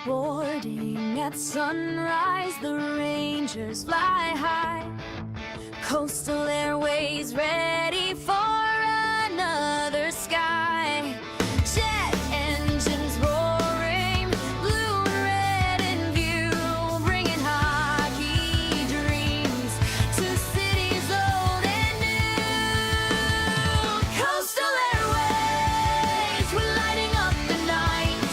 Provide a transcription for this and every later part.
Boarding at sunrise, the Rangers fly high. Coastal Airways ready for another sky. Jet engines roaring, blue and red in view, bringing hockey dreams to cities old and new. Coastal Airways, we're lighting up the night.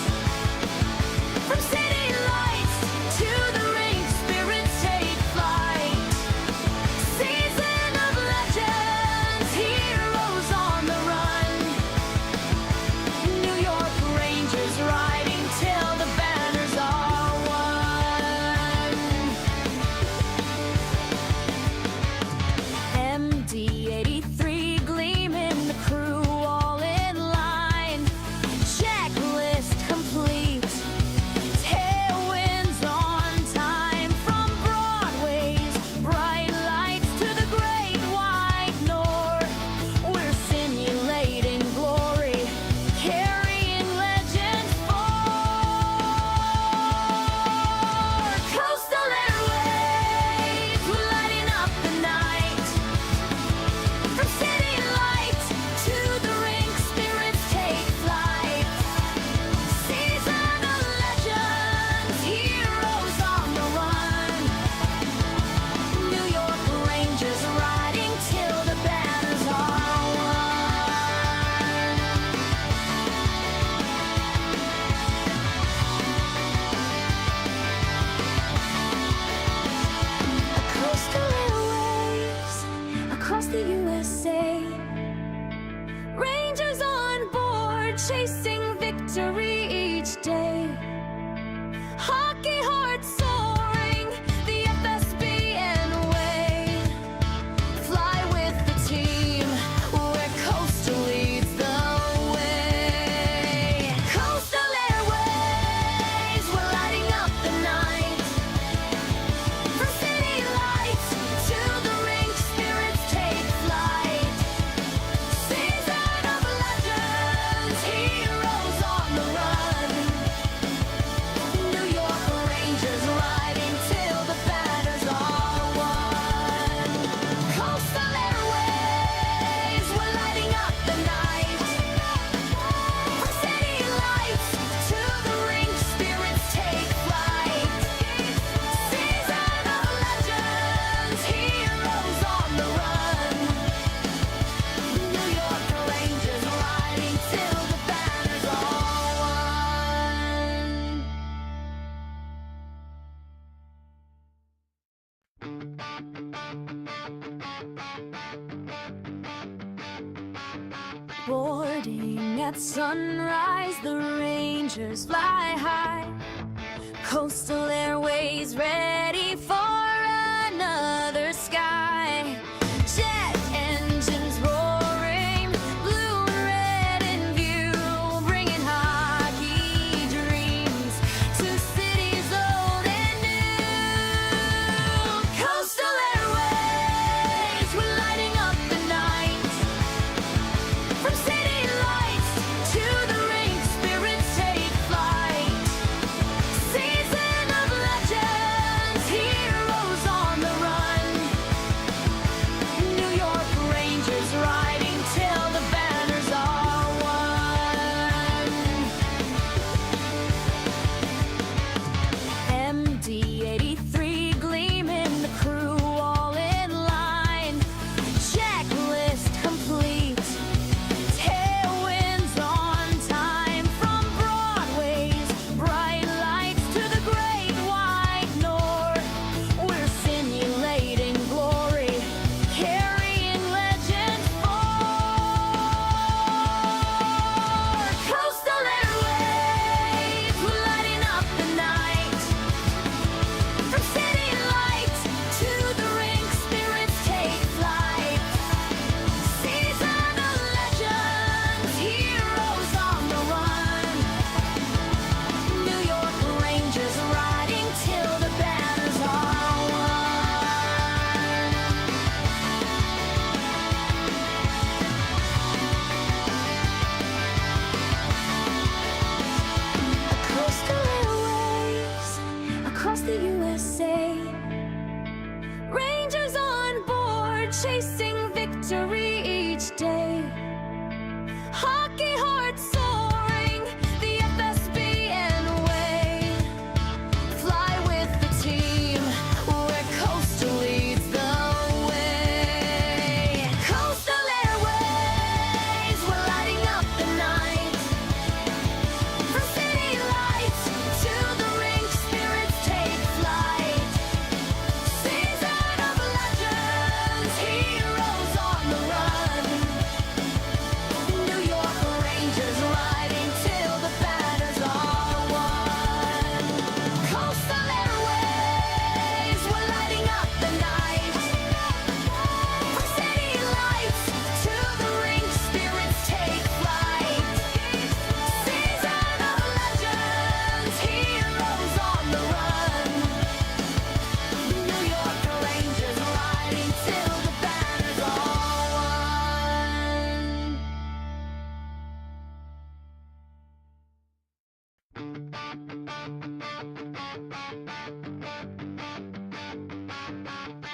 From city lights to the rink, spirits take flight. Season of legends, heroes on the run. New York Rangers riding till the banners are won. MD-83 gleaming, the crew all in line. Checklist complete. Tailwinds on time from Broadway's bright lights to the great white north. We're simulating glory, carrying legends forth. Coastal Airways, we're lighting up the night. From city lights to the rink, spirits take flight. Season of legends, heroes on the run. New York Rangers riding till the banners are won. Coastal Airways, across the USA. Rangers on board, chasing victory each day. Hockey hearts soaring, the FSBN way. Fly with the team, where Coastal leads the way. Coastal Airways, we're lighting up the night. From city lights to the rink, spirits take flight. Season of legends, heroes on the run. New York Rangers riding till the banners are won. Coastal Airways, we're lighting up the night. From city lights to the rink, spirits take flight. Season of legends, heroes on the run. New York Rangers riding till the banners are won. Boarding at sunrise, the Rangers fly high. Coastal Airways ready for another sky. Jet engines roaring, blue and red in view, bringing hockey dreams to cities old and new. Coastal Airways, we're lighting up the night. From city lights to the rink, spirits take flight. Season of legends, heroes on the run.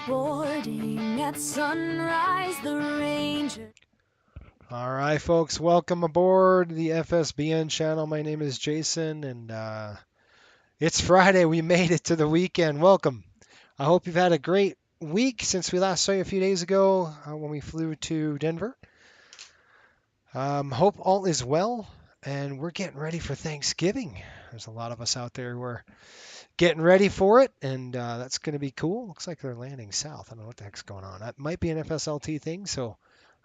Boarding at sunrise, the Rangers. All right, folks, welcome aboard the FSBN channel. My name is Jason, and it's Friday. We made it to the weekend. Welcome. I hope you've had a great week since we last saw you a few days ago when we flew to Denver. Hope all is well, and we're getting ready for Thanksgiving. There's a lot of us out there who are getting ready for it, and that's going to be cool. Looks like they're landing south. I don't know what the heck's going on. That might be an FSLT thing, so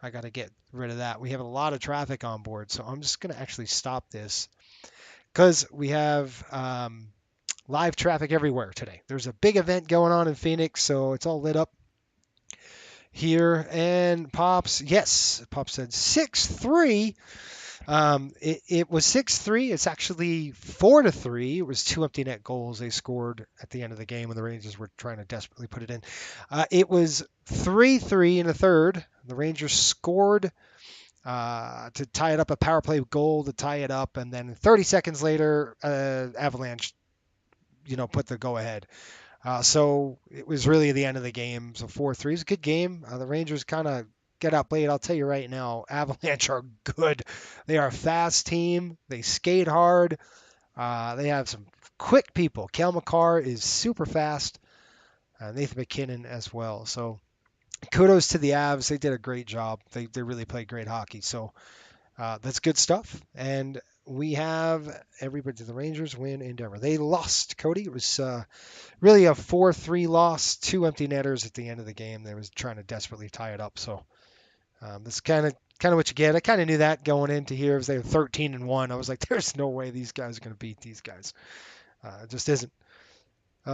I got to get rid of that. We have a lot of traffic on board, so I'm just going to actually stop this because we have live traffic everywhere today. There's a big event going on in Phoenix, so it's all lit up here. And Pops, yes, Pops said 6-3. It was 6-3. It's actually 4-3. It was 2 empty net goals they scored at the end of the game when the Rangers were trying to desperately put it in. It was 3-3 in the third. The Rangers scored to tie it up, a power play goal to tie it up, and then 30 seconds later, Avalanche, put the go ahead. So it was really the end of the game. So 4-3 is a good game. The Rangers kind of get outplayed. I'll tell you right now, Avalanche are good. They are a fast team. They skate hard. They have some quick people. Cale Makar is super fast. Nathan McKinnon as well. So kudos to the Avs. They did a great job. They really played great hockey. So that's good stuff. And we have everybody. The Rangers win in Denver. They lost, Cody. It was really a 4-3 loss. 2 empty netters at the end of the game. They was trying to desperately tie it up. So that's kind of what you get. I kind of knew that going into here. As they were 13-1. I was like, there's no way these guys are going to beat these guys. It just isn't.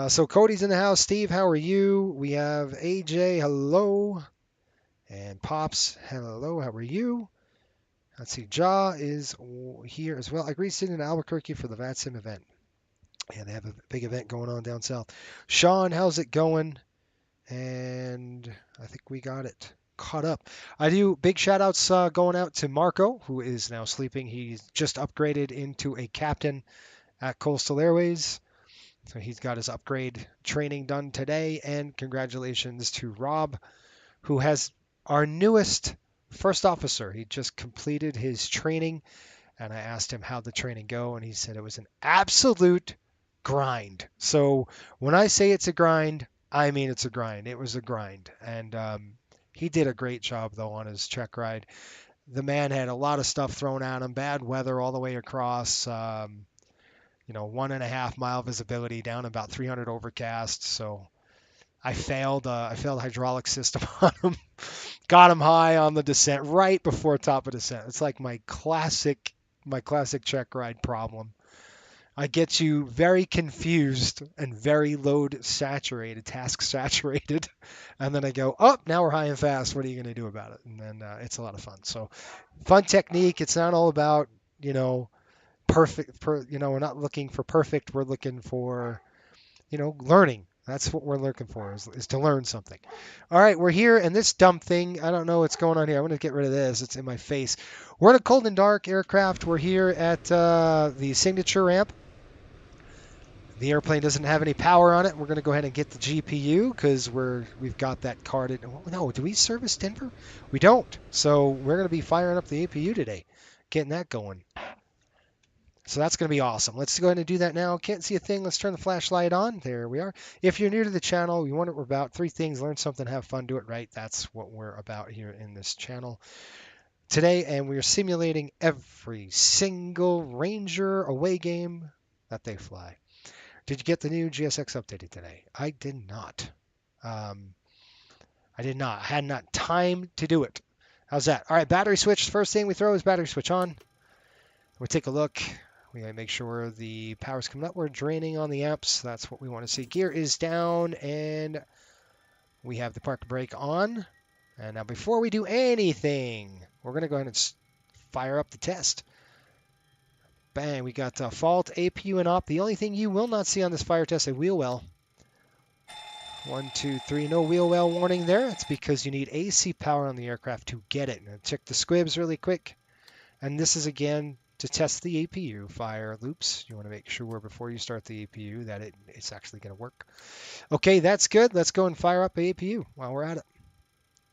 So Cody's in the house. Steve, how are you? We have AJ, hello. And Pops, hello, how are you? Let's see, Ja is here as well. I agreed to in Albuquerque for the VATSIM event. And they have a big event going on down south. Sean, how's it going? And I think we got it caught up. I do big shout outs going out to Marco, who is now sleeping. He's just upgraded into a captain at Coastal Airways. So he's got his upgrade training done today. And congratulations to Rob, who has our newest first officer. He just completed his training, and I asked him how'd the training go, and he said it was an absolute grind. So when I say it's a grind, I mean it's a grind. It was a grind, and he did a great job though on his check ride. The man had a lot of stuff thrown at him, bad weather all the way across. 1.5 mile visibility down about 300 overcast. So I failed hydraulic system on him. Got him high on the descent right before top of descent. It's like my classic check ride problem. I get you very confused and very task saturated. And then I go, now we're high and fast. What are you going to do about it? And then it's a lot of fun. So fun technique. It's not all about, perfect. We're not looking for perfect. We're looking for, learning. That's what we're looking for is to learn something. All right, we're here, and this dumb thing, I don't know what's going on here. I'm going to get rid of this. It's in my face. We're in a cold and dark aircraft. We're here at the signature ramp. The airplane doesn't have any power on it. We're going to go ahead and get the GPU because we've got that carded. No, do we service Denver? We don't. So we're going to be firing up the APU today, getting that going. So that's going to be awesome. Let's go ahead and do that now. Can't see a thing. Let's turn the flashlight on. There we are. If you're new to the channel, you wonder what we're about. 3 things. Learn something, have fun, do it right. That's what we're about here in this channel today. And we are simulating every single Ranger away game that they fly. Did you get the new GSX updated today? I did not. I had not time to do it. How's that? All right, battery switch. First thing we throw is battery switch on. We'll take a look. We gotta make sure the power's coming up. We're draining on the amps. That's what we want to see. Gear is down, and we have the park brake on. And now before we do anything, we're going to go ahead and fire up the test. Bang, we got fault, APU, and op. The only thing you will not see on this fire test is a wheel well. 1, 2, 3, no wheel well warning there. It's because you need AC power on the aircraft to get it. Now check the squibs really quick. And this is, again, to test the APU fire loops. You want to make sure before you start the APU that it's actually going to work. Okay, that's good. Let's go and fire up the APU while we're at it.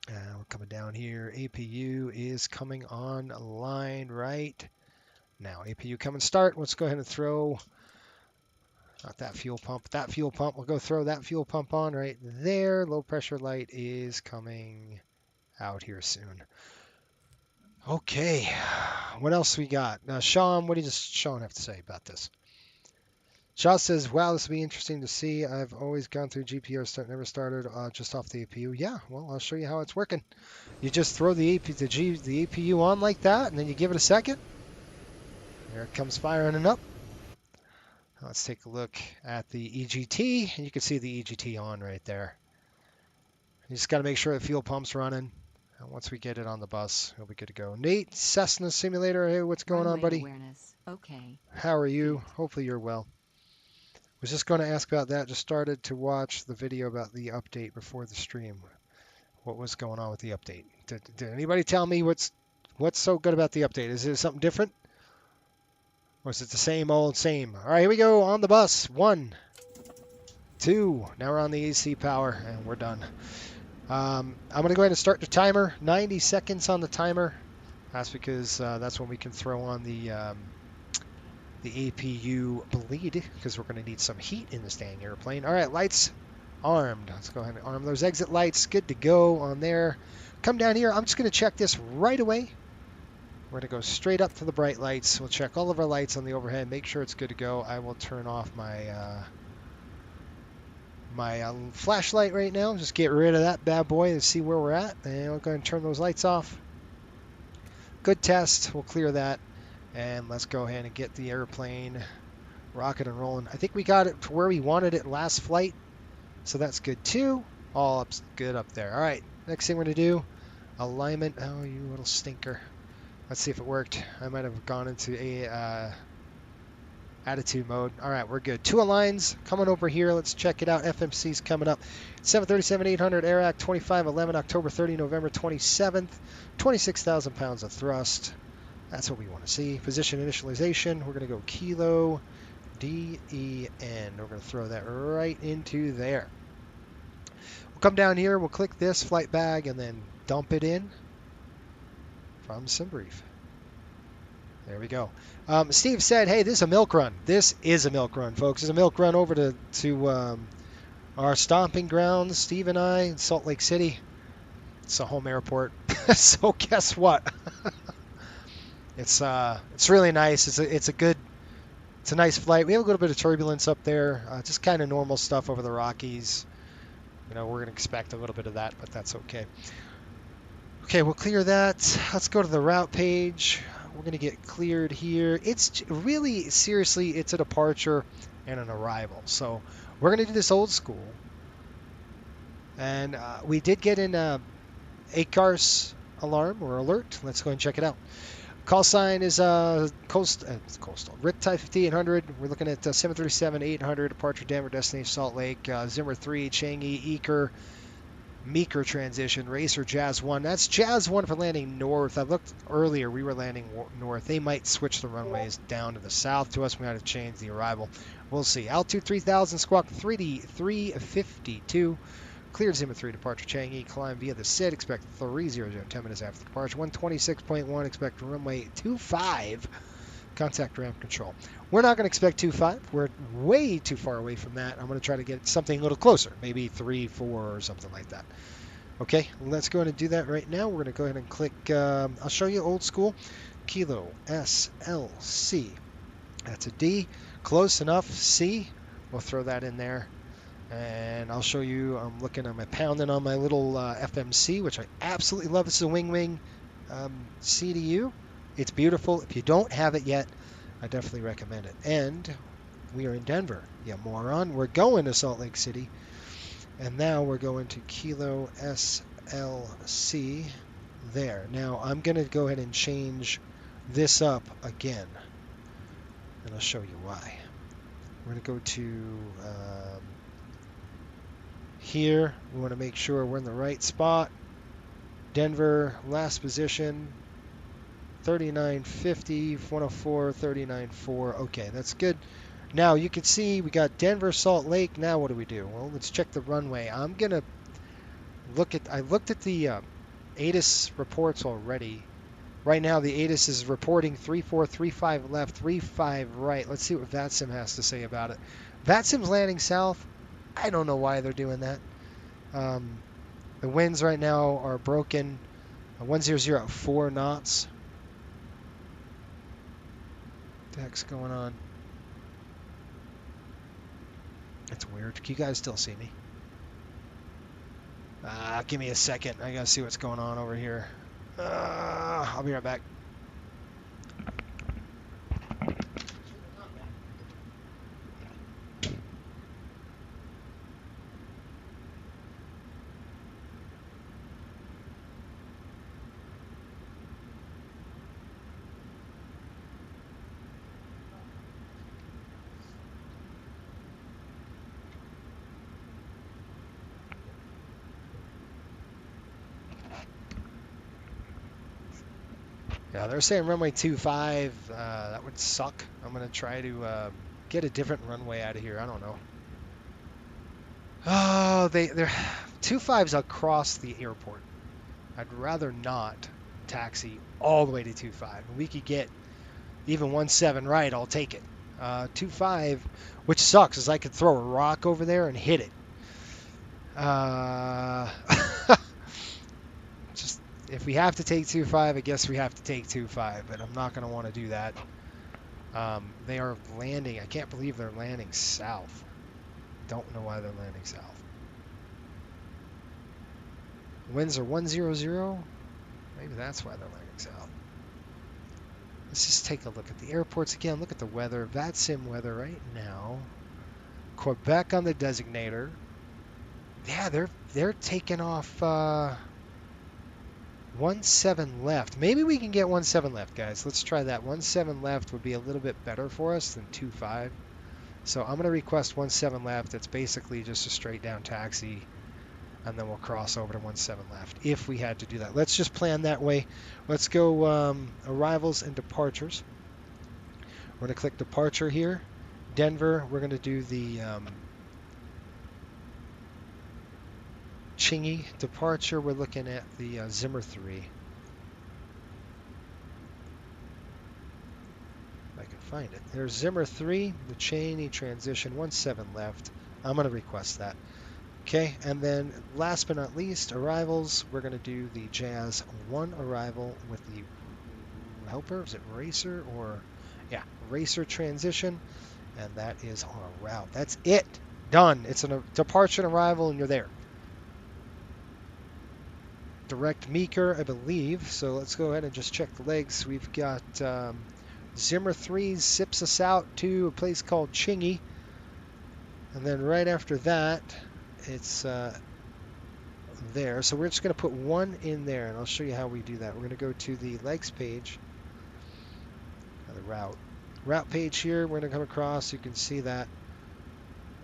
We're coming down here. APU is coming online right now. APU come and start. Let's go ahead and throw, not that fuel pump, that fuel pump. We'll go throw that fuel pump on right there. Low pressure light is coming out here soon. Okay, what else we got? Now, Sean, what does Sean have to say about this? Sean says, wow, this will be interesting to see. I've always gone through GPR, never started just off the APU. Yeah, well, I'll show you how it's working. You just throw the APU on like that, and then you give it a second. There it comes firing up. Let's take a look at the EGT, and you can see the EGT on right there. You just got to make sure the fuel pump's running. And once we get it on the bus, we'll be good to go. Nate, Cessna Simulator, hey, what's going on, buddy? Awareness. Okay. How are you? Hopefully you're well. Was just going to ask about that. Just started to watch the video about the update before the stream. What was going on with the update? Did anybody tell me what's so good about the update? Is it something different? Or is it the same old same? All right, here we go on the bus. 1, 2. Now we're on the AC power, and we're done. I'm going to go ahead and start the timer. 90 seconds on the timer. That's because that's when we can throw on the APU bleed, because we're going to need some heat in the standing airplane. All right, lights armed. Let's go ahead and arm those exit lights. Good to go on there. Come down here. I'm just going to check this right away. We're going to go straight up to the bright lights. We'll check all of our lights on the overhead, make sure it's good to go. I will turn off my flashlight right now. Just get rid of that bad boy and see where we're at. And we'll go ahead and turn those lights off. Good test. We'll clear that. And let's go ahead and get the airplane rocket and rolling. I think we got it to where we wanted it last flight. So that's good too. All up good up there. All right. Next thing we're going to do, alignment. Oh, you little stinker. Let's see if it worked. I might have gone into a attitude mode. All right, we're good. 2 aligns coming over here. Let's check it out. FMC's coming up. 737-800 AirAct 2511 October 30 November 27th. 26,000 pounds of thrust. That's what we want to see. Position initialization. We're going to go Kilo DEN. We're going to throw that right into there. We'll come down here. We'll click this flight bag and then dump it in from SimBrief. There we go. Steve said, hey, this is a milk run. This is a milk run, folks. It's a milk run over to our stomping grounds, Steve and I, in Salt Lake City. It's a home airport. So guess what? It's really nice. It's a nice flight. We have a little bit of turbulence up there. Just kind of normal stuff over the Rockies. You know, we're going to expect a little bit of that, but that's okay. Okay, we'll clear that. Let's go to the route page. We're going to get cleared here. It's really, seriously, it's a departure and an arrival. So we're going to do this old school. And we did get an ACARS alarm or alert. Let's go and check it out. Call sign is coastal. Riptide 5800. We're looking at 737-800 departure Denver, destination Salt Lake. Zimmer 3, Changi, Eker. Meeker transition, Racer Jazz 1. That's Jazz 1 for landing north. I looked earlier, we were landing north. They might switch the runways down to the south to us. We might have changed the arrival. We'll see. Altitude 3000, squawk 3D352. Cleared Zimmer 3, departure Changi. Climb via the SID. Expect 300, 10 minutes after departure. 126.1, expect runway 25. Contact ramp control. We're not going to expect 2.5. We're way too far away from that. I'm going to try to get something a little closer, maybe 3, 4 or something like that. Okay, let's go ahead and do that right now. We're going to go ahead and click, I'll show you old school. Kilo SLC. That's a D. Close enough. C. We'll throw that in there. And I'll show you, I'm pounding on my little FMC, which I absolutely love. This is a Wing CDU. It's beautiful. If you don't have it yet, I definitely recommend it. And we are in Denver. Yeah, moron. We're going to Salt Lake City. And now we're going to Kilo SLC there. Now I'm going to go ahead and change this up again. And I'll show you why. We're going to go to here. We want to make sure we're in the right spot. Denver, last position. 3950, 104, 39.4. Okay, that's good. Now you can see we got Denver, Salt Lake. Now what do we do? Well, let's check the runway. I looked at the ATIS reports already. Right now the ATIS is reporting 3435 left, 35 right. Let's see what VATSIM has to say about it. VATSIM's landing south. I don't know why they're doing that. The winds right now are broken. 100 at 4 knots. What the heck's going on? It's weird. Can you guys still see me? Give me a second. I gotta see what's going on over here. I'll be right back. Yeah, they're saying runway 25. That would suck. I'm gonna try to get a different runway out of here. I don't know. Oh, they're 25's across the airport. I'd rather not taxi all the way to 25. We could get even 17 right. I'll take it. 25, which sucks, is I could throw a rock over there and hit it. Just if we have to take 25, I guess we have to take 25, but I'm not going to want to do that. They are landing. I can't believe they're landing south. Don't know why they're landing south. Winds are 100. Maybe that's why they're landing south. Let's just take a look at the airports again. Look at the weather. VATSIM weather right now. Quebec on the designator. Yeah, they're taking off 17 left. Maybe we can get 17 left, guys. Let's try that. 17 left would be a little bit better for us than 25. So I'm going to request 17 left. It's basically just a straight down taxi, and then we'll cross over to 17 left if we had to do that. Let's just plan that way. Let's go arrivals and departures. We're going to click departure here. Denver, we're going to do the Chingy departure. We're looking at the Zimmer 3. If I can find it. There's Zimmer 3, the Cheney transition, 17 left. I'm going to request that. Okay, and then last but not least, arrivals. We're going to do the Jazz 1 arrival with the helper. Is it Racer or... Yeah, Racer transition. And that is on a route. That's it. Done. It's a departure and arrival, and you're there. Direct Meeker, I believe. So let's go ahead and just check the legs. We've got Zimmer 3 zips us out to a place called Chingy. And then right after that, it's there. So we're just going to put one in there, and I'll show you how we do that. We're going to go to the legs page, the route page here. We're going to come across. You can see that,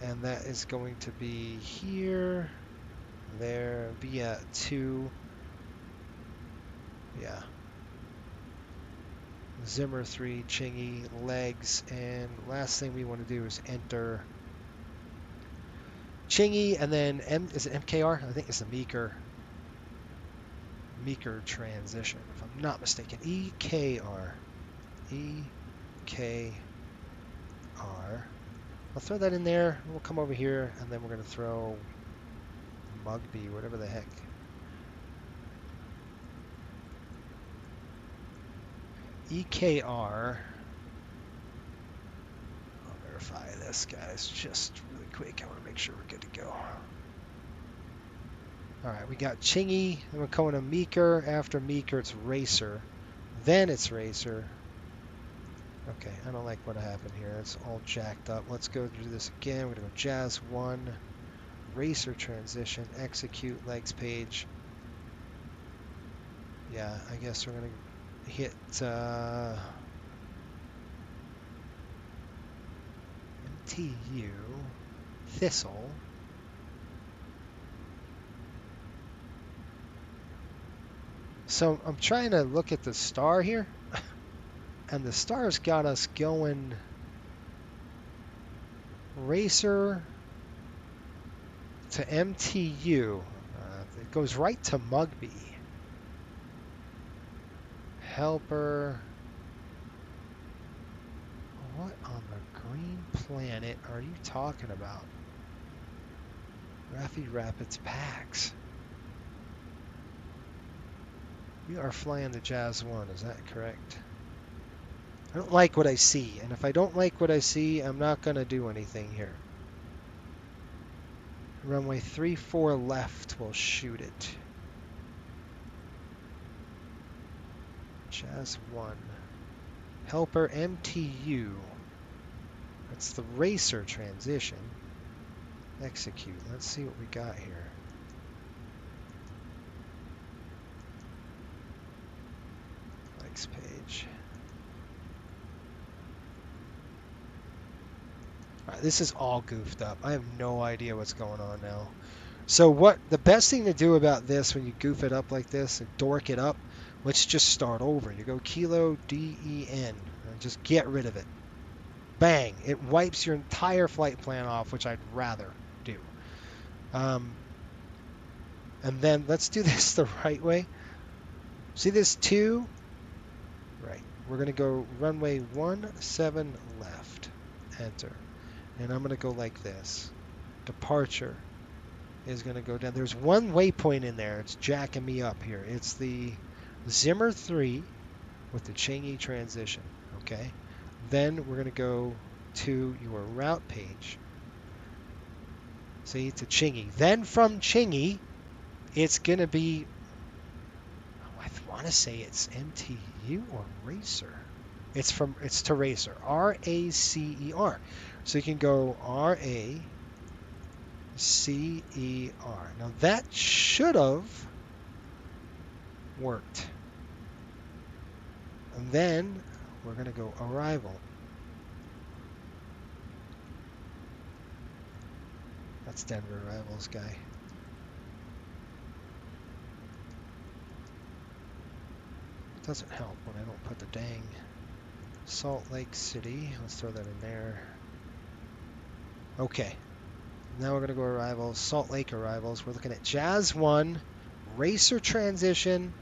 and that is going to be here, there, via 2. Yeah. Zimmer 3, Chingy, legs, and last thing we want to do is enter Chingy, and then is it MKR? I think it's the Meeker transition, if I'm not mistaken. EKR. I'll throw that in there. We'll come over here, and then we're going to throw Mugby, whatever the heck. EKR. I'll verify this, guys, just really quick. I want to make sure we're good to go. All right, we got Chingy, and we're going to Meeker. After Meeker, it's Racer. Then it's Racer. Okay, I don't like what happened here. It's all jacked up. Let's go do this again. We're going to go Jazz 1, Racer transition, execute legs page. Yeah, I guess we're going to hit MTU, Thistle. So I'm trying to look at the star here, and the star's got us going racer to MTU. It goes right to Mugby. Helper. What on the green planet are you talking about? Raffi Rapids Pax. We are flying the Jazz 1, is that correct? I don't like what I see, and if I don't like what I see, I'm not going to do anything here. Runway 34 left, we'll shoot it. Jazz 1. Helper MTU. That's the racer transition. Execute. Let's see what we got here. Likes page. All right, this is all goofed up. I have no idea what's going on now. So what the best thing to do about this when you goof it up like this and dork it up, let's just start over. You go Kilo DEN and just get rid of it. Bang! It wipes your entire flight plan off, which I'd rather do. And then let's do this the right way. See this 2? Right. We're going to go runway 17 left. Enter. And I'm going to go like this. Departure is going to go down. There's one waypoint in there. It's jacking me up here. It's the Zimmer 3 with the Chingy transition. Okay. Then we're going to go to your route page. See, to Chingy. Then from Chingy, it's going to be, oh, I want to say it's MTU or Racer. It's to Racer. R-A-C-E-R. So you can go R-A-C-E-R. Now that should have worked. And then we're going to go arrival. That's Denver arrivals guy. Doesn't help when I don't put the dang Salt Lake City. Let's throw that in there. Okay. Now we're going to go arrivals. Salt Lake arrivals. We're looking at Jazz 1, Racer transition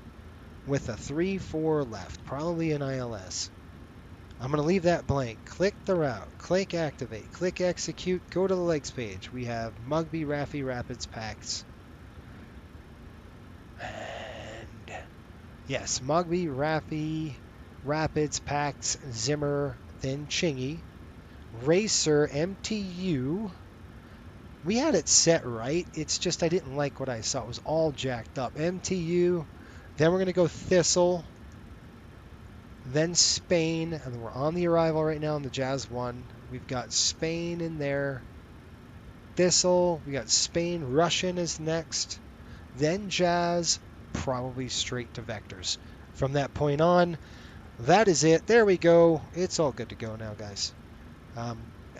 with a 3-4 left. Probably an ILS. I'm going to leave that blank. Click the route. Click activate. Click execute. Go to the legs page. We have Mugby, Raffi, Rapids, Pax. And yes, Mugby, Raffi, Rapids, Pax, Zimmer, then Chingy. Racer, MTU. We had it set right. It's just I didn't like what I saw. It was all jacked up. MTU. Then we're going to go Thistle. Then Spain, and we're on the arrival right now on the Jazz 1. We've got Spain in there. Thistle, we got Spain. Russian is next. Then Jazz, probably straight to vectors. From that point on, that is it. There we go. It's all good to go now, guys.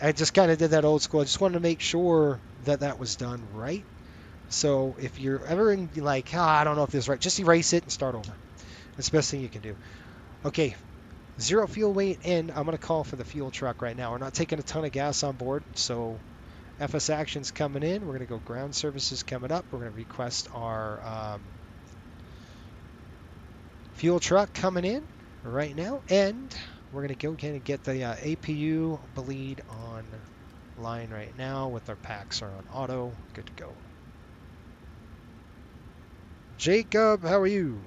I just kind of did that old school. I just wanted to make sure that that was done right. So if you're ever in like, I don't know if this is right, just erase it and start over. That's the best thing you can do. Okay, 0 fuel weight in. I'm going to call for the fuel truck right now. We're not taking a ton of gas on board, so FS action's coming in. We're going to go ground services coming up. We're going to request our fuel truck coming in right now, and we're going to go kind of get the APU bleed on line right now with our packs are on auto. Good to go. Jacob, how are you?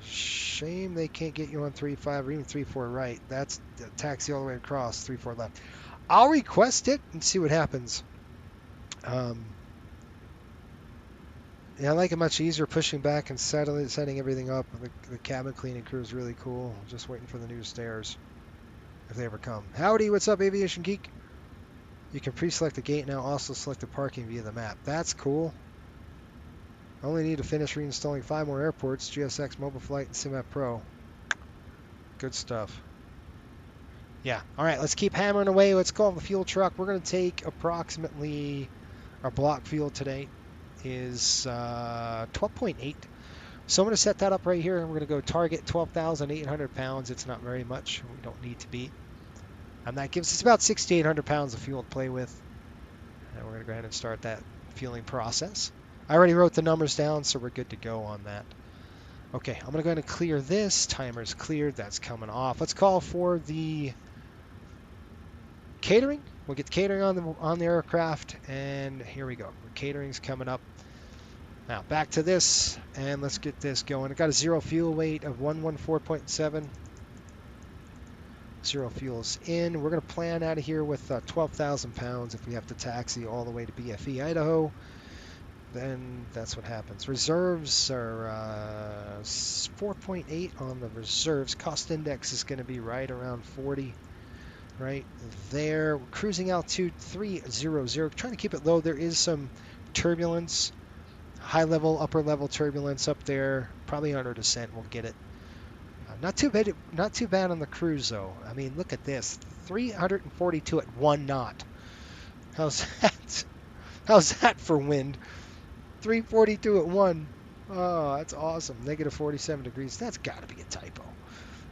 Shame they can't get you on 3-5 or even 3-4 right. That's the taxi all the way across, 3-4 left. I'll request it and see what happens. Yeah, I like it much easier pushing back and setting everything up. The cabin cleaning crew is really cool. Just waiting for the new stairs if they ever come. Howdy, what's up, Aviation Geek? You can pre-select the gate now. Also select the parking via the map. That's cool. I only need to finish reinstalling 5 more airports, GSX, Mobile Flight, and SimApp Pro. Good stuff. Yeah, all right, let's keep hammering away. Let's call the fuel truck. We're going to take approximately, our block fuel today is 12.8. So I'm going to set that up right here, and we're going to go target 12,800 pounds. It's not very much. We don't need to beat. And that gives us about 6,800 pounds of fuel to play with. And we're going to go ahead and start that fueling process. I already wrote the numbers down, so we're good to go on that. Okay, I'm going to go ahead and clear this. Timer's cleared. That's coming off. Let's call for the catering. We'll get the catering on the aircraft, and here we go. Catering's coming up. Now back to this, and let's get this going. I got a zero fuel weight of 114.7. Zero fuels in. We're going to plan out of here with 12,000 pounds. If we have to taxi all the way to BFE, Idaho, then that's what happens. Reserves are 4.8 on the reserves. Cost index is going to be right around 40. Right there. We're cruising altitude 300. Trying to keep it low. There is some turbulence. High level, upper level turbulence up there. Probably under descent. We'll get it. Not too bad. Not too bad on the cruise though. I mean, look at this. 342 at 1 knot. How's that? How's that for wind? 342 at 1. Oh, that's awesome. Negative 47 degrees. That's got to be a typo.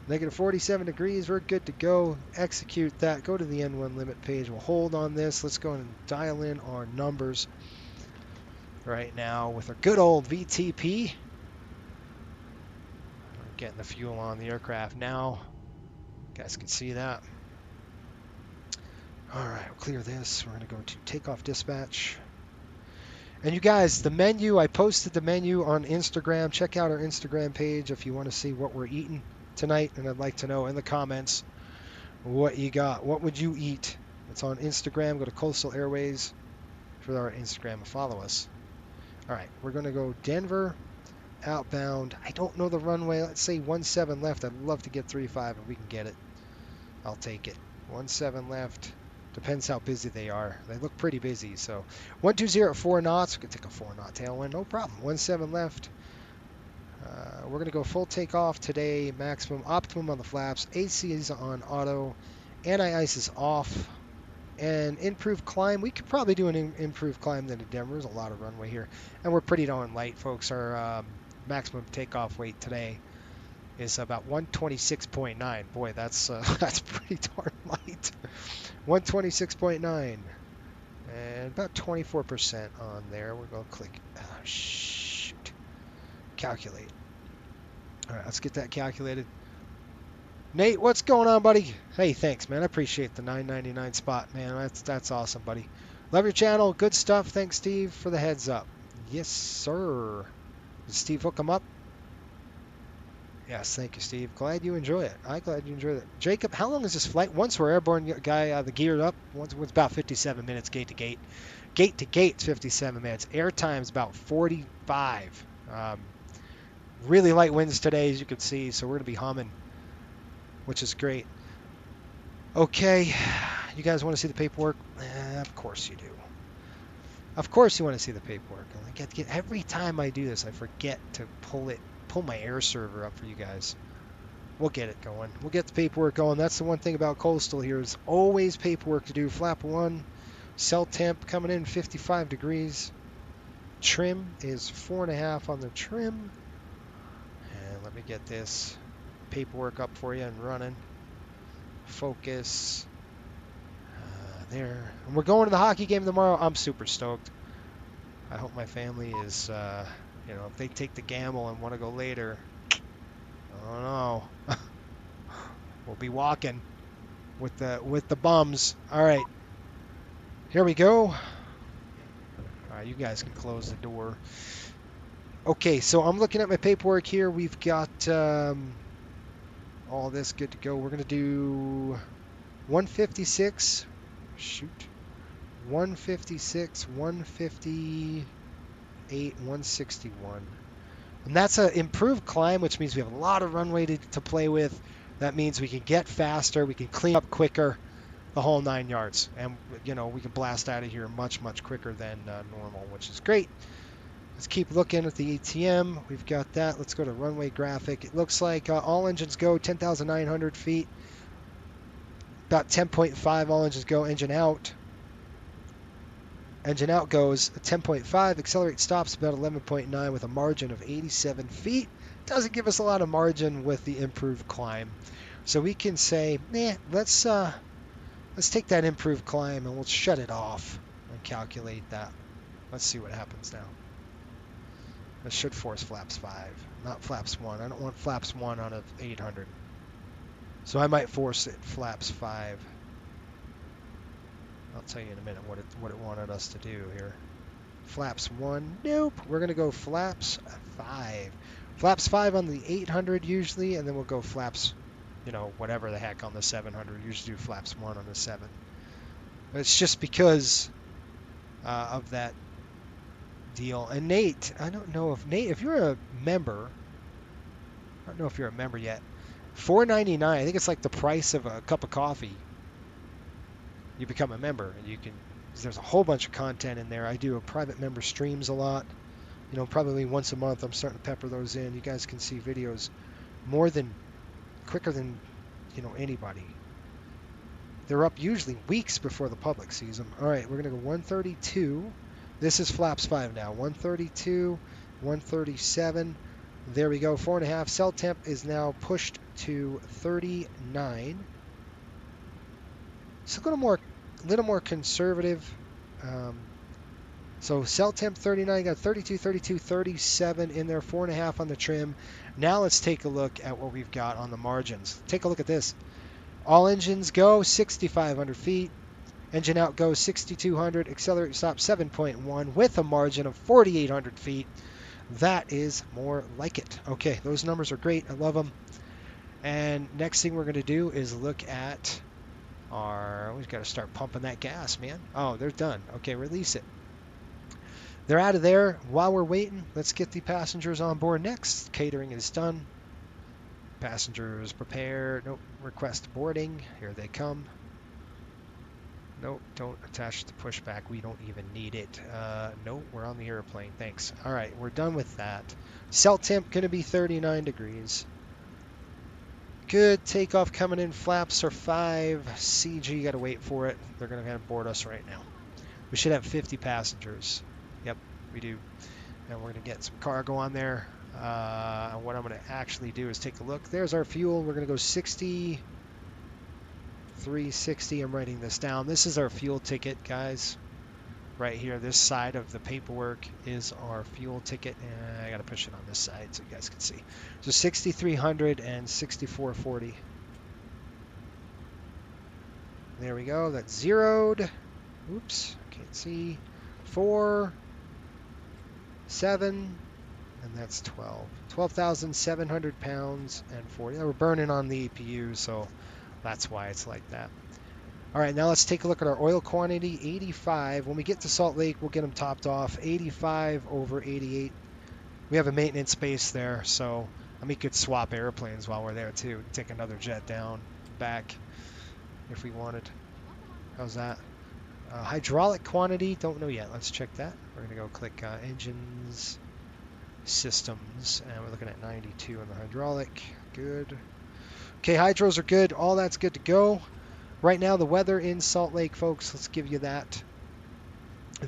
Negative 47 degrees. We're good to go. Execute that. Go to the N1 limit page. We'll hold on this. Let's go and dial in our numbers right now with our good old VTP. We're getting the fuel on the aircraft now. You guys can see that. All right, we'll clear this. We're going to go to takeoff dispatch. And you guys, the menu, I posted the menu on Instagram. Check out our Instagram page if you want to see what we're eating tonight. And I'd like to know in the comments what you got. What would you eat? It's on Instagram. Go to Coastal Airways for our Instagram and follow us. All right, we're going to go Denver, outbound. I don't know the runway. Let's say 17 left. I'd love to get 35 if we can get it. I'll take it. 17 left. Depends how busy they are. They look pretty busy. So 120 at 4 knots. We can take a 4 knot tailwind. No problem. 17 left. We're going to go full takeoff today. Maximum, optimum on the flaps. AC is on auto. Anti-ice is off. And improved climb. We could probably do an improved climb than to Denver. There's a lot of runway here. And we're pretty darn light, folks. Our maximum takeoff weight today is about 126.9. Boy, that's pretty darn light. 126.9. And about 24% on there. We're going to click. Shoot. Calculate. All right, let's get that calculated. Nate, what's going on, buddy? Hey, thanks, man. I appreciate the $9.99 spot, man. That's awesome, buddy. Love your channel. Good stuff. Thanks, Steve, for the heads up. Yes, sir. Did Steve hook him up? Yes, thank you, Steve. Glad you enjoy it. I'm glad you enjoy it. Jacob, how long is this flight? Once we're airborne, guy, the geared up, once it's about 57 minutes gate to gate. Gate to gate's 57 minutes. Air time's about 45. Really light winds today, as you can see, so we're going to be humming, which is great. Okay, you guys want to see the paperwork? Of course you do. Of course you want to see the paperwork. Every time I do this, I forget to pull my air server up for you guys. We'll get it going. We'll get the paperwork going. That's the one thing about Coastal here is always paperwork to do. Flap 1, cell temp coming in 55 degrees. Trim is 4.5 on the trim. And let me get this paperwork up for you and running. Focus. There. And we're going to the hockey game tomorrow. I'm super stoked. I hope my family is, if they take the gamble and want to go later, I don't know. We'll be walking with the bums. All right. Here we go. All right, you guys can close the door. Okay, so I'm looking at my paperwork here. We've got all this good to go. We're going to do 156. Shoot. 156, 158, 161. And that's an improved climb, which means we have a lot of runway to play with. That means we can get faster, we can clean up quicker, the whole 9 yards. And, we can blast out of here much, much quicker than normal, which is great. Let's keep looking at the ATM. We've got that. Let's go to runway graphic. It looks like all engines go 10,900 feet. About 10.5 all engines go, engine out. Engine out goes 10.5. Accelerate stops about 11.9 with a margin of 87 feet. Doesn't give us a lot of margin with the improved climb. So we can say, let's take that improved climb and we'll shut it off and calculate that. Let's see what happens now. This should force flaps 5, not flaps 1. I don't want flaps 1 out of 800. So I might force it flaps 5. I'll tell you in a minute what it wanted us to do here. Flaps 1, nope. We're going to go flaps 5. Flaps 5 on the 800 usually, and then we'll go flaps, whatever the heck on the 700. Usually do flaps 1 on the 7. It's just because of that deal. And Nate, I don't know if you're a member, I don't know if you're a member yet. $4.99, I think it's like the price of a cup of coffee. You become a member, and there's a whole bunch of content in there. I do a private member streams a lot. Probably once a month I'm starting to pepper those in. You guys can see videos quicker than, anybody. They're up usually weeks before the public sees them. All right, we're going to go 132. This is flaps 5 now. 132, 137. There we go. 4.5. Cell temp is now pushed to 39. It's a little more conservative. So cell temp 39, got 32, 32, 37 in there, 4.5 on the trim. Now let's take a look at what we've got on the margins. Take a look at this. All engines go 6,500 feet. Engine out goes 6,200. Accelerate stop 7.1 with a margin of 4,800 feet. That is more like it. Okay, those numbers are great. I love them. And next thing we're going to do is look at we've got to start pumping that gas, man. Oh, they're done. Okay, release it. They're out of there. While we're waiting, let's get the passengers on board next. Catering is done. Passengers prepare. Nope. Request boarding. Here they come. Nope. Don't attach the pushback. We don't even need it. Nope. We're on the airplane. Thanks. All right. We're done with that. Cell temp going to be 39 degrees. Good. Takeoff coming in. Flaps are 5. CG, got to wait for it. They're going to kind of board us right now. We should have 50 passengers. Yep, we do. And we're going to get some cargo on there. What I'm going to actually do is take a look. There's our fuel. We're going to go 60, 360. I'm writing this down. This is our fuel ticket, guys. Right here, this side of the paperwork is our fuel ticket. And I got to push it on this side so you guys can see. So 6,300 and 6,440. There we go. That's zeroed. Oops, can't see. 4, 7, and that's 12. 12,700 pounds and 40. We're burning on the EPU, so that's why it's like that. All right, now let's take a look at our oil quantity. 85. When we get to Salt Lake, we'll get them topped off. 85 over 88. We have a maintenance base there, so we could swap airplanes while we're there too. Take another jet down, back, if we wanted. How's that? Hydraulic quantity, don't know yet. Let's check that. We're going to go click engines, systems, and we're looking at 92 on the hydraulic. Good. Okay, hydros are good. All that's good to go. Right now, the weather in Salt Lake, folks, let's give you that.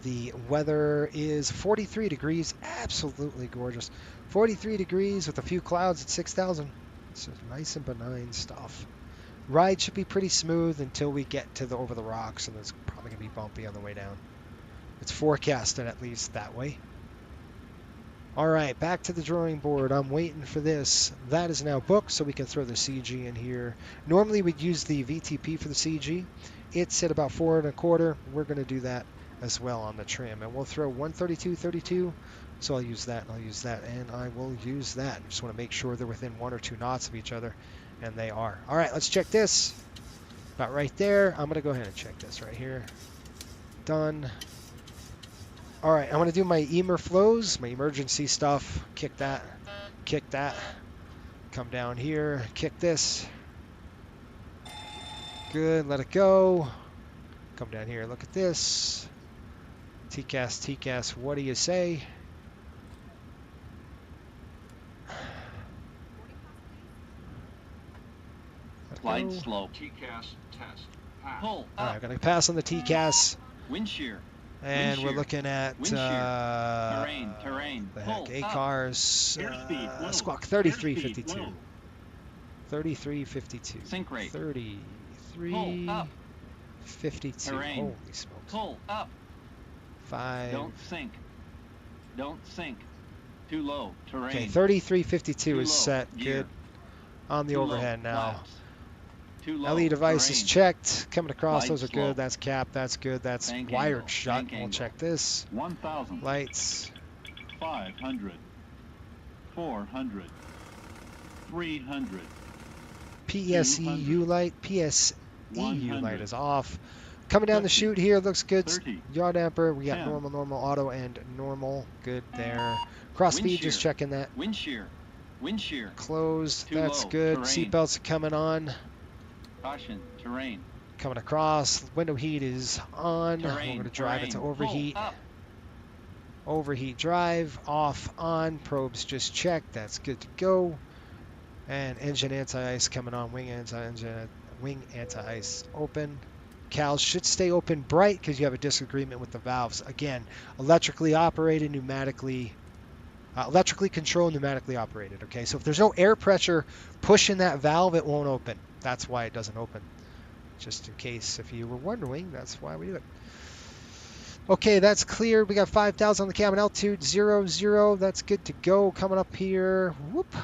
The weather is 43 degrees. Absolutely gorgeous. 43 degrees with a few clouds at 6,000. It's just nice and benign stuff. Ride should be pretty smooth until we get to over the rocks, and it's probably going to be bumpy on the way down. It's forecasted at least that way. All right, back to the drawing board. I'm waiting for this. That is now booked, so we can throw the CG in here. Normally, we'd use the VTP for the CG. It's at about 4 1/4. We're going to do that as well on the trim, and we'll throw 132.32. So I'll use that, and I'll use that, and I will use that. I just want to make sure they're within 1 or 2 knots of each other, and they are. All right, let's check this. About right there. I'm going to go ahead and check this right here. Done. All right, I'm going to do my EMER flows, my emergency stuff. Kick that, come down here, kick this. Good, let it go. Come down here, look at this. TCAS, what do you say? Glide slope. TCAS test. Pass. Pull. All right, I'm going to pass on the TCAS. Wind shear. And Wind we're shear. looking at Wind shear. Terrain. the heck, Pull up. ACARS Airspeed low. squawk Airspeed 3352. low. 3352. Sink rate. 3352. Terrain. Holy smokes. Pull up. 5. Don't sink. Don't sink. Too low. Terrain. Okay, 3352 Too is low. set. Gear. Good. On the Too overhead low. now. Flaps. Too low. LE device is Terrain. checked. Coming across, Glide those are slope. good. That's cap. That's good. That's Bank wired angle. shut. Bank We'll angle. check this. 1,000. Lights. 500. 400. 300. PSEU light. PSEU 100. light is off. Coming down the 50. chute here. Looks good. 30. Yaw damper. We got 10. normal, auto, and normal. Good there. Cross Wind speed, just shear. checking that. Wind shear. Wind shear. Closed. Too That's low. good. Terrain. Seatbelts are coming on. Caution. Terrain. Coming across. Window heat is on. We're Terrain. going to drive it to Terrain. overheat. Pull up. Overheat drive. Off. On. Probes just checked. That's good to go. And engine anti-ice coming on. Wing anti-ice open. Cals should stay open bright because you have a disagreement with the valves. Again, electrically operated, electrically controlled, pneumatically operated. Okay, so if there's no air pressure pushing that valve, it won't open. That's why it doesn't open. Just in case if you were wondering, that's why we do it. Okay, that's cleared. We got 5,000 on the cabin altitude, 00. That's good to go. Coming up here, whoop,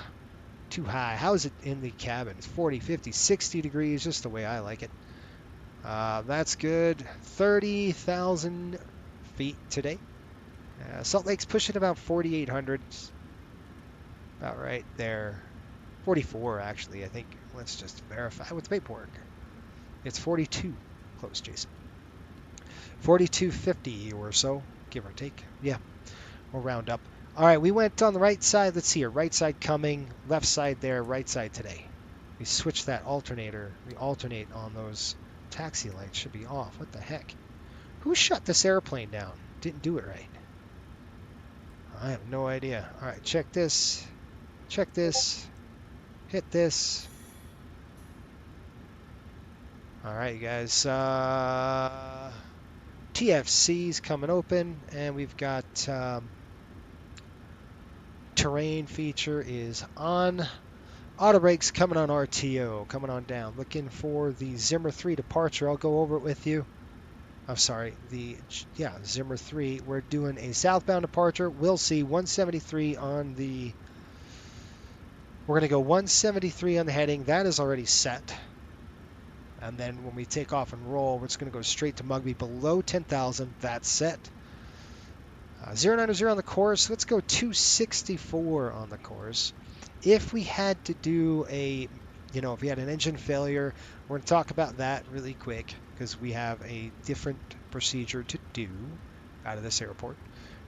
too high. How is it in the cabin? It's 40, 50, 60 degrees, just the way I like it. That's good. 30,000 feet today. Salt Lake's pushing about 4,800. About right there. 44, actually, I think. Let's just verify with the paperwork. It's 42. Close, Jason. 4250 or so, give or take. Yeah, we'll round up. All right, we went on the right side. Let's see here. Right side coming, left side there, right side today. We switched that alternator. We alternate on those taxi lights. Should be off. What the heck? Who shut this airplane down? Didn't do it right. I have no idea. All right, check this. Check this. Hit this. All right, you guys. TFC's coming open, and we've got terrain feature is on. Auto brakes coming on RTO, coming on down. Looking for the Zimmer 3 departure. I'll go over it with you. I'm sorry, Zimmer 3. We're doing a southbound departure. We'll see 173 on the... We're going to go 173 on the heading. That is already set. And then when we take off and roll, we're just going to go straight to Mugby below 10,000. That's set. 090 on the course. Let's go 264 on the course. If we had to do if we had an engine failure, we're going to talk about that really quick because we have a different procedure to do out of this airport.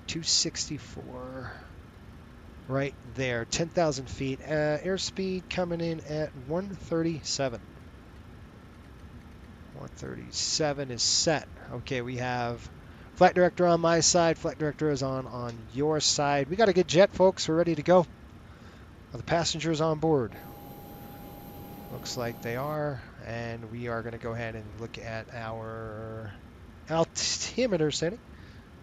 264 right there, 10,000 feet. Airspeed coming in at 137. 137 is set. Okay, we have flight director on my side. Flight director is on your side. We got a good jet, folks. We're ready to go. Are the passengers on board? Looks like they are. And we are going to go ahead and look at our altimeter setting.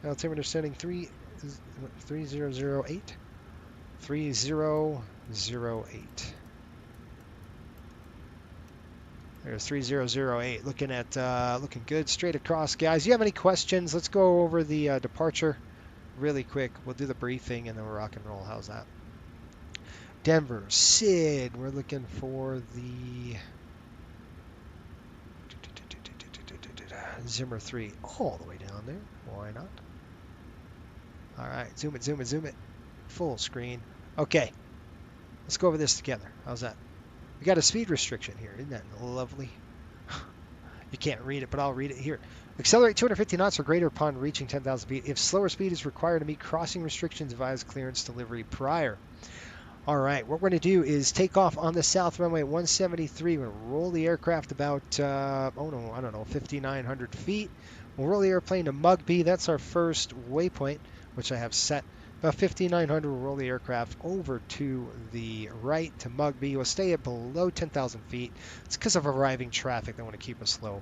Altimeter setting 3008. 3008. There's 3008. Looking good straight across, guys. You have any questions? Let's go over the departure really quick. We'll do the briefing and then we'll rock and roll. How's that? Denver, Sid. We're looking for the Zimmer 3 all the way down there. Why not? All right, zoom it. Full screen. Okay, let's go over this together. How's that? We got a speed restriction here. Isn't that lovely? You can't read it, but I'll read it here. Accelerate 250 knots or greater upon reaching 10,000 feet. If slower speed is required to meet crossing restrictions, advise clearance delivery prior. All right, what we're going to do is take off on the south runway at 173. We're going to roll the aircraft about, 5,900 feet. We'll roll the airplane to Mugby. That's our first waypoint, which I have set. About 5,900, we'll roll the aircraft over to the right to Mugby. We'll stay at below 10,000 feet. It's because of arriving traffic. They want to keep us low.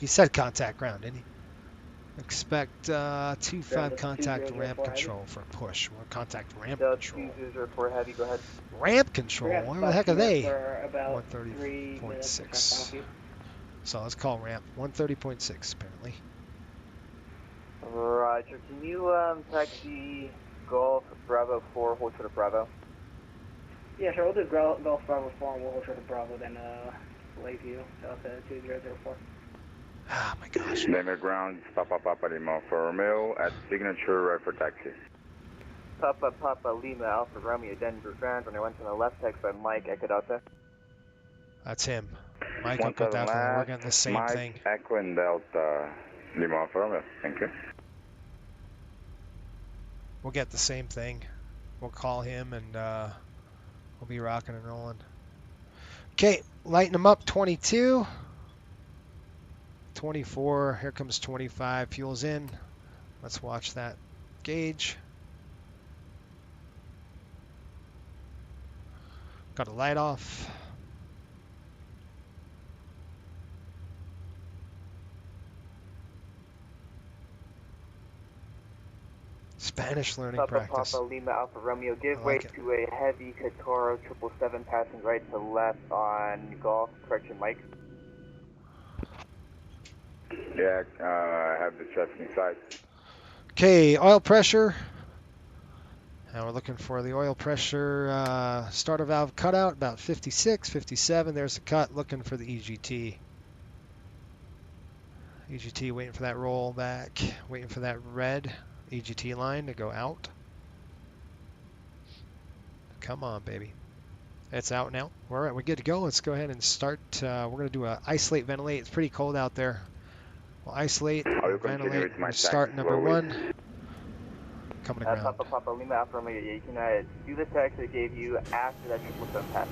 He said contact ground, didn't he? Expect 2-5 contact ramp control for push. Or contact ramp Delta control. 2004 Heavy, go ahead. Ramp control? Where the heck are they? For about 3 minutes or 130.6. south of you. So let's call ramp 130.6 apparently. Roger. Can you taxi Golf Bravo 4, hold short of Bravo? Yeah, sure. We'll do Golf Bravo 4 and we'll hold short of Bravo, then Lakeview, South 2004. Oh my gosh. Limit ground, Papa Papa Lima Alpha Romeo at signature right for taxi. Papa Papa Lima Alpha Romeo Denver Ground. When I went to the left, text by Mike Echo Delta. That's him. Mike Echo Delta. We're getting the same Mike, thing. Echo and Delta Lima Alpha Romeo. Thank you. We'll get the same thing. We'll call him and we'll be rocking and rolling. Okay, lighten them up. 22. 24. Here comes 25. Fuel's in. Let's watch that gauge. Got a light off. Spanish learning Papa practice. Papa Lima Alpha Romeo, give I way like it. to a heavy Katoro 777 passing right to left on Golf. Correction, Mike. Yeah, I have the traffic inside. Okay, oil pressure. And we're looking for the oil pressure starter valve cutout, about 56, 57. There's the cut, looking for the EGT. EGT waiting for that roll back, waiting for that red EGT line to go out. Come on, baby. It's out now. All right, we're good to go. Let's go ahead and start. We're going to do a isolate, ventilate. It's pretty cold out there. We'll isolate, ventilate. We're start number 1. Coming to ground. Papa Papa Lima Alpha Romeo, you can do the text I gave you after that 777 pass.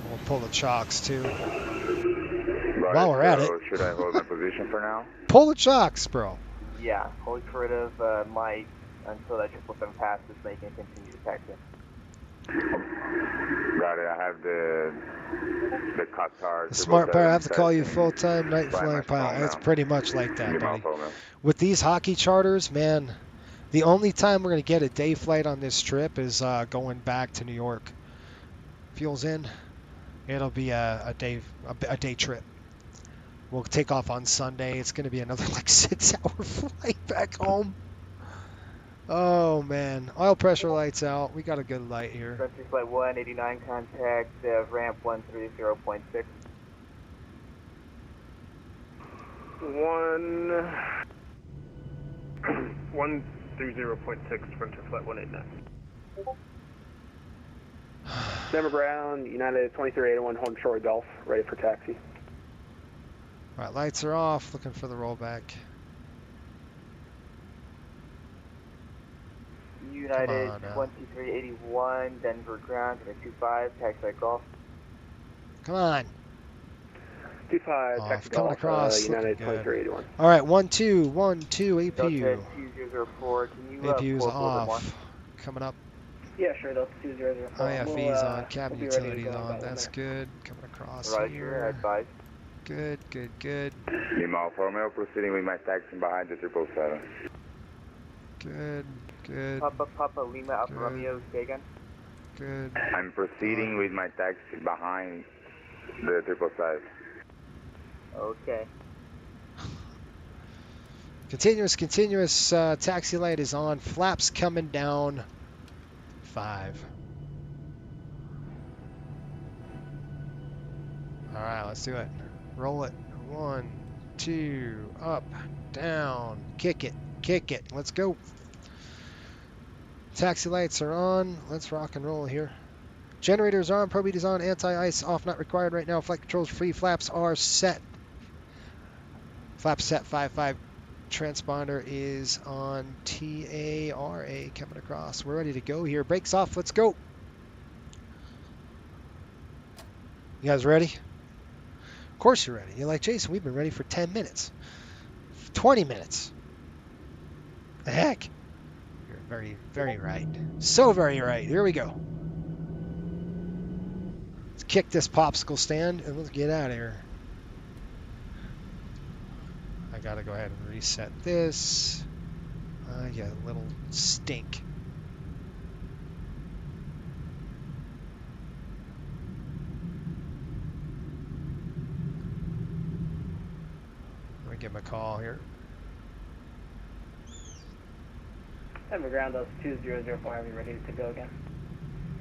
We'll pull the chocks too. Right, While we're at it. Should I hold my position for now? Pull the chocks, bro. Yeah, hold short of Mike until that 777 passes, so you can continue to taxi. Got it. I have the Qatar. The smart part, I have to call you full-time night flying pilot. It's pretty much like that, buddy. With these hockey charters, man, the only time we're going to get a day flight on this trip is going back to New York. Fuel's in. It'll be a day trip. We'll take off on Sunday. It's going to be another like 6-hour flight back home. Oh man, oil pressure lights out. We got a good light here. Country flight 189, contact ramp 130.6. 130.6, Frontier Flight 189. Denver Brown, United 2381, holding short of Gulf, ready for taxi. All right, lights are off. Looking for the rollback. United 2381, Denver ground, at a 25, taxi Golf. Come on. 25, Off. taxi Coming Golf, across. United Looking good. 2381. All right, 1-2, APU. Delta 2004, can you APU's pull up a little bit more? off. Coming up. Yeah, sure. Delta 2004. IFE's on. Cabin we'll be ready to utilities go in on. about 1 That's minute. good. Coming across Roger, here. advise. Good, good, good. Lima Alpha Romeo, proceeding with my taxi behind the 777. Good, good, Papa Lima Alpha Good. Romeo, say again. good. I'm proceeding with my taxi behind the 777. Okay. Continuous taxi light is on. Flaps coming down. 5. All right, let's do it. Roll it. 1, 2, up, down. Kick it, kick it. Let's go. Taxi lights are on. Let's rock and roll here. Generators on. Probeat is on. Anti-ice off. Not required right now. Flight controls free. Flaps are set. Flaps set 5-5. Transponder is on TARA coming across. We're ready to go here. Brakes off. Let's go. You guys ready? Of course you're ready. You're like, Jason, we've been ready for 10 minutes. 20 minutes. The heck? You're very, very right. So very right. Here we go. Let's kick this popsicle stand and let's get out of here. I gotta go ahead and reset this. Yeah, a little stink. Let me give him a call here. Denver ground, those 2004 heavy ready to go again.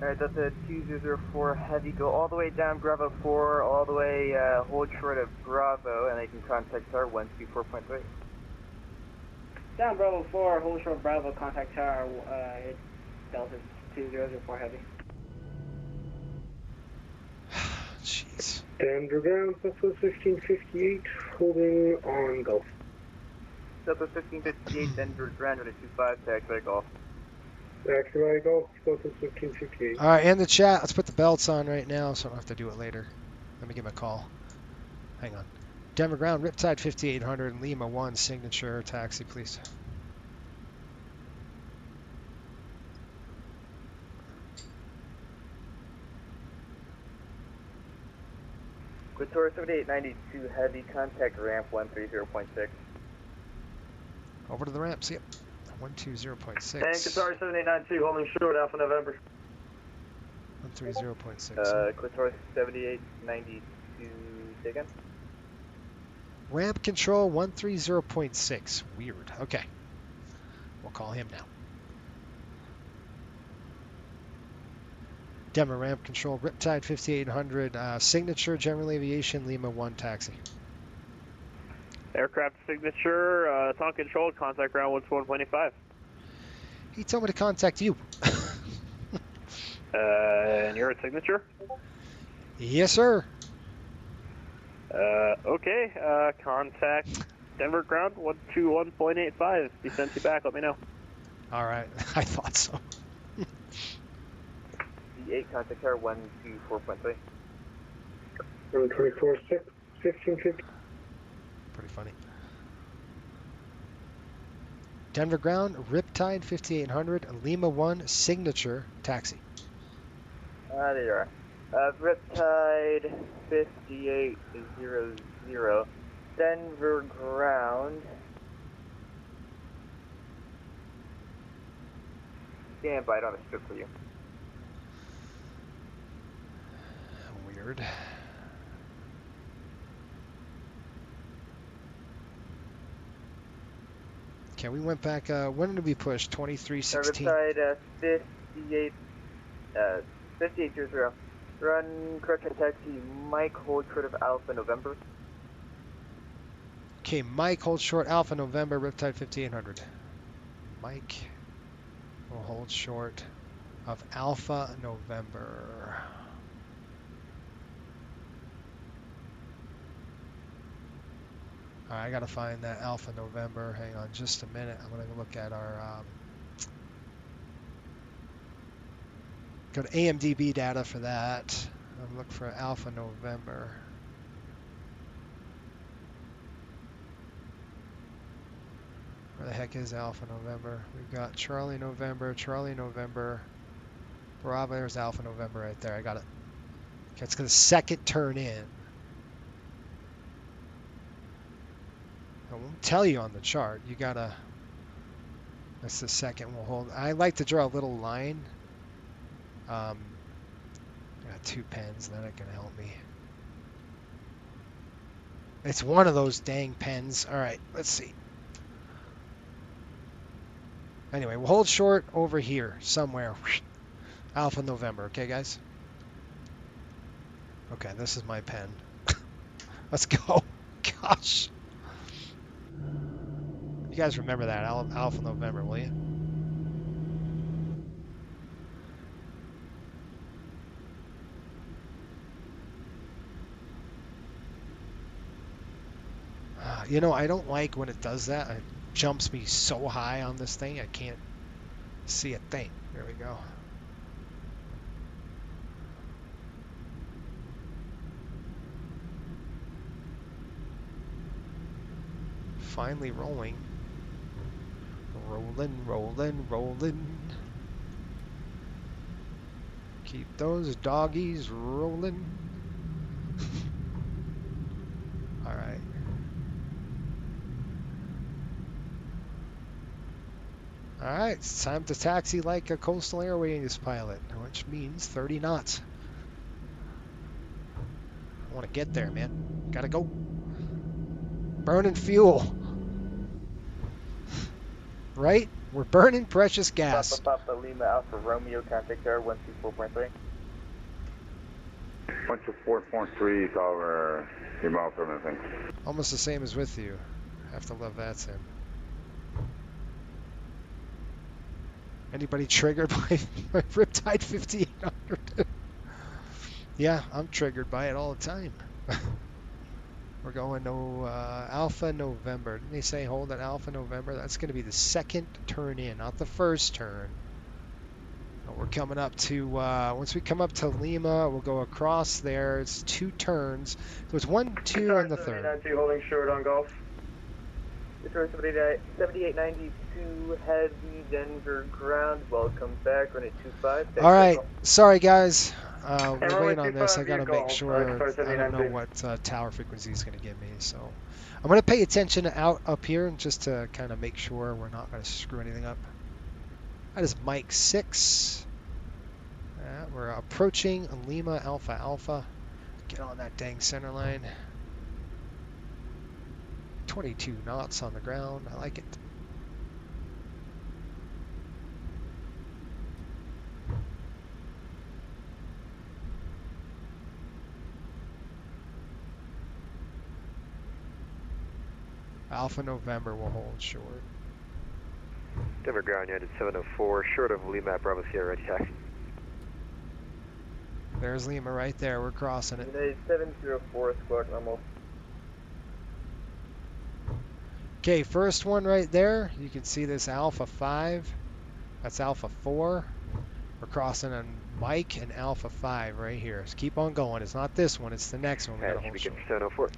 Alright, that's a 2004 heavy. Go all the way down Bravo 4, all the way hold short of Bravo, and they can contact our 124.3. Down Bravo 4, hold short Bravo, contact tower, Delta 2004 heavy. Jeez. Denver ground, Southwest 1558, holding on Gulf. Southwest 1558, Denver ground, at a 25, taxi Golf. Taxi Golf, Southwest 1558. All right, in the chat, let's put the belts on right now so I don't have to do it later. Let me give him a call. Hang on. Denver ground, Riptide 5800, Lima 1, signature, taxi, please. Quator 7892, heavy, contact ramp 130.6. Over to the ramp, see ya. 120.6. And Qatar 7892, holding short, Alpha November. 130.6. Quator 7892, say again? Ramp control 130.6. Weird. Okay. We'll call him now. Denver ramp control, Riptide 5800, signature, General Aviation, Lima 1, taxi. Aircraft signature, it's on control, contact ground 121.85. He told me to contact you. And you're at signature? Yes, sir. Okay, contact Denver ground 121.85. He sent you back, let me know. All right. I thought so. D8, contact tower 124.3. 124.6, 1550. Pretty funny. Denver ground, Riptide 5800, Lima 1, signature, taxi. There you are. Riptide 5800, Denver ground. Stand by, I don't have a script for you. Weird. Okay, we went back. When did we push? 2316. Riptide 5800. Run correction taxi Mike, hold short of Alpha November. Okay, Mike, hold short, Alpha November, Riptide 5800. Mike will hold short of Alpha November. All right, I gotta find that Alpha November. Hang on just a minute. I'm gonna look at our go to AMDB data for that. I'm looking for Alpha November. Where the heck is Alpha November? We've got Charlie November, Bravo. There's Alpha November right there. I got it. Okay, it's gonna second turn in. I won't tell you on the chart. You gotta. That's the second we'll hold. I like to draw a little line. I got 2 pens. That ain't gonna help me. It's one of those dang pens. All right, let's see. Anyway, we'll hold short over here somewhere. Alpha November. Okay, guys. Okay, this is my pen. Let's go. Gosh. You guys remember that, Alpha November, will you? You know, I don't like when it does that. It jumps me so high on this thing, I can't see a thing. There we go. Finally rolling. Rolling. Keep those doggies rolling. All right. All right, it's time to taxi like a coastal airways pilot, which means 30 knots. I want to get there, man. Gotta go. Burning fuel. Right? We're burning precious gas. Papa Lima Alpha Romeo, contact tower 124.3. 124.3 over your mile from anything. Almost the same as with you. Have to love that's him. Anybody triggered by my Riptide 5800? Yeah, I'm triggered by it all the time. We're going to Alpha November. Didn't they say hold at Alpha November? That's going to be the second turn in, not the first turn. We're coming up to, once we come up to Lima, we'll go across there. It's 2 turns. So it's 1, 2, and the third. 7892 holding short on Gulf. Detroit 7892 heavy Denver ground. Welcome back. Running 25. All right. Sorry, guys. We're Runway waiting on this. I 25, got to vehicle. make sure. Detroit I don't know 7892. what tower frequency is going to give me. So I'm going to pay attention out up here just to kind of make sure we're not going to screw anything up. That is Mike 6. We're approaching Lima Alpha Alpha. Get on that dang center line. 22 knots on the ground. I like it. Alpha November will hold short. Denver ground United 704, short of Lima Bravo Sierra, ready taxi. There's Lima right there. We're crossing it. United 704 squawk normal. Okay, first one right there. You can see this Alpha 5. That's Alpha 4. We're crossing on Mike and Alpha 5 right here. So keep on going. It's not this one. It's the next one. We're going to hold short. 704.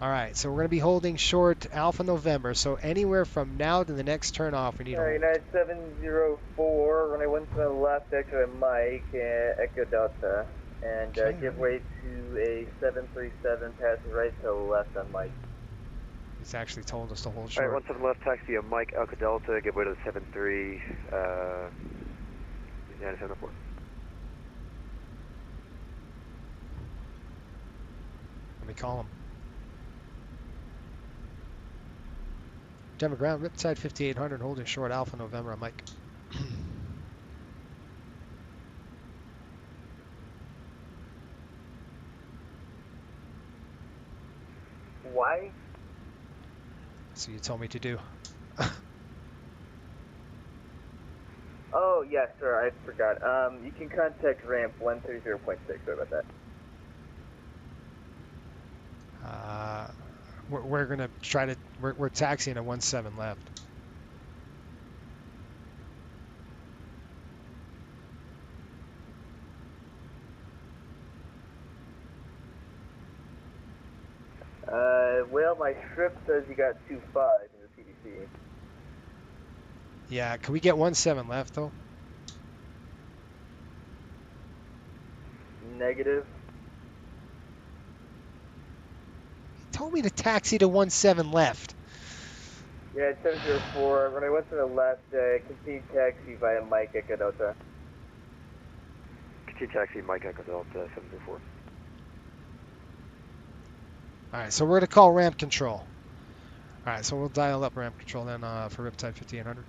All right, so we're going to be holding short Alpha November. So anywhere from now to the next turn off, we need to hold. United 704, runway 1 to the left, exit Mike, Echo Delta. And Okay. give way to a 737, passing right to the left on Mike. He's actually told us to hold Alright, short. 17 left, taxi of Mike Echo Delta, give way to the 73, United 704. Let me call him. Denver ground, Riptide 5800, holding short Alpha November on Mike. Why? So you told me to do. Oh, yeah, sir, I forgot. You can contact ramp 130.6, sorry about that. We're gonna try to. We're taxiing at 17 left. Well, my script says you got 2.5 in the PDC. Yeah, can we get 17 left though? Negative. He told me to taxi to 17 left. Yeah, it's 704. When I went to the left, continue taxi via Mike Echo Delta. Continue taxi Mike Echo Delta 704. All right, so we're gonna call ramp control. All right, so we'll dial up ramp control then for Riptide 5800.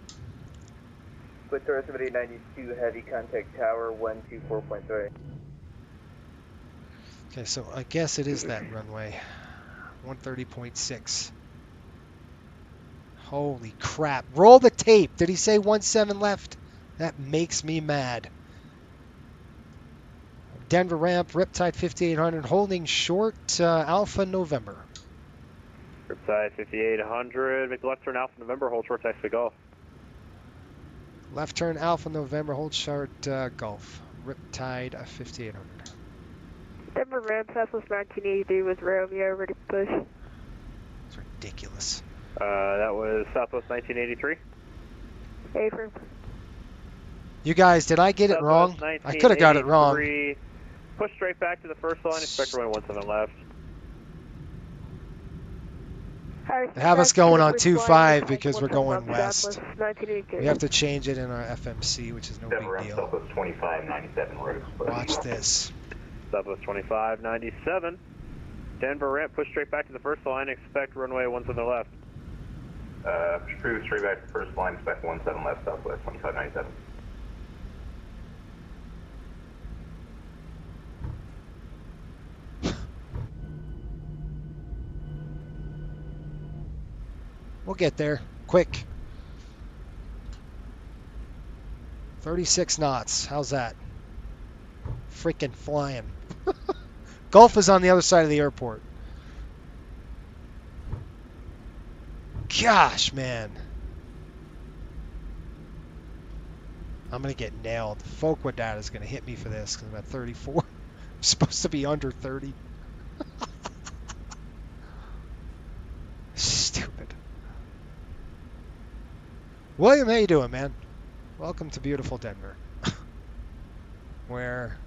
Split Tower 7892, heavy contact tower 124.3. Okay, so I guess it is that runway. 130.6. Holy crap. Roll the tape. Did he say 17 left? That makes me mad. Denver ramp, Riptide 5800, holding short Alpha November. Riptide 5800, make the left turn Alpha November, hold short taxi Golf. Left turn Alpha November, hold short Gulf. Riptide 5800. Denver ramp, Southwest 1983 with Romeo, ready to push. It's ridiculous. That was Southwest 1983. Affirm. You guys, did I get it wrong? I could have got it wrong. Push straight back to the first line, expect runway 17 left. They have us going on 2.5 because we're going west. We have to change it in our FMC, which is no big deal. Southwest 2597 route. Watch this. Southwest 2597. Denver ramp, push straight back to the first line, expect runway 17 to the left. Cruise straight back to first line, expect 17 left, Southwest 2597. We'll get there. Quick. 36 knots. How's that? Freaking flying. Gulf is on the other side of the airport. Gosh, man. I'm going to get nailed. Folkwood data is going to hit me for this because I'm at 34. I'm supposed to be under 30. Stupid. William, how you doing, man? Welcome to beautiful Denver. Where...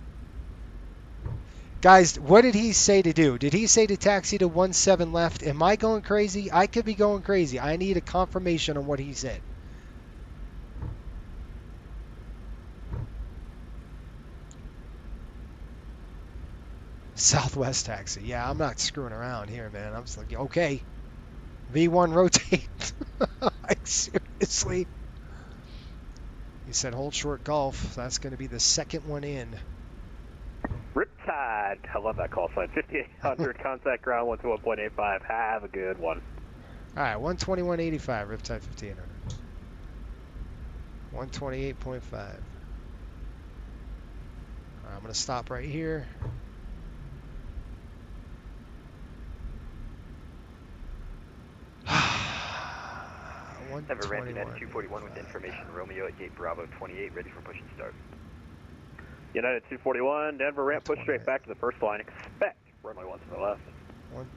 Guys, what did he say to do? Did he say to taxi to 17 left? Am I going crazy? I could be going crazy. I need a confirmation on what he said. Southwest taxi. Yeah, I'm not screwing around here, man. I'm just like, okay. V1 rotate. Like, seriously? He said hold short Gulf. That's going to be the second one in. Riptide. I love that call sign. 5800, contact ground 121.85. Have a good one. All right, 121.85, Riptide 5800. 128.5. I'm going to stop right here. Denver ramp United 241 with information. Romeo at gate Bravo 28, ready for push and start. United 241, Denver ramp, push straight back to the first line. Expect runway 1 to the left.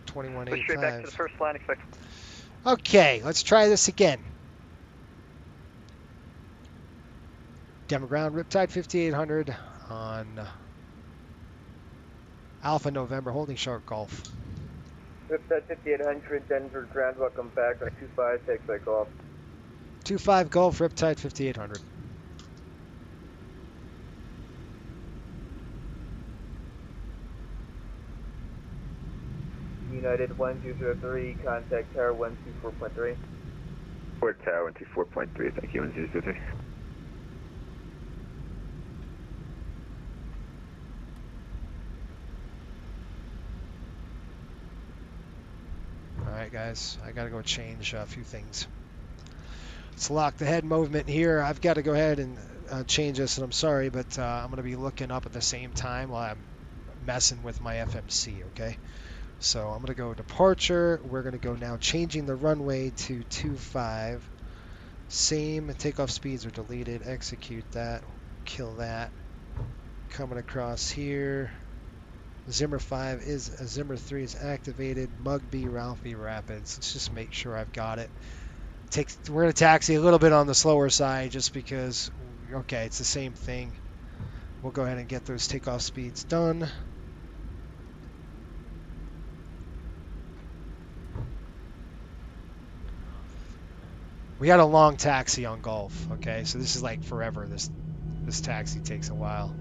121.85. Push straight back to the first line. Expect. Okay, let's try this again. Denver ground, Riptide 5800 on Alpha November, holding short Gulf. Riptide 5800, Denver ground, welcome back on 25, take back off. 25 Gulf, Riptide 5800. United 1203, contact tower 124.3. Port tower 124.3, thank you, 1003. Alright guys, I gotta go change a few things. Let's lock the head movement here. I've got to go ahead and change this, and I'm sorry, but I'm going to be looking up at the same time while I'm messing with my FMC, okay? So I'm going to go departure. We're going to go now changing the runway to 25. Same takeoff speeds are deleted. Execute that. Kill that. Coming across here. Zimmer 5 is Zimmer 3 is activated. Mugby, Ralphie, Rapids. Let's just make sure I've got it. We're going to taxi a little bit on the slower side just because, okay, it's the same thing. We'll go ahead and get those takeoff speeds done. We had a long taxi on Gulf, okay? So this is like forever. This taxi takes a while.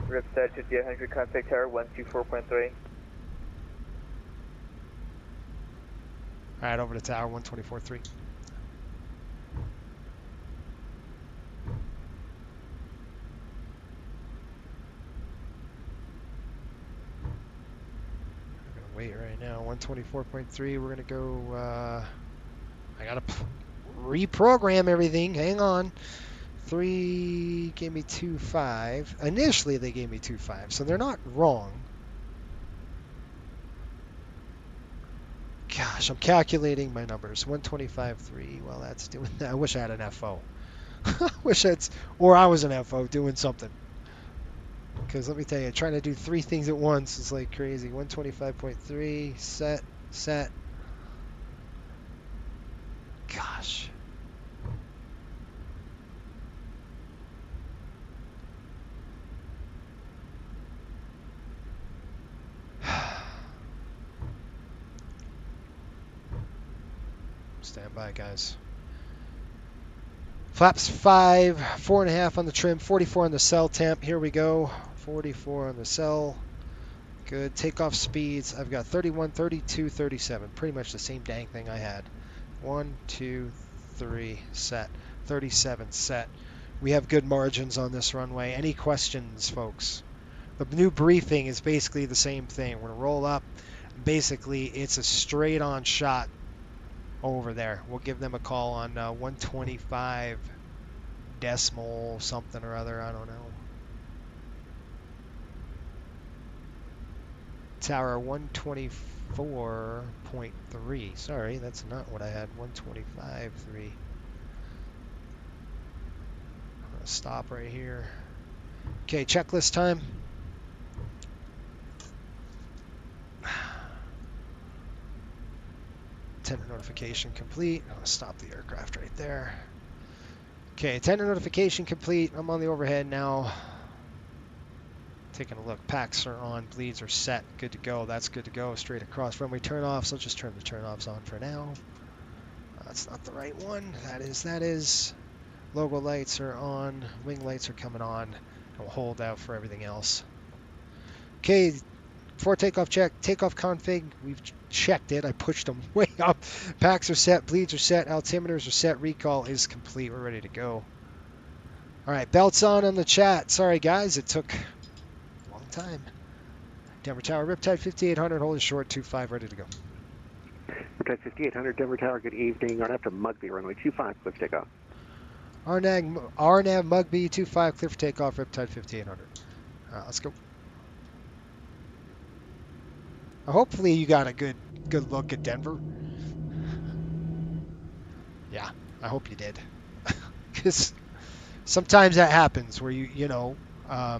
Riptide 5800, contact tower 124.3. All right, over to tower 124.3. Wait right now, 124.3. We're gonna go. I gotta reprogram everything. Hang on. 3 gave me 2.5. Initially, they gave me 2.5, so they're not wrong. Gosh, I'm calculating my numbers. 125.3. Well, that's doing that. I wish I had an FO. Or I was an FO doing something. Because let me tell you, trying to do 3 things at once is like crazy. 125.3, set. Gosh. Stand by, guys. Flaps 5, 4.5 on the trim, 44 on the cell temp. Here we go. 44 on the cell. Good. Takeoff speeds. I've got 31, 32, 37. Pretty much the same dang thing I had. 1, 2, 3, set. 37, set. We have good margins on this runway. Any questions, folks? The new briefing is basically the same thing. We're going to roll up. Basically, it's a straight-on shot over there. We'll give them a call on 125 decimal something or other. I don't know. Tower 124.3. Sorry, that's not what I had. 125.3. Stop right here. Okay, checklist time. Tender notification complete. I'll stop the aircraft right there. Okay, tender notification complete. I'm on the overhead now. Taking a look. Packs are on. Bleeds are set. Good to go. That's good to go. Straight across. Runway turn-offs. I'll just turn the turn-offs on for now. That's not the right one. That is. Logo lights are on. Wing lights are coming on. We'll hold out for everything else. Okay, before takeoff check. Takeoff config. We've checked it. I pushed them way up. Packs are set. Bleeds are set. Altimeters are set. Recall is complete. We're ready to go. All right, belts on the chat. Sorry, guys. It took a long time. Denver Tower, Riptide 5800. Holding short 25. Ready to go. Riptide 5800. Denver Tower. Good evening. On after Mugby. Runway 25. Clear for takeoff. RNAV Mugby 25. Clear for takeoff. Riptide 5800. Let's go. Hopefully you got a good look at Denver. Yeah, I hope you did. Because sometimes that happens where you know, I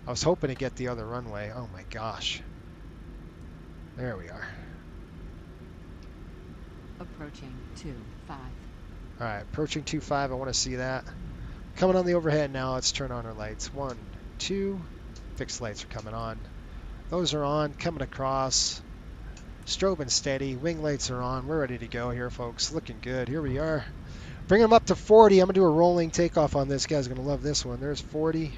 was hoping to get the other runway. Oh my gosh. There we are. Approaching 25. All right, approaching 25. I want to see that. Coming on the overhead now. Let's turn on our lights. 1, 2. Fixed lights are coming on. Those are on. Coming across. Strobing steady. Wing lights are on. We're ready to go here, folks. Looking good. Here we are. Bring them up to 40. I'm going to do a rolling takeoff on this. Guys are going to love this one. There's 40.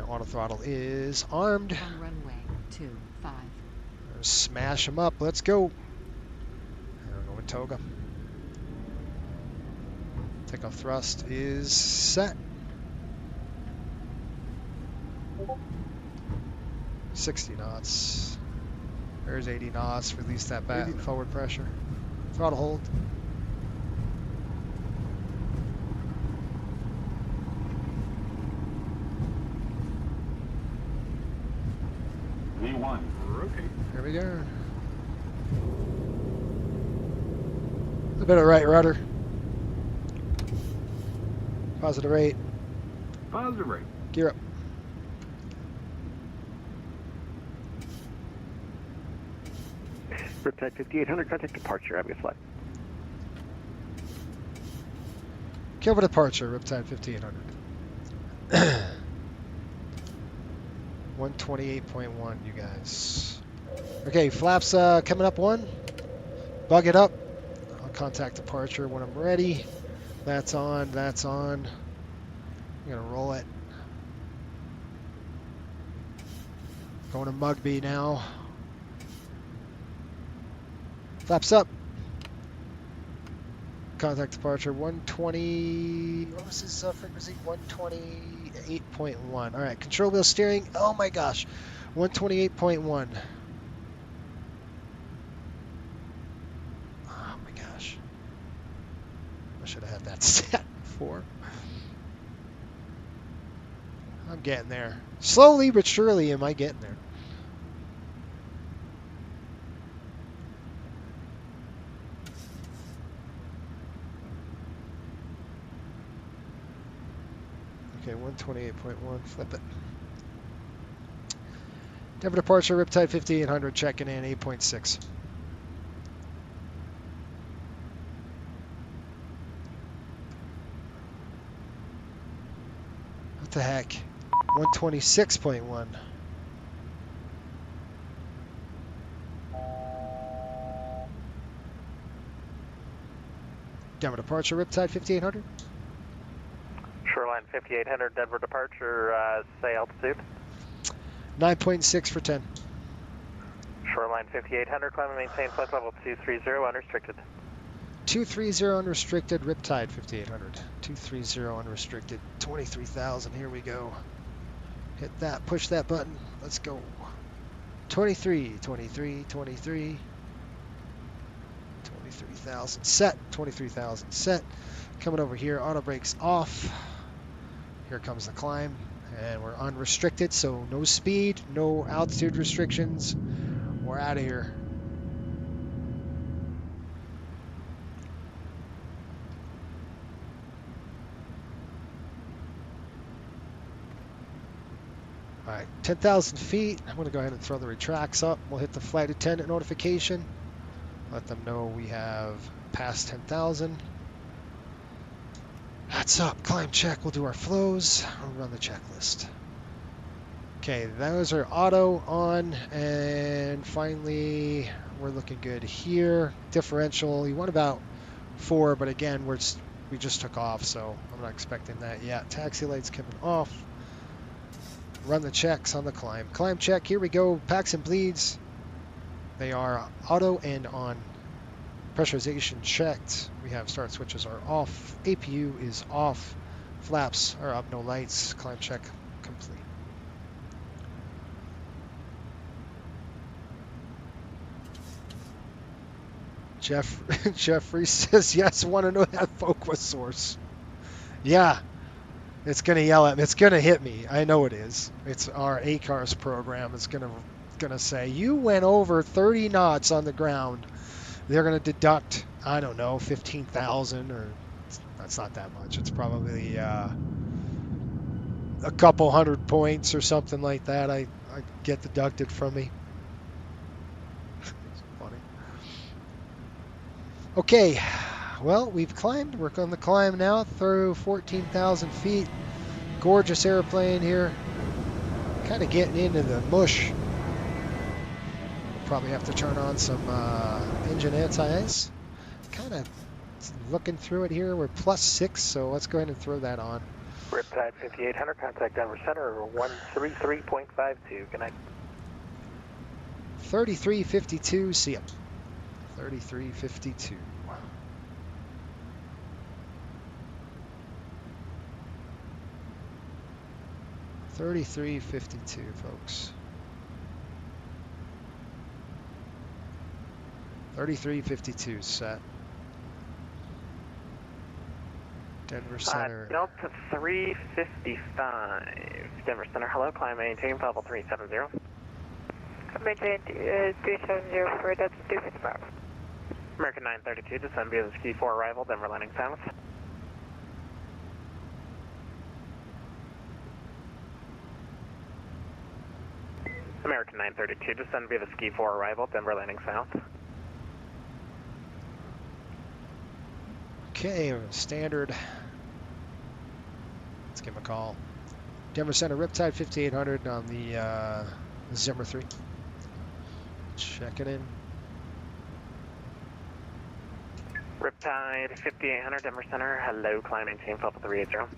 Auto throttle is armed. On runway 25. Smash them up. Let's go. There we go with Toga. Takeoff thrust is set. 60 knots. There's 80 knots. Release that back forward pressure. Throttle hold. V1. Okay. Here we go. A bit of right rudder. Positive rate. Positive rate. Gear up. Riptide 5800. Contact departure. Have a good flight. Cover departure. Riptide 5800. 128.1, you guys. Okay, flaps coming up 1. Bug it up. I'll contact departure when I'm ready. That's on. That's on. I'm going to roll it. Going to Mugby now. Flaps up. Contact departure 120. What was his frequency? 128.1. All right, control wheel steering. Oh my gosh, 128.1. Oh my gosh. I should have had that set before. I'm getting there. Slowly but surely, am I getting there? Okay, 128.1, flip it. Denver departure, Riptide 5800, checking in, 8.6. What the heck? 126.1. Denver departure, Riptide 5800. Shoreline 5800, Denver departure, say altitude. 9.6 for 10. Shoreline 5800, climb and maintain flight level 230, unrestricted. 230 unrestricted, Riptide 5800. 230 unrestricted, 23,000. Here we go. Hit that, push that button. Let's go. 23, 23, 23. 23,000 set. 23,000 set. Coming over here, auto brakes off. Here comes the climb. And we're unrestricted, so no speed, no altitude restrictions. We're out of here. All right, 10,000 feet. I'm going to go ahead and throw the retracts up. We'll hit the flight attendant notification. Let them know we have passed 10,000. That's up. Climb check. We'll do our flows. We'll run the checklist. Okay, those are auto on, and finally we're looking good here. Differential, you want about 4, but again, we just took off, so I'm not expecting that yet. Taxi lights coming off. Run the checks on the climb. Climb check, here we go. Packs and bleeds. They are auto and on. Pressurization checked. We have start switches are off. APU is off. Flaps are up, no lights. Climb check complete. Jeffrey says, yes, want to know that Focus source. Yeah, it's going to yell at me. It's going to hit me. I know it is. It's our ACARS program. It's going to say, you went over 30 knots on the ground. They're going to deduct, I don't know, 15,000, or that's not that much. It's probably a couple hundred points or something like that. I get deducted from me. Okay, well, we've climbed. We're on the climb now through 14,000 feet. Gorgeous airplane here. Kind of getting into the mush. We'll probably have to turn on some engine anti-ice. Kind of looking through it here. We're +6, so let's go ahead and throw that on. Riptide 5800, contact Denver Center, 133.52. Good night. 3352, see ya. 3352. 3352, folks. 3352 set. Denver Center. Delta 355. Denver Center, hello, climb maintain level 370. Maintain 370 for Delta 355. American 932, descend via the ski 4 arrival, Denver landing south. American 932, descend via the ski 4 arrival, Denver landing south. Okay, standard. Let's give him a call. Denver Center, Riptide 5800 on the Zimmer 3. Check it in. Riptide 5800, Denver Center, hello, climb maintain level 380.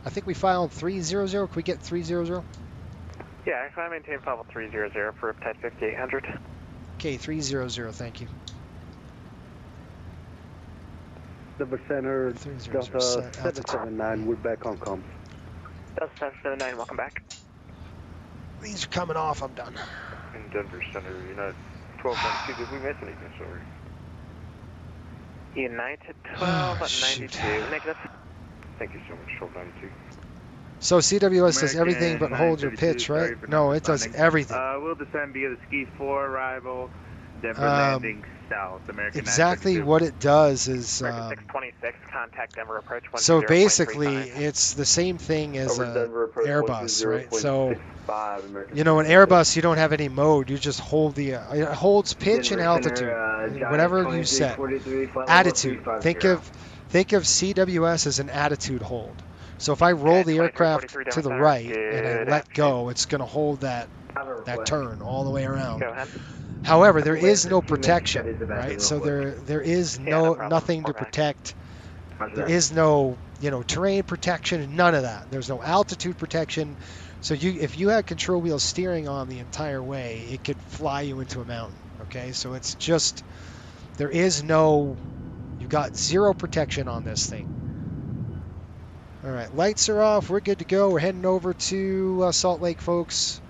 I think we filed 300. Can we get 300? Yeah, climb maintain level 300 for Riptide 5800. Okay, 300, thank you. Denver Center, Delta 779, we're back on comms. Delta 779, welcome back. These are coming off, I'm done. In Denver Center, United 1292, did we miss anything, sorry? United 1292, negative. Thank you so much, 1292. So CWS does everything but hold your pitch, right? No, it does everything. We'll descend via the ski 4 arrival, Denver landing south, American exactly what it does is American 626, contact Denver approach 10.35. So basically it's the same thing as an Airbus, right? So you know, an Airbus you don't have any mode, you just hold the it holds pitch and altitude, whatever you set. Attitude. Think of CWS as an attitude hold. So if I roll the aircraft to the right and I let go, it's going to hold that turn all the way around. Go ahead. However, there is no protection, right? So there is no problem. nothing to protect. There is no, terrain protection, none of that. There's no altitude protection. So if you had control wheel steering on the entire way, it could fly you into a mountain, okay? So it's just, you've got zero protection on this thing. All right, lights are off. We're good to go. We're heading over to Salt Lake, folks.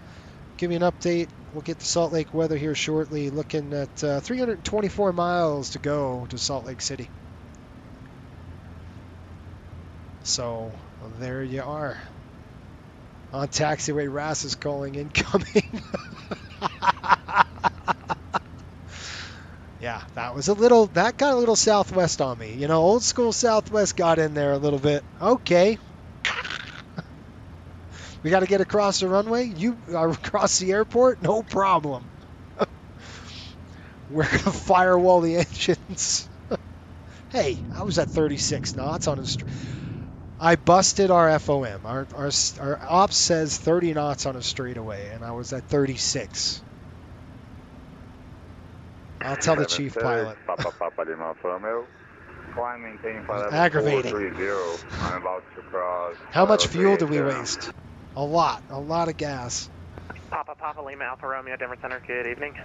Give me an update. We'll get the Salt Lake weather here shortly. Looking at 324 miles to go to Salt Lake City. So there you are. On taxiway, Ras is calling incoming. Yeah, that got a little southwest on me. Old school southwest got in there a little bit. Okay. We got to get across the runway? You across the airport? No problem. We're going to firewall the engines. Hey, I was at 36 knots on a I busted our FOM. Our ops says 30 knots on a straightaway, and I was at 36. I'll tell the chief pilot. Aggravating. I'm about to cross. How much fuel do we waste? A lot of gas. Papa Lima Alpha Romeo, Denver Center, good evening.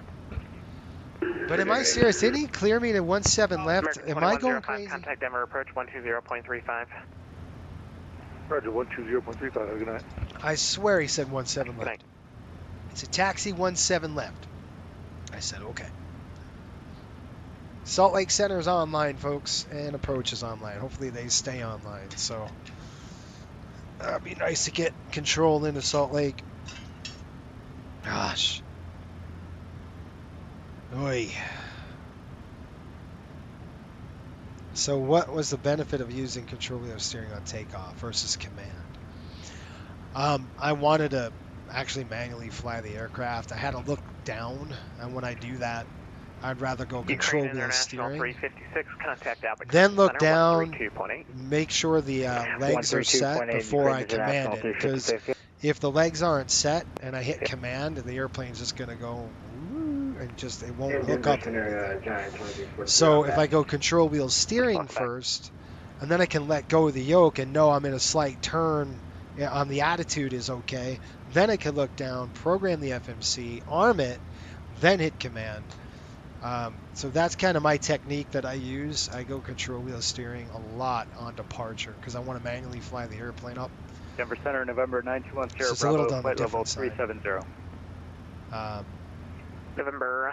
But am I serious? Didn't he clear me to 17 left? Am I going crazy? Contact Denver approach 120.35. Roger, 120.35, have a good night. I swear he said 17 left. It's a taxi 17 left. I said, okay. Salt Lake Center is online, folks, and approach is online. Hopefully they stay online, so it'd be nice to get control into Salt Lake. Gosh. Oy. So what was the benefit of using control wheel steering on takeoff versus command? I wanted to actually manually fly the aircraft. I had to look down, and when I do that, I'd rather go control wheel steering. 356, contact then look down, make sure the legs are set before I command it. Because if the legs aren't set and I hit command, the airplane's just going to go and it won't hook up. So if I go control wheel steering first, and then I can let go of the yoke and know I'm in a slight turn on the attitude is okay, then I can look down, program the FMC, arm it, then hit command. So that's kind of my technique that I use. I go control wheel steering a lot on departure because I want to manually fly the airplane up. Denver Center, November 921 So Bravo, flight level 370. November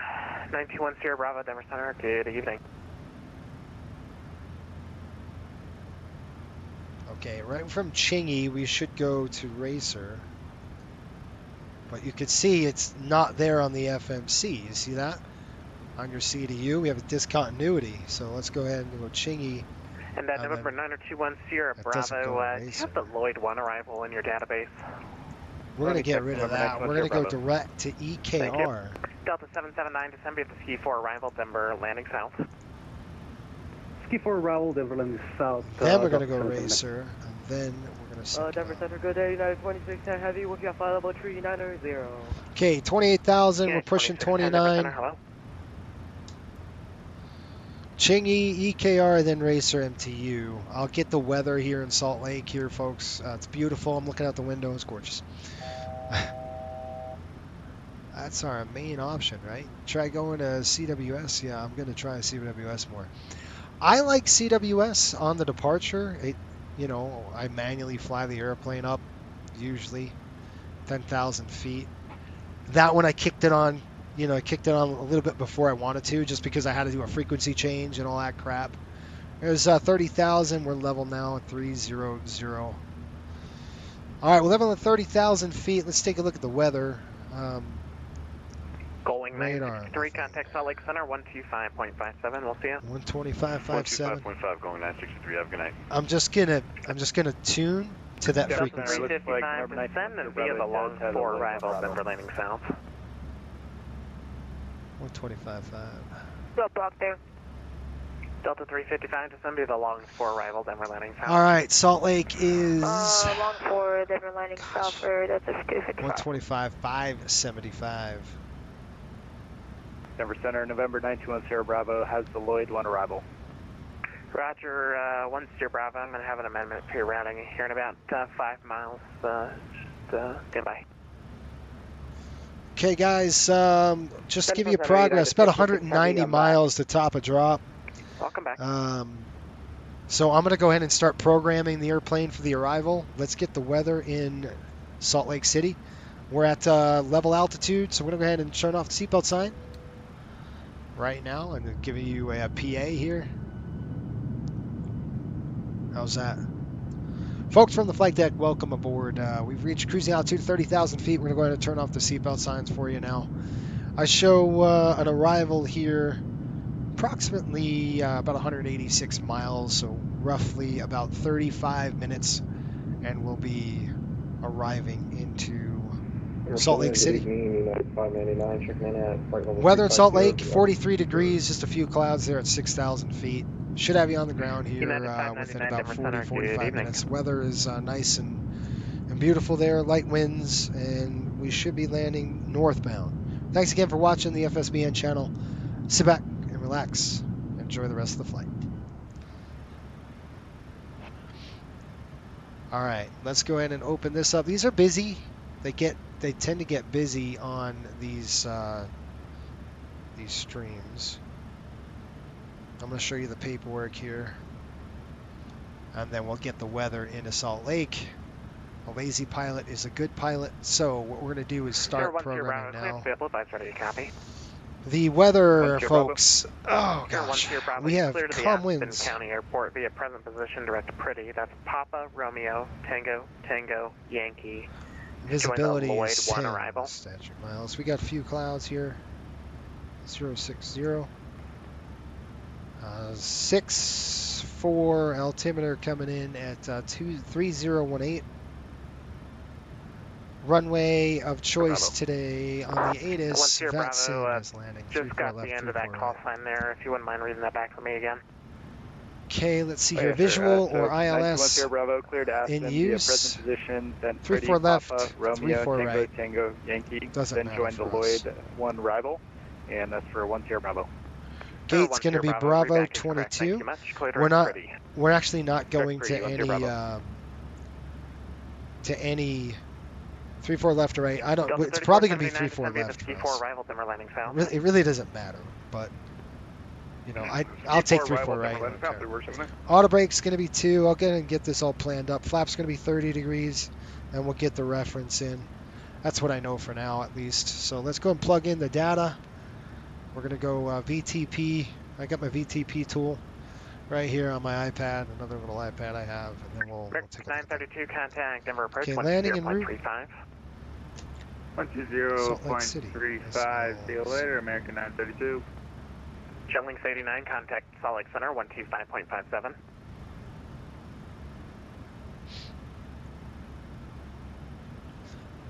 921 Sierra Bravo, Denver Center, good evening. Okay, right from Chingy, we should go to Racer. But you could see it's not there on the FMC. You see that? On your CDU, we have a discontinuity. So let's go ahead and go Chingy. And November 921 Sierra Bravo, do you have the Lloyd 1 arrival in your database? We're going to get rid of that. We're going to go direct to EKR. Delta 779, December, the Ski 4 arrival, Denver landing south. Ski 4 arrival, Denver landing south. Then we're going to go Racer, and then we're going to Denver Center, good day, United 2610 Heavy with your flight level 390. Okay, 28,000, we're pushing 29. Hello? Chingy, EKR, then Racer, MTU. I'll get the weather here in Salt Lake here, folks. It's beautiful. I'm looking out the window. It's gorgeous. That's our main option, right? Try going to CWS. Yeah, I'm going to try CWS more. I like CWS on the departure. I manually fly the airplane up, usually 10,000 feet. That one I kicked it on. I kicked it on a little bit before I wanted to, just because I had to do a frequency change and all that crap. There's 30,000. We're level now at 300. All right, we're level at 30,000 feet. Let's take a look at the weather. Going 963, contact Salt Lake Center, 125.57. We'll see you. 125.57. 125.5 going 963. Have a good night. I'm just gonna tune to that frequency. 355 descend and via the long 4 arrival, Denver landing south. 125.5. What block there? Delta 355 descend via the long 4 arrival, Denver landing south. All right, Salt Lake is long 4, Denver landing south, or that's a 255. 125.575. Denver Center, November 921 Bravo has the Lloyd 1 arrival. Roger, 1 Bravo. I'm going to have an amendment to your routing here in about 5 miles. Goodbye. Okay, guys, just to give you progress, about 190 miles to top a drop. Welcome back. So I'm going to go ahead and start programming the airplane for the arrival. Let's get the weather in Salt Lake City. We're at level altitude, so we're going to go ahead and turn off the seatbelt sign right now. I'm giving you a PA here. How's that? Folks from the flight deck, welcome aboard. We've reached cruising altitude 30,000 feet. We're going to go ahead and turn off the seatbelt signs for you now. I show an arrival here, approximately about 186 miles, so roughly about 35 minutes, and we'll be arriving into Salt Lake City. Weather in Salt Lake, 43 degrees, just a few clouds there at 6,000 feet. Should have you on the ground here within about 40-45 minutes. Weather is nice and beautiful there, light winds, and we should be landing northbound. Thanks again for watching the FSBN channel. Sit back and relax. Enjoy the rest of the flight. All right, let's go ahead and open this up. These are busy. They tend to get busy on these streams. I'm going to show you the paperwork here, and then we'll get the weather into Salt Lake. A lazy pilot is a good pilot, so what we're going to do is start programming now. The weather, folks. Oh gosh, we have calm winds. County Airport via present position direct to Pretty. That's Papa Romeo Tango Tango Yankee. Visibility is 10 arrival. statute miles. We got a few clouds here. 060. 6-4 altimeter coming in at 3018. Runway of choice today on the ATIS. Vaccine is landing. Just got the end of that call sign there. If you wouldn't mind reading that back for me again. Okay, let's see here. Visual or ILS Bravo, clear to in Aspen use. Present position, then 34 left, Papa, Romeo, 34 Tango, right. Tango, Yankee. Doesn't then matter join the for us. Lloyd 1 arrival, and that's for 1 Bravo. Gate's going to be Bravo 22. We're actually not going to any 3-4 left or right. I don't. It's probably going to be 3-4 left. It really doesn't matter, but you know, I'll take 3-4 right. Auto brake's going to be 2. I'll go ahead and get this all planned up. Flap's going to be 30 degrees, and we'll get the reference in. That's what I know for now, at least. So let's go and plug in the data. We're going to go VTP. I got my VTP tool right here on my iPad, another little iPad I have, and then we'll take a look. 932 contact Denver approach. Okay, landing en route. 120.35. See you later, American 932. Jetlinks 89, contact Salt Lake Center, 125.57.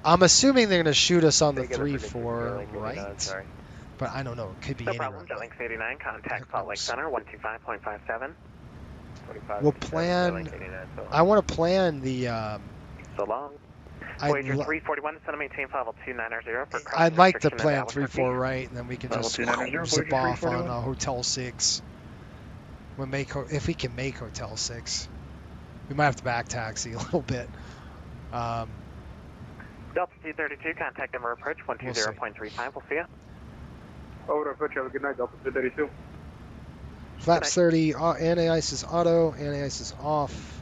I'm assuming they're going to shoot us on the 3-4 right, but I don't know. It could be no anywhere. problem. Jetlinks 89, contact Salt Lake Center, 125.57. We'll plan. I want to plan the. So long. Voyager 341, send maintain level 290 for I'd like to plan 3-4 right, and then we can just zip off on Hotel 6. If we can make Hotel 6, we might have to back taxi a little bit. Delta 232, contact Denver approach 120.35. We'll see you. Over approach. Have a good night, Delta 232. Flaps 30, anti-ice is auto, anti-ice is off.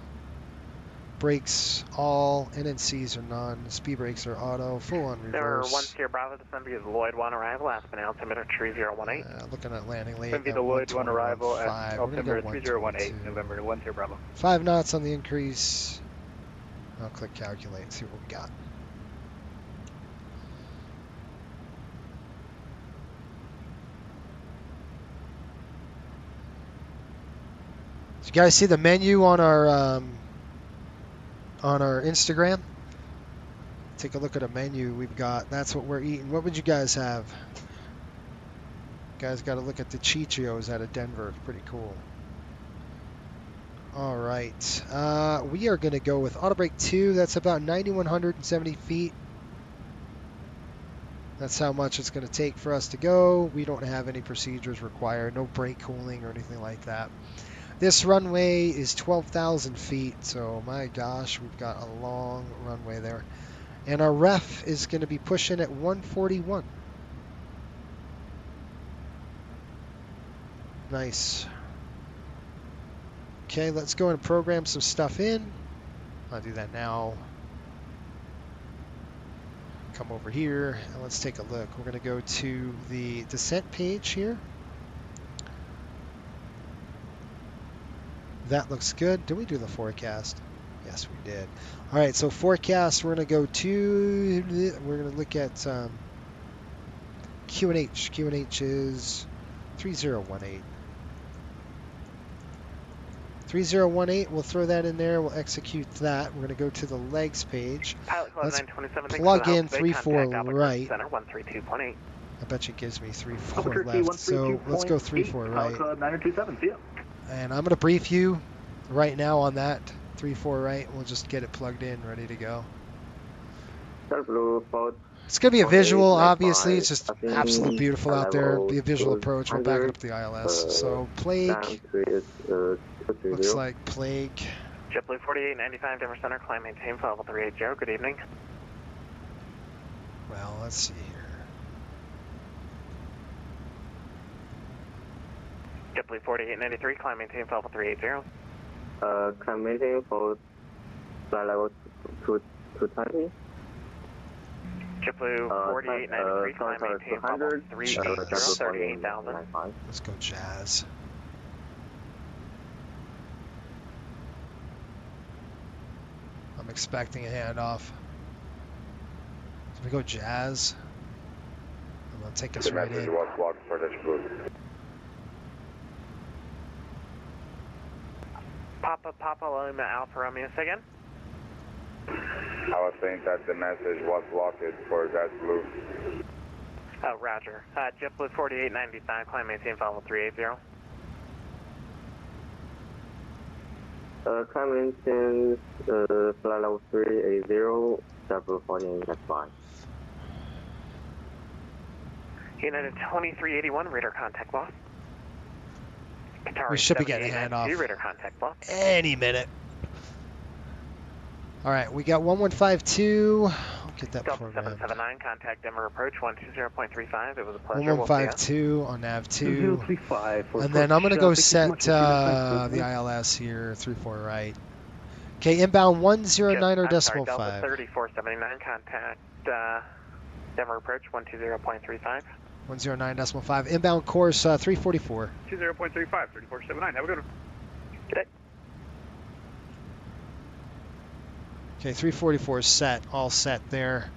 Brakes all, NNCs are none, speed brakes are auto, full on reverse. Denver 1 Sierra Bravo, descend is Lloyd 1 arrival, Aspen altimeter 3018. Looking at landing late. Send the Lloyd 1 arrival at altimeter 3018, November 1 Sierra Bravo. 5 knots on the increase. I'll click calculate and see what we got. Did you guys see the menu on our Instagram? Take a look at a menu we've got. That's what we're eating. What would you guys have? You guys got to look at the Chichios out of Denver. Pretty cool. All right. We are going to go with auto brake 2. That's about 9,170 feet. That's how much it's going to take for us to go. We don't have any procedures required, no brake cooling or anything like that. This runway is 12,000 feet, so my gosh, we've got a long runway there. And our ref is going to be pushing at 141. Nice. Okay, let's go and program some stuff in. I'll do that now. Come over here and let's take a look. We're going to go to the descent page here. That looks good. Did we do the forecast? Yes, we did. All right, so forecast, we're going to go to, we're going to look at QNH. QNH is 3018. 3018, we'll throw that in there. We'll execute that. We're going to go to the legs page. Let's plug in 34 right. Center 132.8. I bet you it gives me 34 left. So let's go 34 right. 927, see ya. And I'm going to brief you right now on that 34 right. We'll just get it plugged in, ready to go. It's going to be a visual, obviously. It's just absolutely beautiful out there. Be a visual approach. We're backing up the ILS. So plague. Looks like plague. JetBlue 4895, Denver Center, climb maintain for level 380. Good evening. Well, let's see here. JetBlue 4893, climb maintain for level 380. Climb maintain for flight level 220. JetBlue 4893, climb maintain for level 380, 38,000. Let's go Jazz. I'm expecting a handoff. So we go Jazz. I'm going to take us right in. Papa Lima Alpha Romeo, say again? I was saying that the message was blocked for JetBlue. Oh, roger. JetBlue 4895, climb maintain for level 380. Climb maintain flight level 380, JetBlue 4895. United 2381, radar contact loss. We should be getting a handoff radar contact loss. any minute. All right, we got 1152. I'll get that Delta program. 779, contact Denver approach 120.35. It was a pleasure. 1152 on nav 2. 035. And then I'm going to go set the ILS here, 34 right. Okay, inbound 109 or decimal 5. Delta 3479, contact Denver approach 120.35. 109.5. Inbound course 344. 20.35, 3479. Have a good one. Good day. Okay, 344 is set, all set there.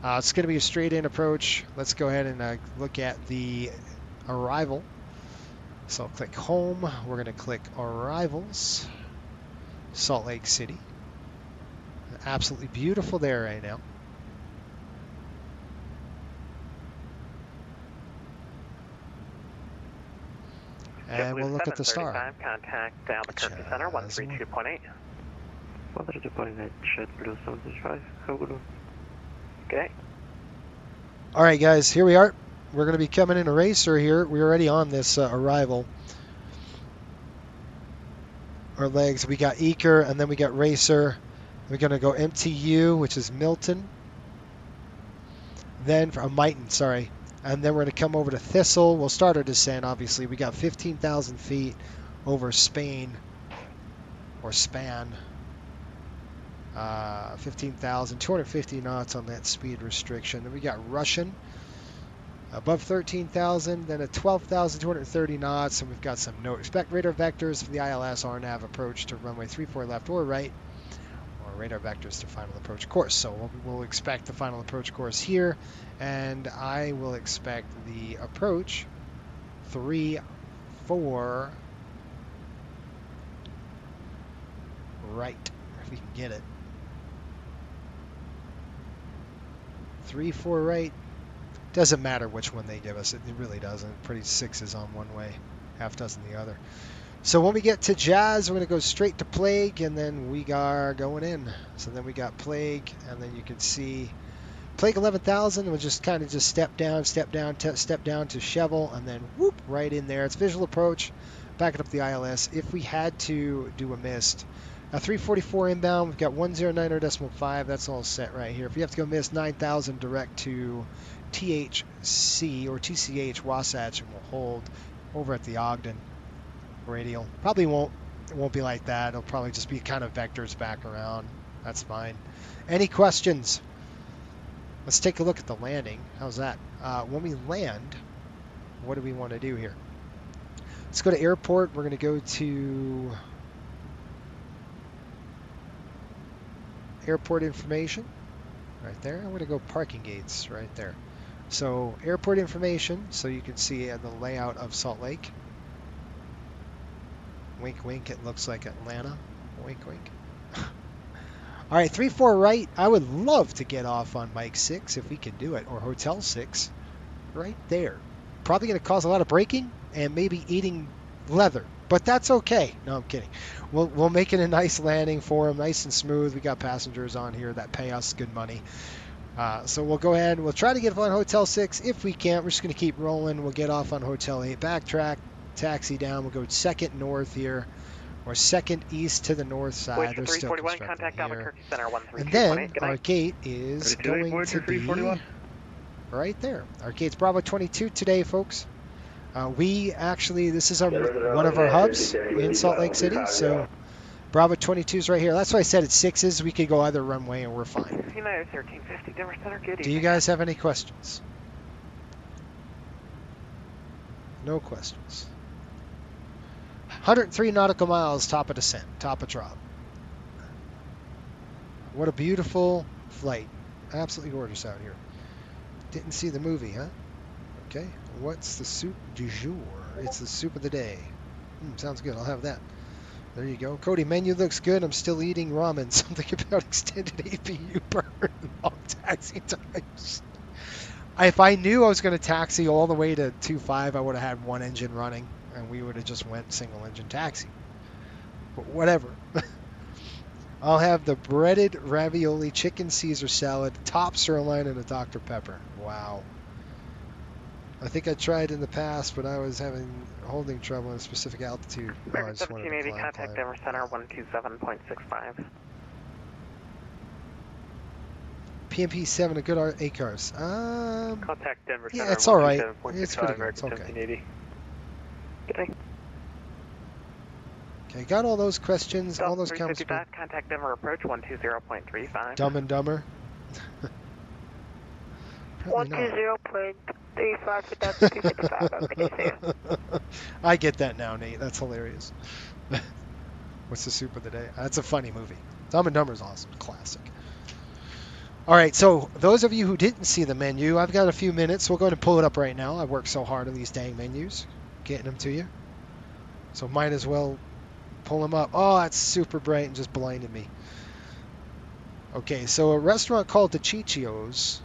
It's going to be a straight in approach. Let's go ahead and look at the arrival. So I'll click home. We're going to click arrivals. Salt Lake City. Absolutely beautiful there right now. And we'll look at the star. Contact Albuquerque Center 132.8. 132.8, JetBlue 735. Have a good one. Okay. All right, guys, here we are. We're going to be coming in a racer here. We're already on this arrival. Our legs, we got Eker, and then we got racer. We're going to go MTU, which is Milton. Then, Mighton, sorry. And then we're going to come over to Thistle. We'll start our descent, obviously. We got 15,000 feet over Spain, or span. 15,250 knots on that speed restriction. Then we got Russian above 13,000, then at 12,230 knots, and we've got some no expect radar vectors for the ILS RNAV approach to runway 34 left or right, or radar vectors to final approach course. So we'll expect the final approach course here, and I will expect the approach 3-4 right, if we can get it. 3-4 right. Doesn't matter which one they give us. It really doesn't. Pretty sixes on one way, half dozen the other. So when we get to Jazz, we're going to go straight to Plague, and then we are going in. So then we got Plague, and then you can see Plague 11,000, we'll just kind of just step down to Cheval, and then whoop, right in there. It's visual approach, backing up the ILS. If we had to do a mist, 344 inbound, we've got 109.5, that's all set right here. If you have to go mist, 9,000 direct to THC or TCH Wasatch, and we'll hold over at the Ogden radial. Probably won't be like that. It'll probably just be kind of vectors back around. That's fine. Any questions? Let's take a look at the landing. How's that? When we land, what do we want to do here? Let's go to airport. We're going to go to airport information right there. I'm going to go parking gates right there. So airport information, so you can see the layout of Salt Lake. Wink, wink, it looks like Atlanta. Wink, wink. All right, 34 right. I would love to get off on Mike 6 if we can do it, or Hotel 6 right there. Probably going to cause a lot of braking and maybe eating leather, but that's okay. No, I'm kidding. We'll make it a nice landing for them, nice and smooth. We got passengers on here that pay us good money. So we'll go ahead and we'll try to get on Hotel 6. If we can't, we're just going to keep rolling. We'll get off on Hotel 8, backtrack, taxi down. We'll go second north here, or second east to the north side. There's still constructing here. And then our gate is going to be right there. Our gate's Bravo 22 today, folks. This is one of our hubs in Salt Lake City, so Bravo 22 is right here. That's why I said it's 6s. We could go either runway and we're fine. Do you guys have any questions? No questions. 103 nautical miles, top of descent, top of drop. What a beautiful flight. Absolutely gorgeous out here. Didn't see the movie, huh? Okay. What's the soup du jour? It's the soup of the day. Sounds good. I'll have that. There you go. Cody, menu looks good. I'm still eating ramen. Something about extended APU burn and long taxi times. If I knew I was going to taxi all the way to 2.5, I would have had one engine running, and we would have just went single engine taxi. But whatever. I'll have the breaded ravioli, chicken Caesar salad, top sirloin, and a Dr. Pepper. Wow. I think I tried in the past, but I was holding trouble in a specific altitude. Oh, I just wanted to climb. Contact Denver Center 127.65. PMP7, a good ACARS. Contact Denver Center. Yeah, it's all right. It's pretty good. It's okay. Okay, got all those questions, all those comments. Contact Denver approach 120.35. Dumb and Dumber. 120.35 for that 255. Okay, see you. I get that now, Nate. That's hilarious. What's the soup of the day? That's a funny movie. Dumb and Dumber is awesome. Classic. All right, so those of you who didn't see the menu, I've got a few minutes. We'll go ahead and pull it up right now. I've worked so hard on these dang menus, getting them to you. So might as well pull them up. Oh, that's super bright and just blinded me. Okay, so a restaurant called the Chichio's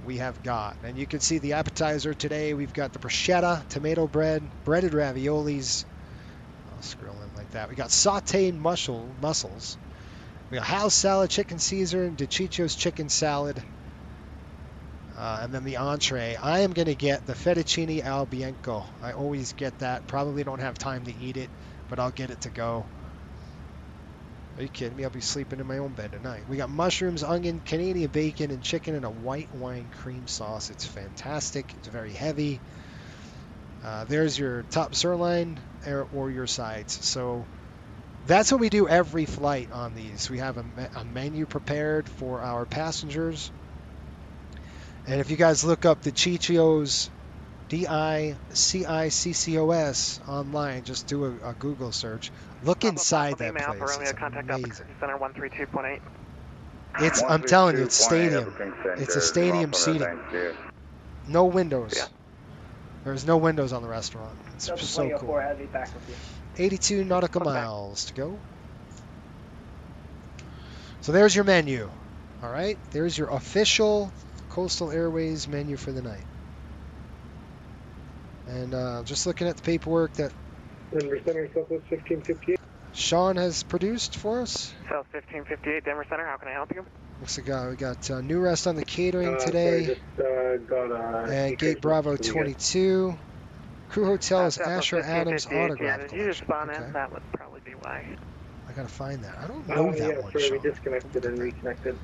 we have got. And you can see the appetizer today. We've got the bruschetta, tomato bread, breaded raviolis. I'll scroll in like that. We got sauteed mussels. We got house salad, chicken Caesar, and DiCicco's chicken salad. And then the entree. I am going to get the fettuccine al bianco. I always get that. Probably don't have time to eat it, but I'll get it to go. Are you kidding me? I'll be sleeping in my own bed tonight. We got mushrooms, onion, Canadian bacon, and chicken in a white wine cream sauce. It's fantastic. It's very heavy. There's your top sirloin or your sides. So that's what we do every flight on these. We have a menu prepared for our passengers. And if you guys look up the Chichio's, DICICCOS online, just do a Google search. Look inside that place. It's amazing. It's, I'm telling you, it's stadium. It's a stadium seating. No windows. There's no windows on the restaurant. It's so cool. 82 nautical miles to go. So there's your menu. All right, there's your official Coastal Airways menu for the night. And just looking at the paperwork that Denver Center, Southwest 1558. Sean has produced for us. South 1558, Denver Center, how can I help you? Looks like we got new rest on the catering Sorry, today. just got And Gate Bravo 22. Crew Hotel is Asher Adams autograph did you just collection. spawn in? That would probably be why. I gotta find that. I don't know that yeah, one, sorry, Sean. we disconnected and reconnected.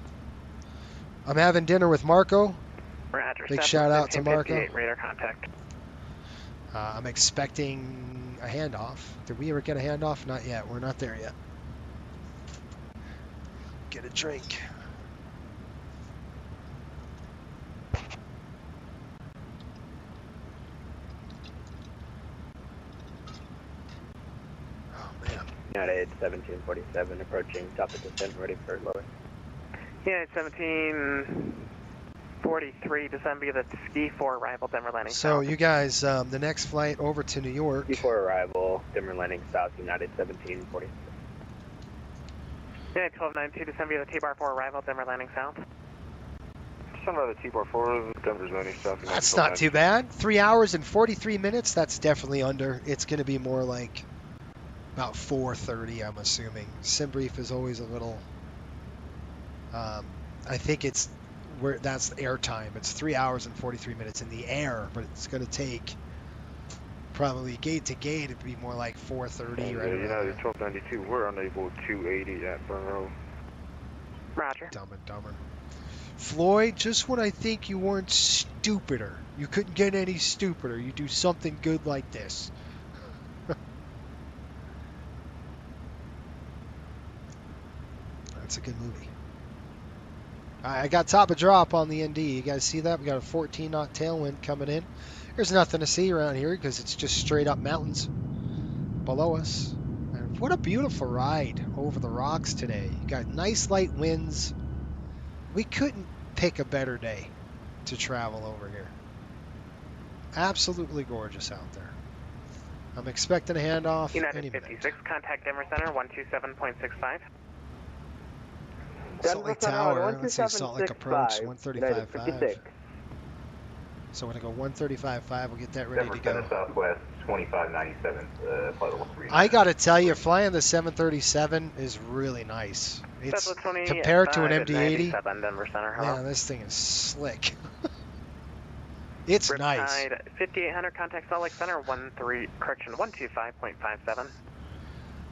I'm having dinner with Marco. Roger. Big shout out to Marco. Radar contact. I'm expecting a handoff. Did we ever get a handoff? Not yet. We're not there yet. Get a drink. United 1747 approaching top of descent, ready for lower. United 1743, descend via the Ski 4 arrival, Denver landing So south. you guys, the next flight over to New York. Ski 4 arrival, Denver landing south, United 1747. United 1292, descend via the T-bar 4 arrival, Denver landing south. Descend by the T-bar 4, Denver's landing south. That's not too bad. 3 hours and 43 minutes. That's definitely under. It's going to be more like about 4:30, I'm assuming. Sim brief is always a little. I think it's where that's air time. It's 3 hours and 43 minutes in the air, but it's going to take probably gate to gate. It'd be more like 4:30 right around United there. 1292, we're unable 280 at Burn Road. Roger. Dumb and dumber. Floyd, just when I think you weren't stupider, you couldn't get any stupider, you do something good like this. That's a good movie. I got top of drop on the ND. You guys see that? We got a 14 knot tailwind coming in. There's nothing to see around here because it's just straight up mountains below us. And what a beautiful ride over the rocks today. You got nice light winds. We couldn't pick a better day to travel over here. Absolutely gorgeous out there. I'm expecting a handoff United any 56, minute. contact Denver Center 127.65. Salt Lake Tower, let's see, Salt Lake approach, 135.5. So we're going to go 135.5, we'll get that ready to go. Southwest 2597, flight level 3. I got to tell you, flying the 737 is really nice. It's compared to an MD-80, man, this thing is slick. It's nice. 5800, contact Salt Lake Center 125.57.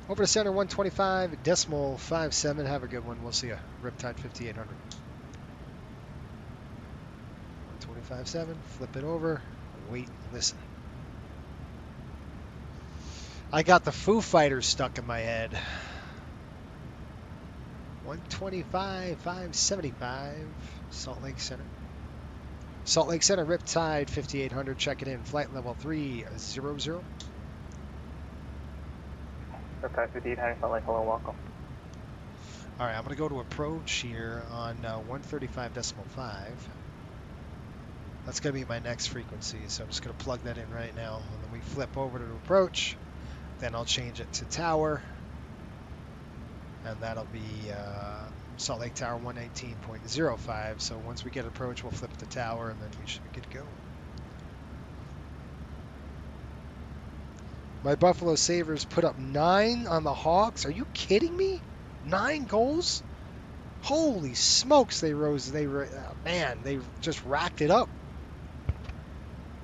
Over to center 125.57. Have a good one. We'll see you. Riptide 5800. 125.7. Flip it over. Wait and listen. I got the Foo Fighters stuck in my head. 125.575. Salt Lake Center. Salt Lake Center, Riptide 5800. Check it in. Flight level 300. Riptide 5800, Salt Lake, hello, welcome. All right, I'm going to go to approach here on 135.5. That's going to be my next frequency, so I'm just going to plug that in right now. And then we flip over to approach. Then I'll change it to tower. And that'll be Salt Lake Tower 119.05. So once we get approach, we'll flip the tower, and then we should be good to go. My Buffalo Sabres put up 9 on the Hawks. Are you kidding me? 9 goals? Holy smokes! They just racked it up.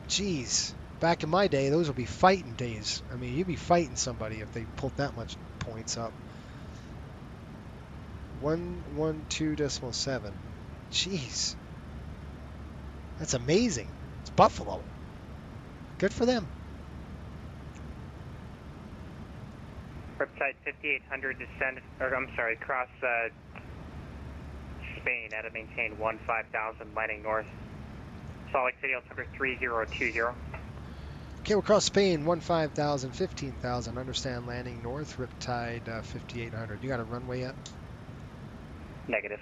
Jeez, back in my day, those would be fighting days. I mean, you'd be fighting somebody if they pulled that much points up. 112.7. Jeez, that's amazing. It's Buffalo. Good for them. Riptide 5800, descend, or I'm sorry, cross Spain at a maintain 15,000, landing north. Salt Lake City, altimeter 3020. Okay, we'll cross Spain, 15,000, 15,000. Understand landing north, Riptide 5800. You got a runway yet? Negative.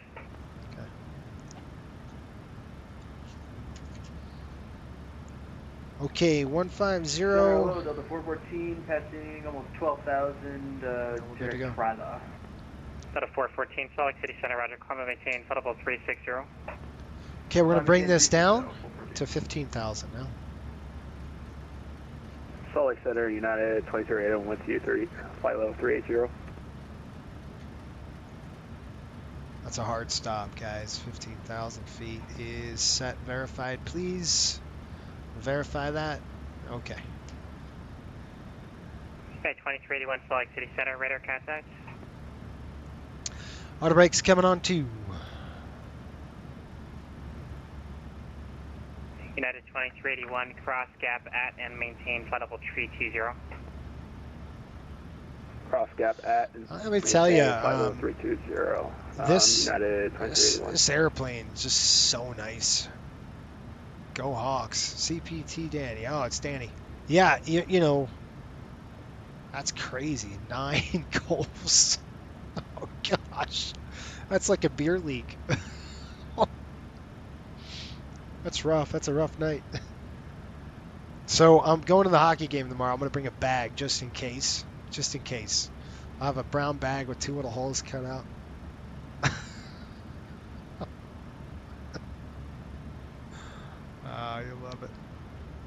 Okay, 150. Hello, Delta 414, passing almost 12,000 to Prada. Delta 414, Salt Lake City Center, roger, climb and maintain, flight level 360. Okay, we're going to bring this down to 15,000 now. Salt Lake Center, United 2380, 123, flight level 380. That's a hard stop, guys. 15,000 feet is set. Verified, please. Verify that. Okay. Okay, 2381 Salt Lake City Center, radar contact. Auto brakes coming on 2. United 2381, cross gap at and maintain flight level 320. Cross gap at. Let me tell you, 320. this United 2381. this airplane is just so nice. Go Hawks. CPT Danny. Oh, it's Danny. Yeah, you know, that's crazy. 9 goals. Oh gosh, that's like a beer league. That's rough. That's a rough night. So I'm going to the hockey game tomorrow. I'm going to bring a bag just in case. Just in case. I'll have a brown bag with 2 little holes cut out. You love it.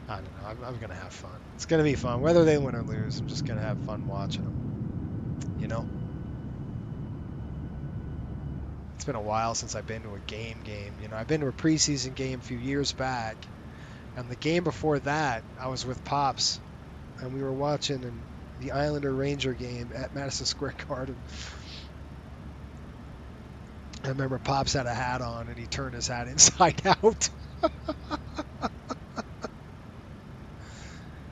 I don't know. I'm going to have fun. It's going to be fun. Whether they win or lose, I'm just going to have fun watching them. You know? It's been a while since I've been to a game. You know, I've been to a preseason game a few years back. And the game before that, I was with Pops. And we were watching the Islander Ranger game at Madison Square Garden. I remember Pops had a hat on and he turned his hat inside out.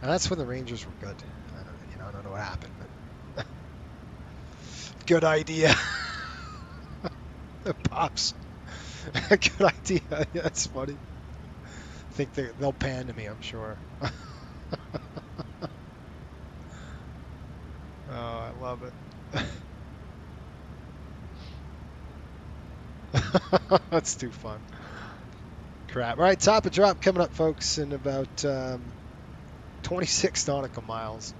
And that's when the Rangers were good. I don't know what happened, but good idea. Pops. Good idea. Yeah, that's funny. I think they'll pan to me, I'm sure. Oh, I love it. That's too fun. Crap. All right, top of drop coming up, folks, in about 26 nautical miles.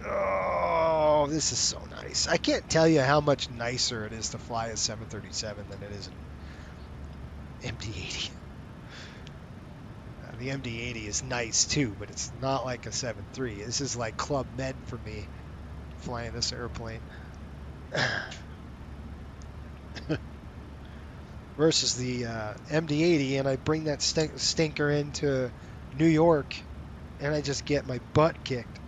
Oh, this is so nice. I can't tell you how much nicer it is to fly a 737 than it is an MD-80. The MD-80 is nice too, but it's not like a 7.3. This is like Club Med for me, flying this airplane. Versus the MD-80, and I bring that stinker into New York, and I just get my butt kicked.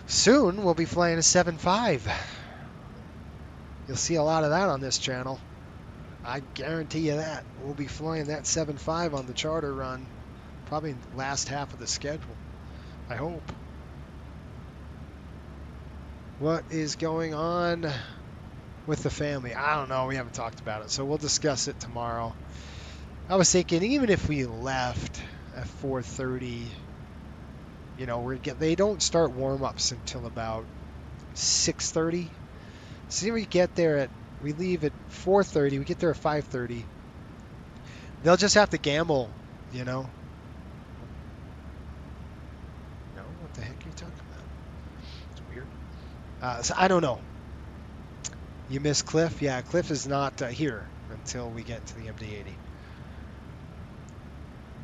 Soon we'll be flying a 7.5. You'll see a lot of that on this channel. I guarantee you that. We'll be flying that 7.5 on the charter run, probably in the last half of the schedule. I hope. What is going on with the family? I don't know. We haven't talked about it, so we'll discuss it tomorrow. I was thinking, even if we left at 4:30, you know, they don't start warm-ups until about 6:30. So we get there we leave at 4:30. We get there at 5:30. They'll just have to gamble, you know. No, what the heck are you talking about? It's weird. So I don't know. You miss Cliff? Yeah, Cliff is not here until we get to the MD-80.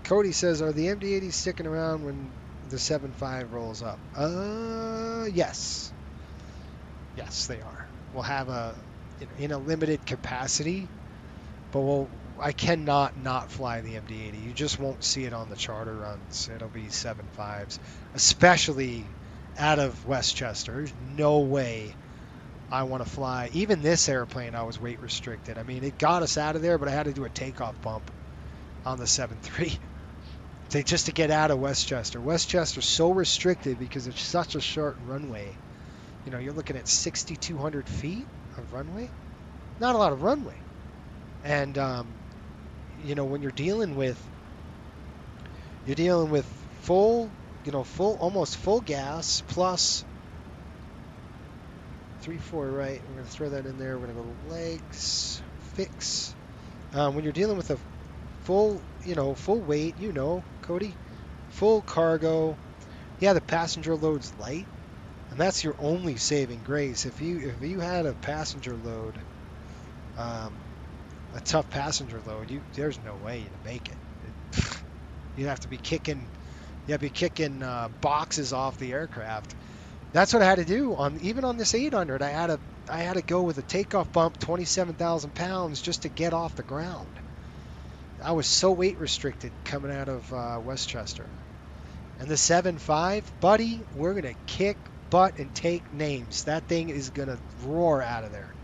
Cody says, are the MD-80s sticking around when the 7.5 rolls up? Yes. Yes, they are. We'll have in a limited capacity, but I cannot not fly the MD-80. You just won't see it on the charter runs. It'll be 7.5s, especially out of Westchester. There's no way I want to fly. Even this airplane, I was weight restricted. I mean, it got us out of there, but I had to do a takeoff bump on the 7.3 just to get out of Westchester. Westchester's so restricted because it's such a short runway. You know, you're looking at 6,200 feet of runway. Not a lot of runway. And, you know, when you're dealing with full, almost full gas plus 3-4, right? We're going to throw that in there. We're going to go to legs, fix. When you're dealing with a full weight, Cody, full cargo. Yeah, the passenger load's light, and that's your only saving grace. If you had a passenger load, a tough passenger load, there's no way you'd make it. You'd have to be kicking boxes off the aircraft. That's what I had to do on even on this 800. I had to go with a takeoff bump 27,000 pounds just to get off the ground. I was so weight restricted coming out of Westchester. And the 7.5, buddy, we're gonna kick butt and take names. That thing is gonna roar out of there.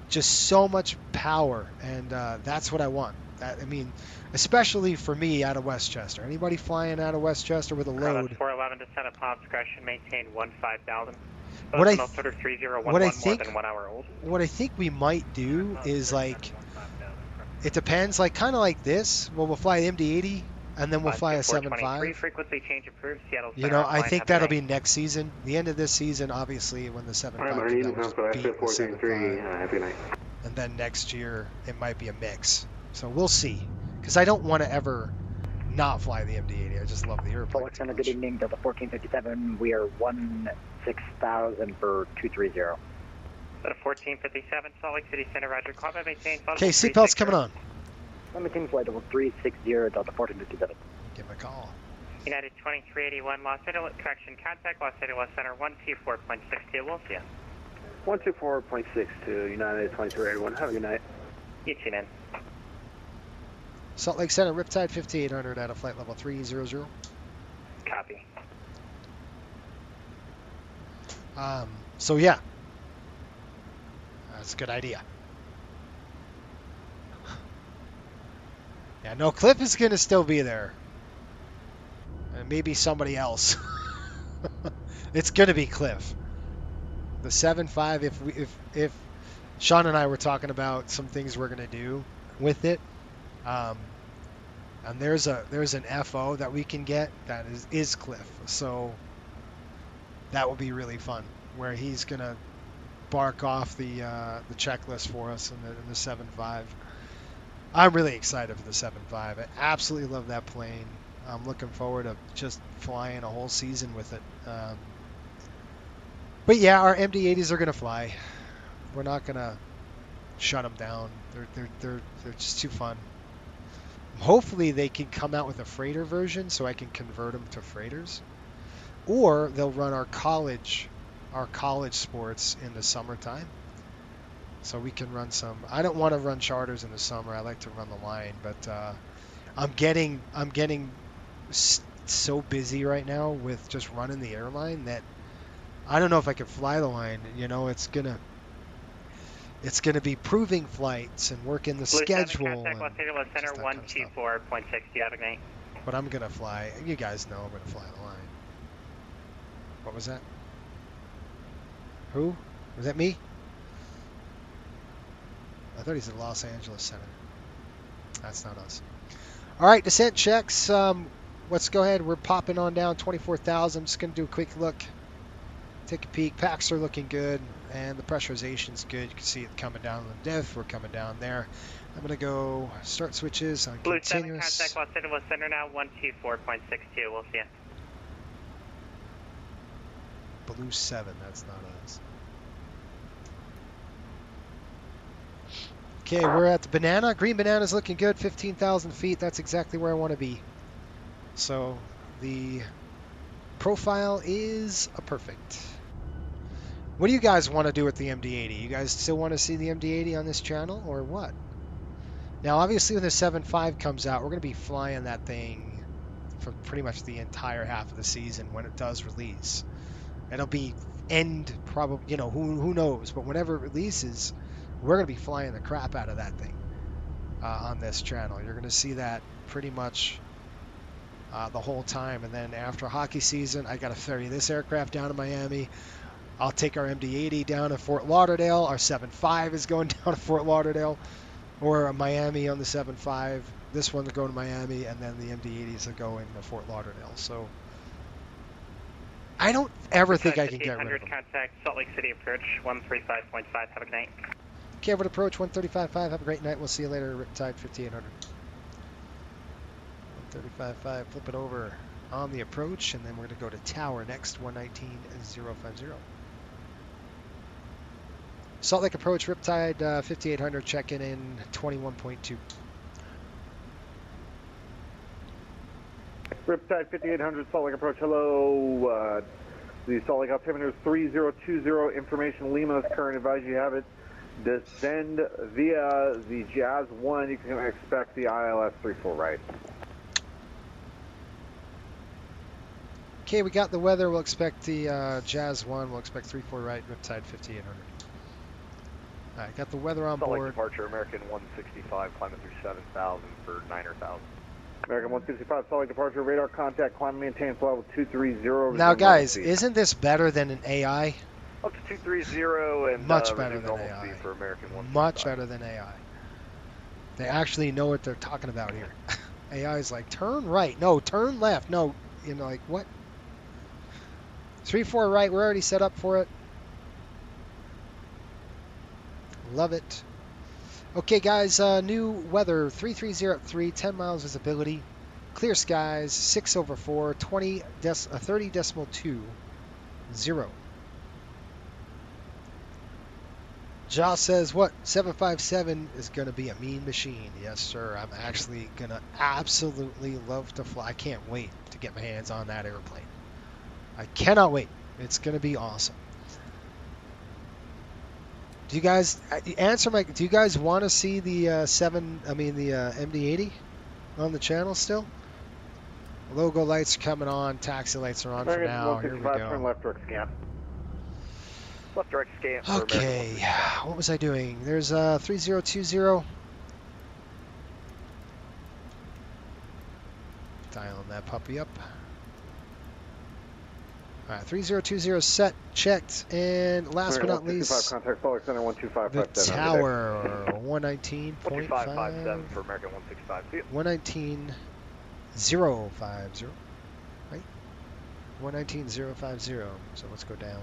Just so much power, and that's what I want. I mean, especially for me out of Westchester. Anybody flying out of Westchester with a load? 411 to set up obstruction, maintain 15,000. What I Sort 3011 think, more than 1 hour old. What I think we might do is like, it depends, like kind of like this. Well, we'll fly the MD-80 and then we'll fly a 7.5. Frequency change approved. Seattle. You know, I think that'll be next season. The end of this season, obviously, when the 7.5 comes out, we'll beat the 7.5. And then next year, it might be a mix. So we'll see. Because I don't want to ever not fly the MD-80. I just love the airplane. Alexander, good evening. Delta 1457. We are 16,000 for 230. Delta 1457, Salt Lake City Center, Roger. Call by maintain. Okay, seatbelts coming on. Maintain flight level 360, Delta 1457. Give him a call. United 2381, Los Angeles, correction, contact Los Angeles Center 124.62. We'll see you. 124.62, United 2381. Have a good night. You too, man. Salt Lake Center, Riptide 5800 at a flight level 300. Copy. So yeah, that's a good idea. Yeah, no, Cliff is gonna still be there, and maybe somebody else. It's gonna be Cliff. The 7.5. If Sean and I were talking about some things we're gonna do with it, and there's an FO that we can get that is Cliff. So that will be really fun, where he's gonna bark off the checklist for us in the 7.5. I'm really excited for the 7.5. I absolutely love that plane. I'm looking forward to just flying a whole season with it. But yeah, our MD-80s are gonna fly. We're not gonna shut them down. They're just too fun. Hopefully they can come out with a freighter version so I can convert them to freighters, or they'll run our college sports in the summertime, so we can run some. I don't want to run charters in the summer. I like to run the line, but I'm getting so busy right now with just running the airline that I don't know if I can fly the line. You know, it's gonna be proving flights and working the schedule. Contact Los Angeles Center 124.60. But I'm gonna fly. You guys know I'm gonna fly the line. What was that? Who? Was that me? I thought he said Los Angeles Center. That's not us. All right, descent checks. Let's go ahead. We're popping on down 24,000. I'm just gonna do a quick look. Take a peek. Packs are looking good, and the pressurization's good. You can see it coming down on the diff. We're coming down there. I'm gonna go start switches on Blue continuous. 7, contact Los Angeles Center now 124.62. We'll see you. Blue 7. That's not us. Okay, we're at the banana. Green banana's looking good. 15,000 feet. That's exactly where I want to be. So the profile is a perfect. What do you guys want to do with the MD-80? You guys still want to see the MD-80 on this channel, or what? Now, obviously, when the 7.5 comes out, we're going to be flying that thing for pretty much the entire half of the season when it does release. It'll be probably, you know, who knows? But whenever it releases, we're going to be flying the crap out of that thing on this channel. You're going to see that pretty much the whole time. And then after hockey season, I got to ferry this aircraft down to Miami. I'll take our MD-80 down to Fort Lauderdale. Our 7.5 is going down to Fort Lauderdale, or Miami on the 7.5. This one's going to Miami, and then the MD-80s are going to Fort Lauderdale. So I don't ever think I can get rid of them. Contact Salt Lake City approach 135.5. Have a good night. Okay, over to approach 135.5. Have a great night. We'll see you later. Riptide 5800. 135.5. Flip it over on the approach, and then we're going to go to tower next. 119.050. Salt Lake approach, Riptide 5800, checking in 21.2. Riptide 5800, Salt Lake approach, hello. The Salt Lake altimeter is 3020, information Lima's current advise you have it. Descend via the Jazz 1, you can expect the ILS 34 right. Okay, we got the weather. We'll expect the Jazz 1. We'll expect 34 right, Riptide 5800. All right, got the weather on Salt Lake board. departure, American 165, climbing through 7,000 for 9,000. American 165, Salt Lake departure, radar contact, climb maintain level 230. Now, guys, isn't this better than an AI? Up to 230 and much better than normal AI. speed for American 165. Much better than AI. They actually know what they're talking about here. AI is like, turn right. No, turn left. No, you know, like, what? 34 right. We're already set up for it. Love it. Okay, guys, new weather, 330 at 3, 10 miles visibility, clear skies, 6/4, 30.20. Josh says, what, 757 is going to be a mean machine. Yes, sir. I'm actually going to absolutely love to fly. I can't wait to get my hands on that airplane. I cannot wait. It's going to be awesome. Do you guys answer my? Do you guys want to see the MD-80 on the channel still? Logo lights are coming on. Taxi lights are on for now. Here we go. Left direct scan. Left direct scan. For Okay, what was I doing? There's 3020. Dialing that puppy up. All right, 3020 set, checked, and last but not least, contact Salt Lake Center 12557. the tower, 119.5. 12557 for American 165. 119.050, right? 119.050. So let's go down.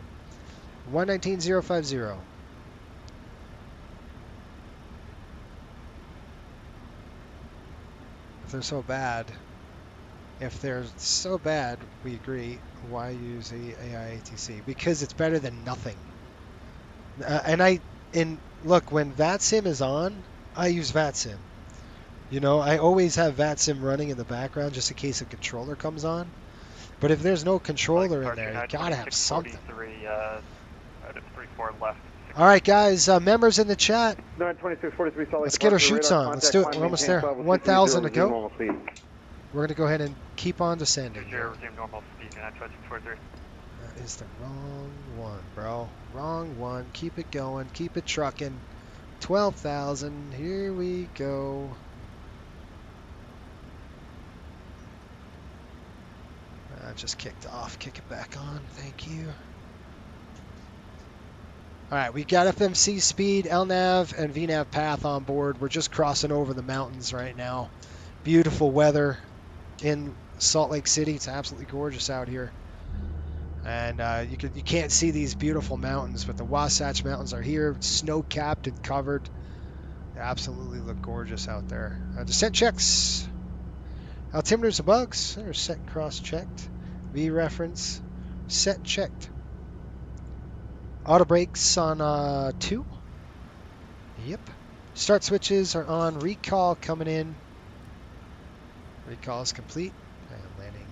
119.050. If they're so bad, we agree. Why use the AI ATC? Because it's better than nothing. Look, when VATSIM is on, I use VATSIM. You know, I always have VATSIM running in the background just in case a controller comes on. But if there's no controller in there, you gotta have something. 34 left. All right, guys, members in the chat. 92643 Salt Lake. Let's get our shoots on. Let's do it. We're almost there. 1,000 to go. We're going to go ahead and keep on descending. Resume normal speed, 92643. That is the wrong one, bro. Wrong one. Keep it going. Keep it trucking. 12,000. Here we go. Just kicked off. Kick it back on. Thank you. All right, we got FMC speed, LNAV, and VNAV path on board. We're just crossing over the mountains right now. Beautiful weather in Salt Lake City. It's absolutely gorgeous out here. And you can't see these beautiful mountains, but the Wasatch Mountains are here, snow-capped and covered. They absolutely look gorgeous out there. Descent checks. Altimeters and bugs. They're set cross-checked. V reference. Set checked. Auto brakes on 2. Yep. Start switches are on. Recall coming in. Recall is complete. And landing,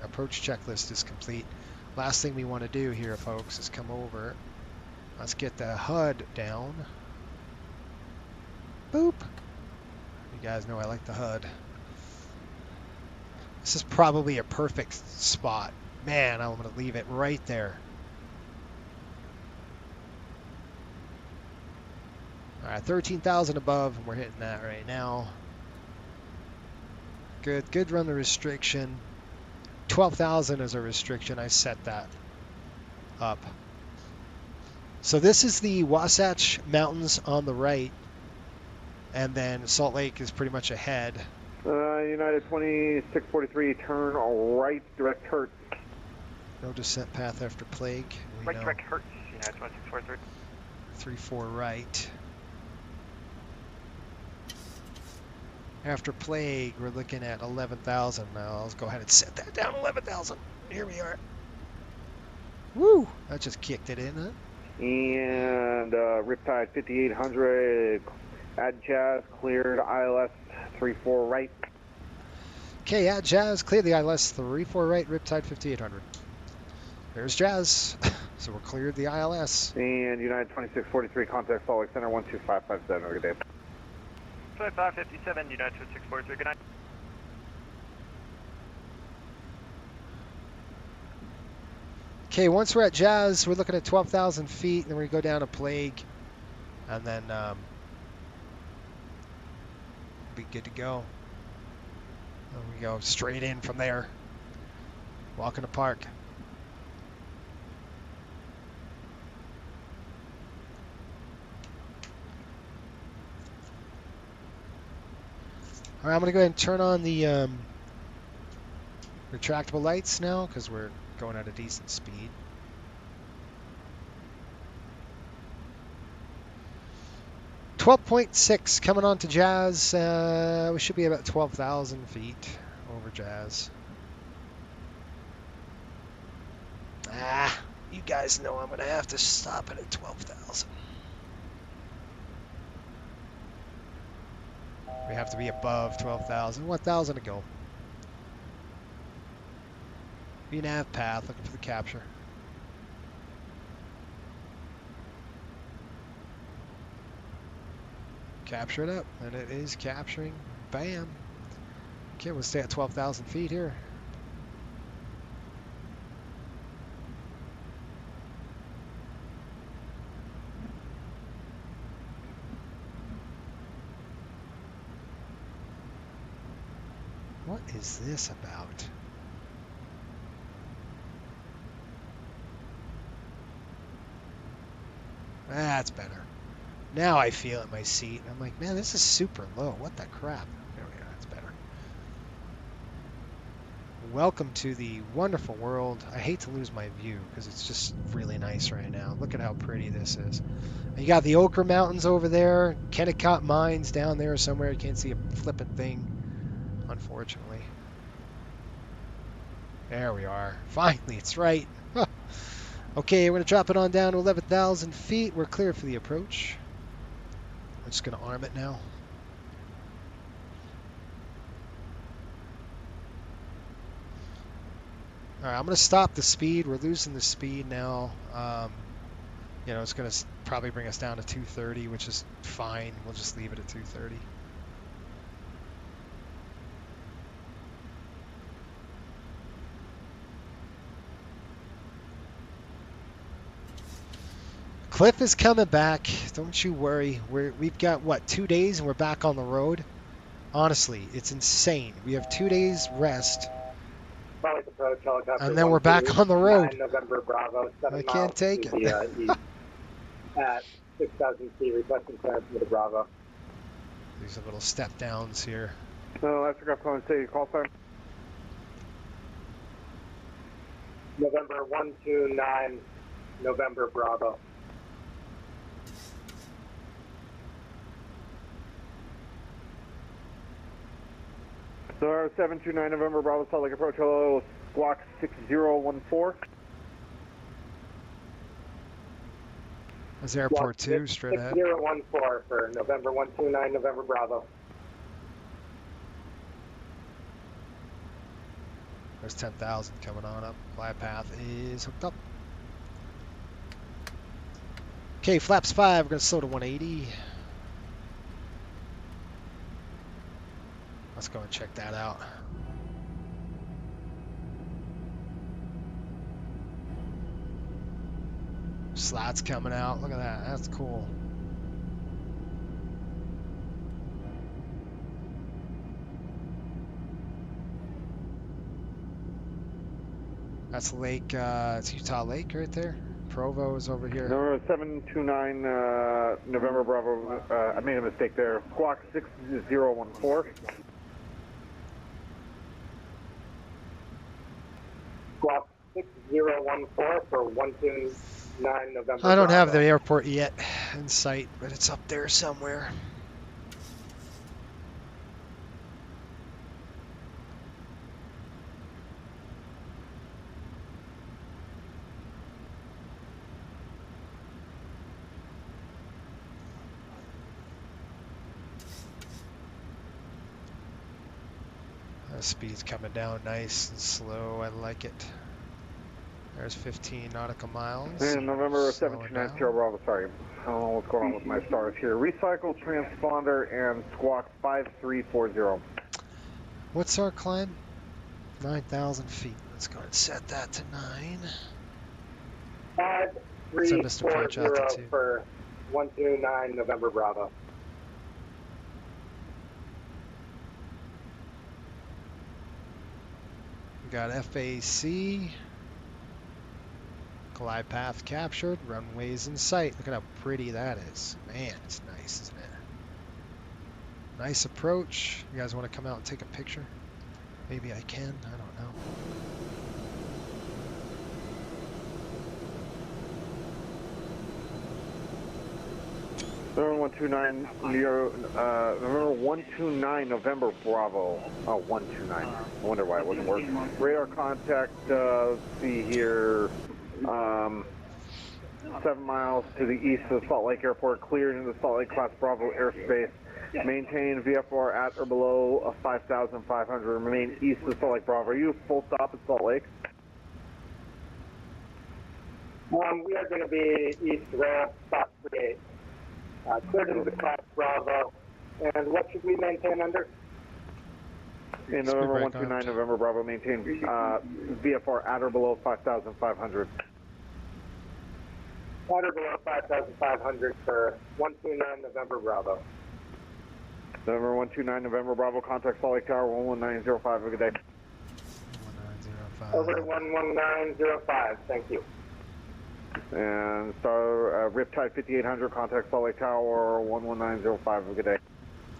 approach checklist is complete. Last thing we want to do here, folks, is come over. Let's get the HUD down. Boop. You guys know I like the HUD. This is probably a perfect spot. Man, I'm going to leave it right there. All right, 13,000 above, and we're hitting that right now. Good run the restriction. 12,000 is a restriction. I set that up. So this is the Wasatch Mountains on the right, and then Salt Lake is pretty much ahead. United 2643, turn right, direct Hertz. No descent path after plague. Right, direct Hertz, United 2643. 34 right. After plague, we're looking at 11,000 now. Let's go ahead and set that down, 11,000. Here we are. Woo! That just kicked it in, huh? And Riptide 5800, add Jazz, cleared, ILS 34 right. Okay, add Jazz, clear the ILS 34 right, Riptide 5800. There's Jazz. So we're cleared the ILS. And United 2643, contact Salt Lake Center 12557. Have a good day. 2557, United 2643, good night. Okay, once we're at Jazz, we're looking at 12,000 feet, and then we go down to Plague, and then be good to go. And we go straight in from there. Walk in the park. All right, I'm going to go ahead and turn on the retractable lights now because we're going at a decent speed. .6 coming on to Jazz. We should be about 12,000 feet over Jazz. You guys know I'm going to have to stop it at 12,000. We have to be above 12,000. 1,000 to go. VNAV path, looking for the capture. Capture it up, and it is capturing. Bam. Okay, we'll stay at 12,000 feet here. What is this about? That's better. Now I feel it in my seat. I'm like, man, this is super low. What the crap? There we go. That's better. Welcome to the wonderful world. I hate to lose my view because it's just really nice right now. Look at how pretty this is. You got the Ochre Mountains over there. Kennecott Mines down there somewhere. You can't see a flipping thing, unfortunately. There we are. Finally, it's right. Okay, we're going to drop it on down to 11,000 feet. We're clear for the approach. We're just going to arm it now. All right, I'm going to stop the speed. We're losing the speed now. You know, it's going to probably bring us down to 230, which is fine. We'll just leave it at 230. Cliff is coming back. Don't you worry. We've got, what, 2 days and we're back on the road? Honestly, it's insane. We have 2 days rest. And then we're back on the road. November Bravo, I can't take it. East at 6,000 feet, requesting clearance for the Bravo. These are little step downs here. So, last aircraft calling city, call sign. November 129, November Bravo. So, 729 November Bravo, Salt Lake approach, hello, squawk 6014. That's airport 2, straight ahead. 6014 for November 129, November Bravo. There's 10,000 coming on up. Glide path is hooked up. Okay, flaps 5, we're going to slow to 180. Let's go and check that out. Slats coming out. Look at that. That's cool. That's Lake, it's Utah Lake right there. Provo is over here. Number 729 November Bravo, I made a mistake there. Squawk 6014. Squawk 6014 for 129 November I don't Bravo. have the airport yet in sight, but it's up there somewhere. The speed's coming down nice and slow. I like it. There's 15 nautical miles. And November Slow it 729 down. Sierra Bravo, sorry. I don't know what's going on with my stars here. Recycle, transponder, and squawk 5340. What's our climb? 9,000 feet. Let's go ahead and set that to 9. 5340 for 129 November Bravo. We got FAC. Glide path captured. Runways in sight. Look at how pretty that is. Man, it's nice, isn't it? Nice approach. You guys want to come out and take a picture? Maybe I can. I don't know. November 129 November 129 November Bravo. Oh, 129. I wonder why it wouldn't work. Radar contact, let's see here. 7 miles to the east of Salt Lake Airport, cleared into the Salt Lake Class Bravo airspace. Maintain VFR at or below 5,500. Remain east of Salt Lake Bravo. Are you full stop at Salt Lake? We are going to be east ramp, spot 38. Cleared into the Class Bravo. And what should we maintain under? In November 129 November Bravo, maintain VFR at or below 5,500. At or below 5,500 for 129 November Bravo. November 129 November Bravo, contact Salt Lake Tower 11905. Have a good day. 1905. Over to 11905. Thank you. And star Riptide 5800, contact Salt Lake Tower 11905. Have a good day.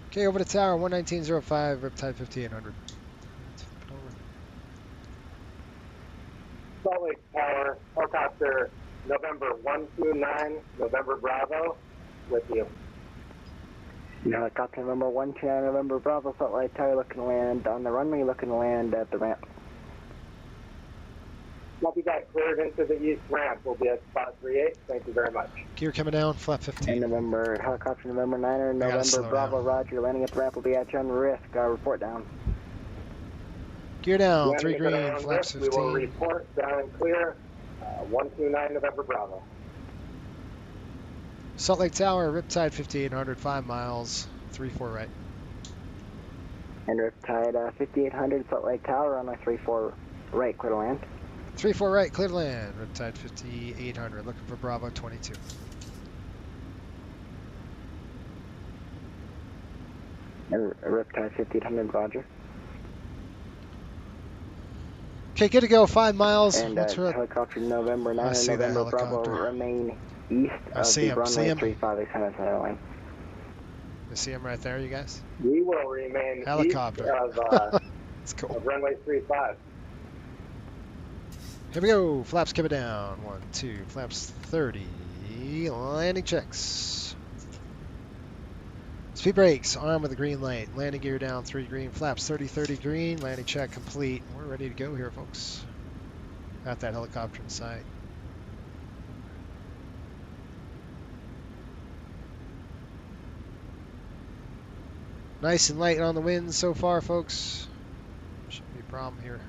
Okay, over to tower 11905, Riptide 5800. Salt Lake Tower, helicopter November 129 November Bravo, with you. Helicopter November 129 November Bravo, Salt Lake Tower, looking to land on the runway, looking to land at the ramp. Once we got cleared into the east ramp, we'll be at spot 38. Thank you very much. Gear coming down, flap 15. And November, helicopter November 9er, November Bravo, down. Roger, landing at the ramp will be at your own risk. Report down. Gear down, Landing 3 at our green, own flaps risk, we will 15. report down and clear 129 November Bravo. Salt Lake Tower, Riptide 5800, 5 miles, 3-4 right. And Riptide 5800, Salt Lake Tower, runway 34 right, clear to land. 3-4 right, clear to land. Riptide 5800, looking for Bravo 22. And Riptide 5800, Roger. Okay, good to go, 5 miles. And helicopter November 9 I see that November Bravo, helicopter. remain east of the runway 35800 center line. You see him right there, you guys? We will remain Helicopter. east of, It's cool. of runway 35. Here we go. Flaps coming down. 1, 2. Flaps 30. Landing checks. Speed brakes. Arm with a green light. Landing gear down. 3 green. Flaps 30, 30 green. Landing check complete. We're ready to go here, folks. Got that helicopter in sight. Nice and light on the wind so far, folks. Shouldn't be a problem here.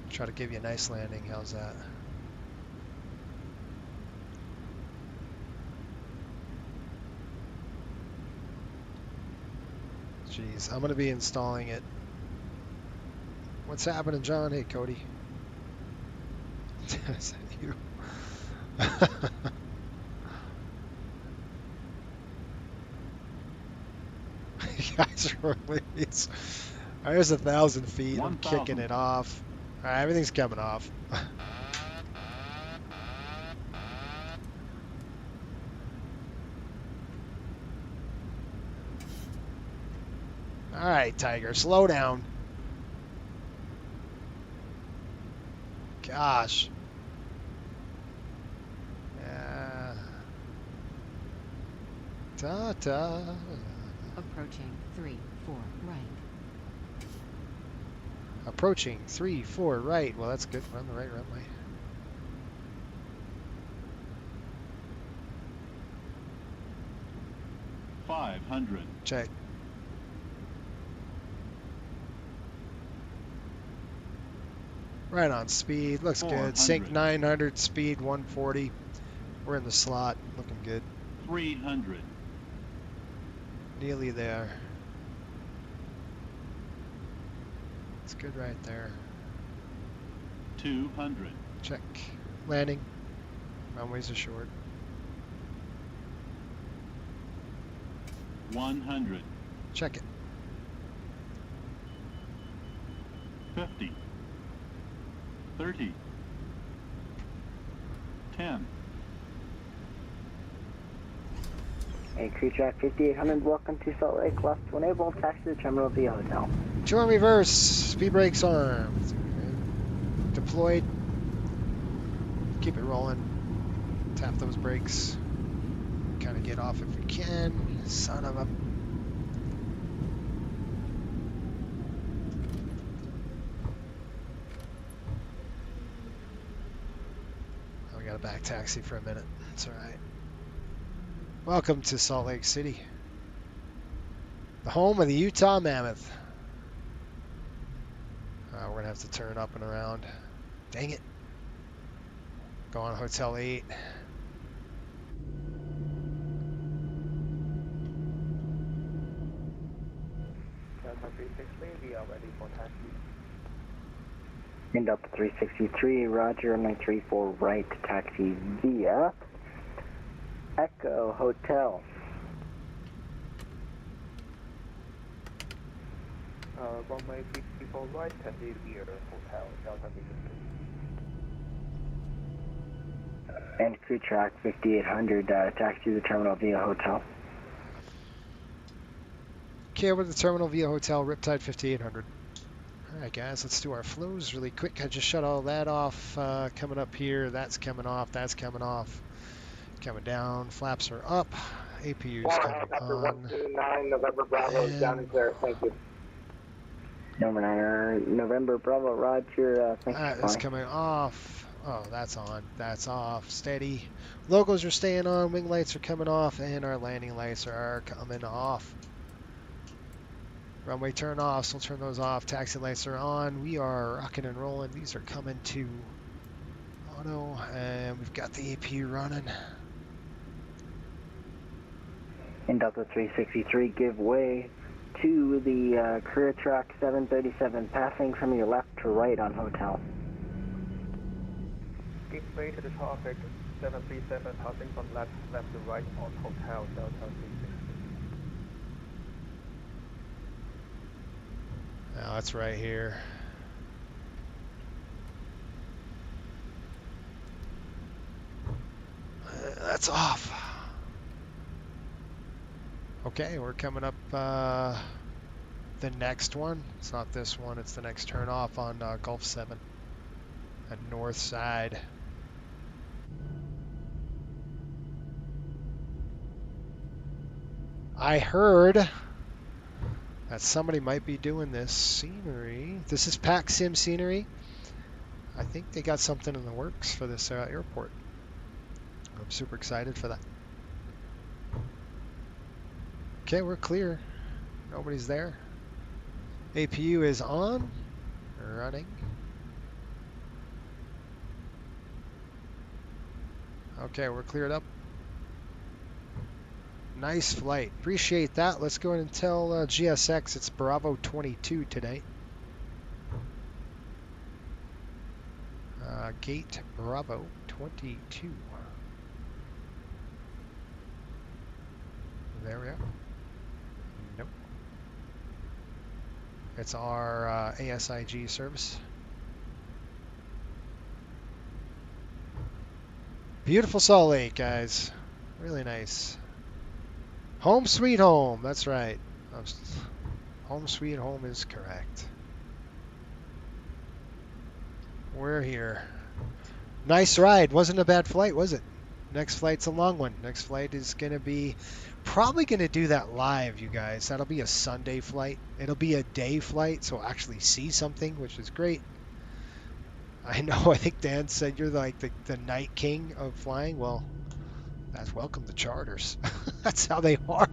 Try to give you a nice landing. How's that? Jeez, I'm going to be installing it. What's happening, John? Hey, Cody. Is that you? You guys are really... There's 1,000 feet. I'm kicking it off. All right, everything's coming off. All right, Tiger, slow down. Gosh. Yeah. Ta-ta. Approaching 3-4 right. Approaching 3-4 right. Well, that's good. We're on the right runway. $500. Check. Right on speed. Looks good. Sync 900, speed 140. We're in the slot. Looking good. 300. Nearly there. It's good right there. 200. Check. Landing. Runways are short. 100. Check it. 50. 30. 10. Hey, crew track 5800, welcome to Salt Lake. Left to enable, taxi to the terminal via hotel. 2 on reverse. Speed brakes armed. Deployed. Keep it rolling. Tap those brakes. Kind of get off if we can. Son of a... We got a back taxi for a minute. That's all right. Welcome to Salt Lake City, the home of the Utah Mammoth. We're gonna have to turn up and around. Dang it. Go on Hotel 8. In Delta 363, Roger, 934 right, taxi via Echo Hotel. Runway 54 right, taxi via Hotel, Delta 363. And crew track 5800, taxi to the terminal via hotel. Okay, over to the terminal via hotel, Riptide 5800. Alright guys, let's do our flows really quick. I just shut all that off. Coming up here, that's coming off, that's coming off. Coming down, flaps are up. APU's coming on. 129 November Bravo is down and clear, thank you. November Bravo, Roger, thanks for That's coming off. Oh, that's on. That's off. Steady. Locals are staying on. Wing lights are coming off. And our landing lights are coming off. Runway turn off. So we'll turn those off. Taxi lights are on. We are rocking and rolling. These are coming to auto. And we've got the APU running. In Delta 363, give way to the career track 737, passing from your left to right on hotel. Give way to the traffic 737, passing from left to right on hotel, Delta 363. Now that's right here. That's off. Okay, we're coming up the next one. It's not this one, it's the next turn off on Gulf 7 at north side. I heard that somebody might be doing this scenery. This is Pac Sim scenery. I think they got something in the works for this airport. I'm super excited for that. Okay, we're clear. Nobody's there. APU is on. Running. Okay, we're cleared up. Nice flight. Appreciate that. Let's go ahead and tell GSX it's Bravo 22 today. Gate Bravo 22. There we are. Nope. It's our ASIG service. Beautiful Salt Lake, guys. Really nice. Home sweet home. That's right. Home sweet home is correct. We're here. Nice ride. Wasn't a bad flight, was it? Next flight's a long one. Next flight is going to be probably going to do that live, you guys. That'll be a Sunday flight. It'll be a day flight, so I'll actually see something, which is great. I know, I think Dan said you're like the night king of flying. Well, that's welcome to charters. That's how they are.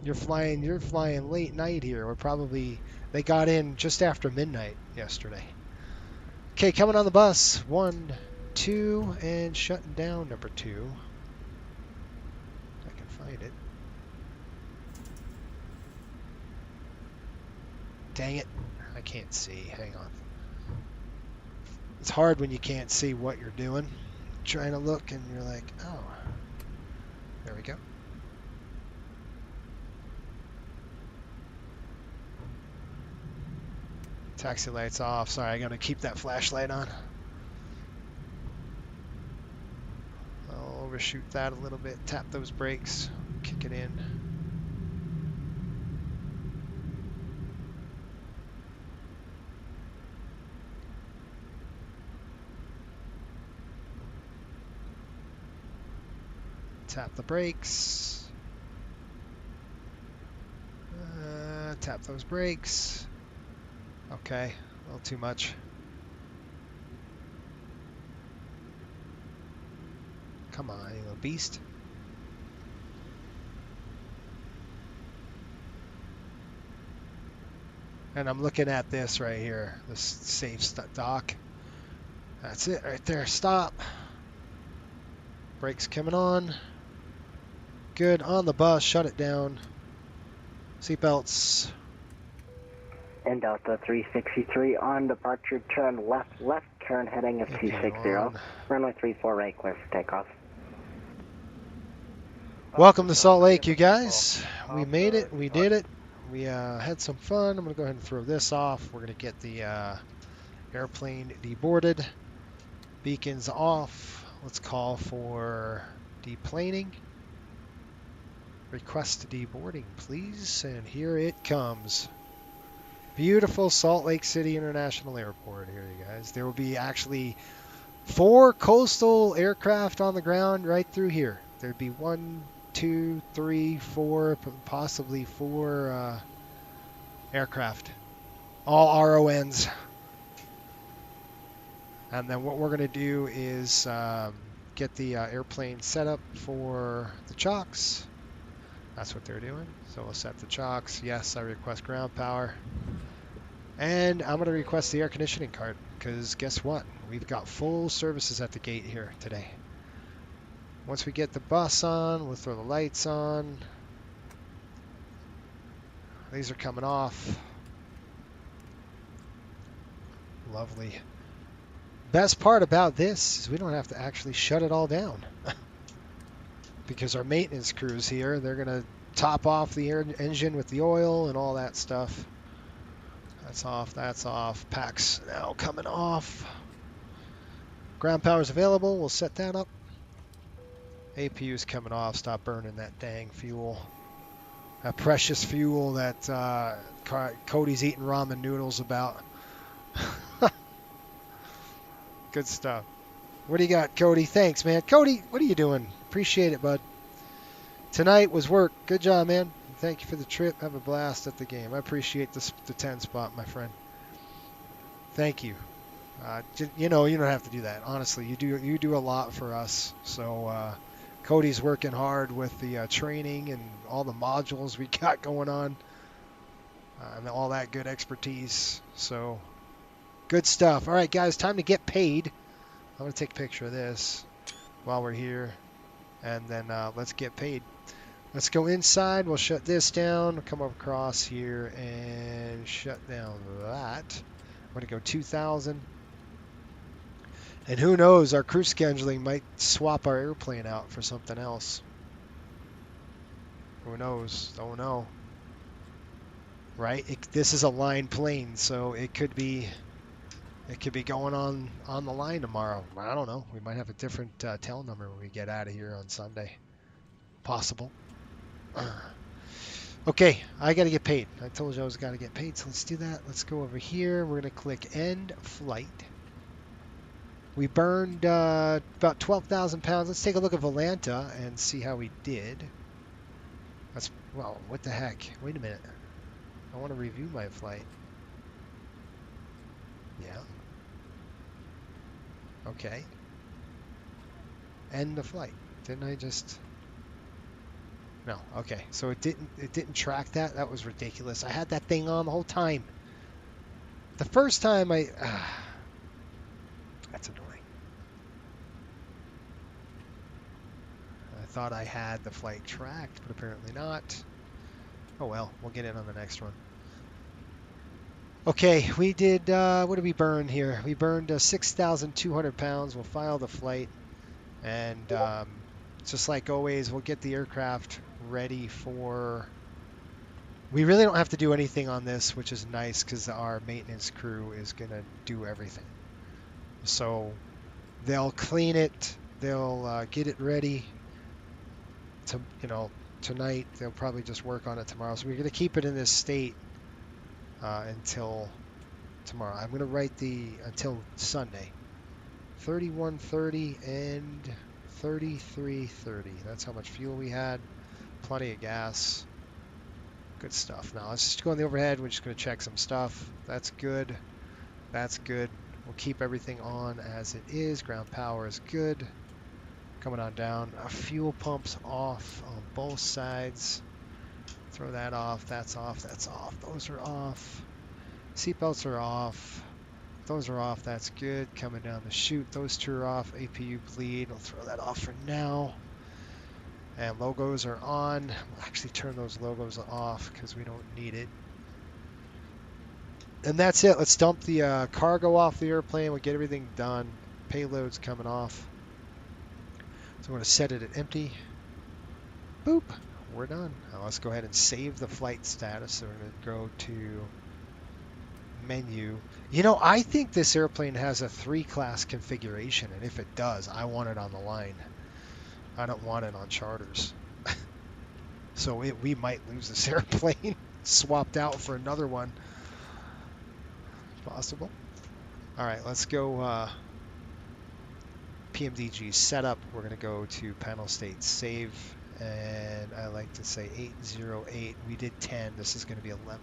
You're flying late night here. They got in just after midnight yesterday. Okay, coming on the bus. 1, 2, and shutting down number 2. If I can find it. Dang it. I can't see. Hang on. It's hard when you can't see what you're doing. Trying to look and you're like, oh. There we go. Taxi lights off. Sorry, I gotta keep that flashlight on. I'll overshoot that a little bit. Tap those brakes. Kick it in. Tap the brakes. Tap those brakes. Okay, a little too much. Come on, you little beast. And I'm looking at this right here, this safe dock. That's it right there. Stop. Brakes coming on. Good. On the bus. Shut it down. Seatbelts. And Delta 363 on departure, turn left, turn heading of 260. Runway 34 right, clear for takeoff. Welcome to Salt Lake, you guys. We made it. We did it. We had some fun. I'm going to go ahead and throw this off. We're going to get the airplane deboarded. Beacons off. Let's call for deplaning. Request deboarding, please. And here it comes. Beautiful Salt Lake City International Airport here, you guys. There will be actually 4 coastal aircraft on the ground right through here. There'd be 1, 2, 3, 4, possibly 4 aircraft. All RONs. And then what we're going to do is get the airplane set up for the chocks. That's what they're doing. So we'll set the chocks. Yes, I request ground power. And I'm going to request the air conditioning card because guess what? We've got full services at the gate here today. Once we get the bus on, we'll throw the lights on. These are coming off. Lovely. Best part about this is we don't have to actually shut it all down. Because our maintenance crews here, they're going to top off the engine with the oil and all that stuff. That's off, that's off. Packs now coming off. Ground power's available. We'll set that up. APU's coming off. Stop burning that dang fuel. That precious fuel that Cody's eating ramen noodles about. Good stuff. What do you got, Cody? Thanks, man. Cody, what are you doing? Appreciate it, bud. Tonight was work. Good job, man. Thank you for the trip. Have a blast at the game. I appreciate the 10 spot, my friend. Thank you. You know, you don't have to do that. Honestly, you do a lot for us. So Cody's working hard with the training and all the modules we got going on and all that good expertise. So good stuff. All right, guys, time to get paid. I'm going to take a picture of this while we're here, and then let's get paid. Let's go inside. We'll shut this down. Come across here and shut down that. I'm going to go 2,000. And who knows, our crew scheduling might swap our airplane out for something else. Who knows? Don't know. Right? This is a line plane, so it could be going on the line tomorrow. I don't know. We might have a different tail number when we get out of here on Sunday. Possible. Okay, I got to get paid. I told you I was got to get paid, so let's do that. Let's go over here. We're going to click End Flight. We burned about 12,000 pounds. Let's take a look at Volanta and see how we did. That's, well, what the heck? Wait a minute. I want to review my flight. Yeah. Okay. End the flight. Didn't I just... No. Okay. So it didn't track that. That was ridiculous. I had that thing on the whole time. The first time That's annoying. I thought I had the flight tracked, but apparently not. Oh well, we'll get in on the next one. Okay, we did, what did we burn here? We burned 6,200 pounds. We'll file the flight. And just like always, we'll get the aircraft ready for... We really don't have to do anything on this, which is nice because our maintenance crew is going to do everything. So they'll clean it. They'll get it ready to, tonight. They'll probably just work on it tomorrow. So we're going to keep it in this state until tomorrow. I'm going to write until Sunday. 3130 and 3330. That's how much fuel we had. Plenty of gas. Good stuff. Now let's just go on the overhead. We're just going to check some stuff. That's good. That's good. We'll keep everything on as it is. Ground power is good. Coming on down. Our fuel pump's off on both sides. Throw that off. That's off. That's off. Those are off. Seatbelts are off. Those are off. That's good. Coming down the chute. Those two are off. APU bleed. I'll throw that off for now. And logos are on. We'll actually turn those logos off because we don't need it. And that's it. Let's dump the cargo off the airplane. We'll get everything done. Payload's coming off. So I'm going to set it at empty. Boop. We're done. Now let's go ahead and save the flight status. So we're going to go to menu. I think this airplane has a 3-class configuration, and if it does, I want it on the line. I don't want it on charters. So we might lose this airplane swapped out for another one. Possible. All right, let's go PMDG setup. We're going to go to panel state save, and I like to say 808. We did 10. This is going to be 11.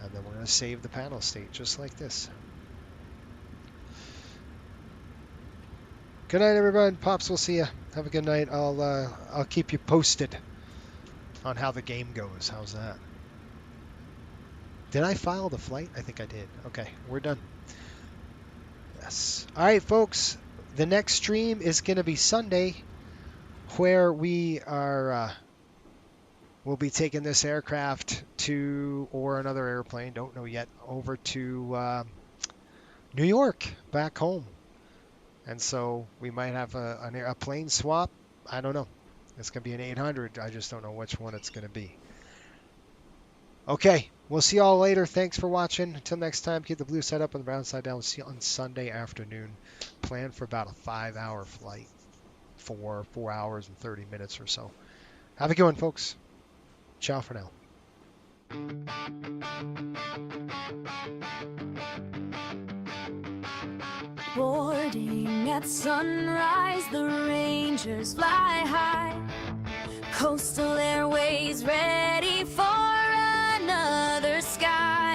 And then we're going to save the panel state just like this. Good night, everyone. Pops, we'll see you. Have a good night. I'll keep you posted on how the game goes. How's that? Did I file the flight? I think I did. Okay, we're done. Yes. All right, folks. The next stream is going to be Sunday, where we are... we'll be taking this aircraft or another airplane, don't know yet, over to New York, back home. And so we might have a plane swap. I don't know. It's going to be an 800. I just don't know which one it's going to be. Okay, we'll see y'all later. Thanks for watching. Until next time, keep the blue side up and the brown side down. We'll see you on Sunday afternoon. Plan for about a 5-hour flight. 4 hours and 30 minutes or so. Have a good one, folks. Ciao for now. Boarding at sunrise, the Rangers fly high. Coastal Airways ready for another sky.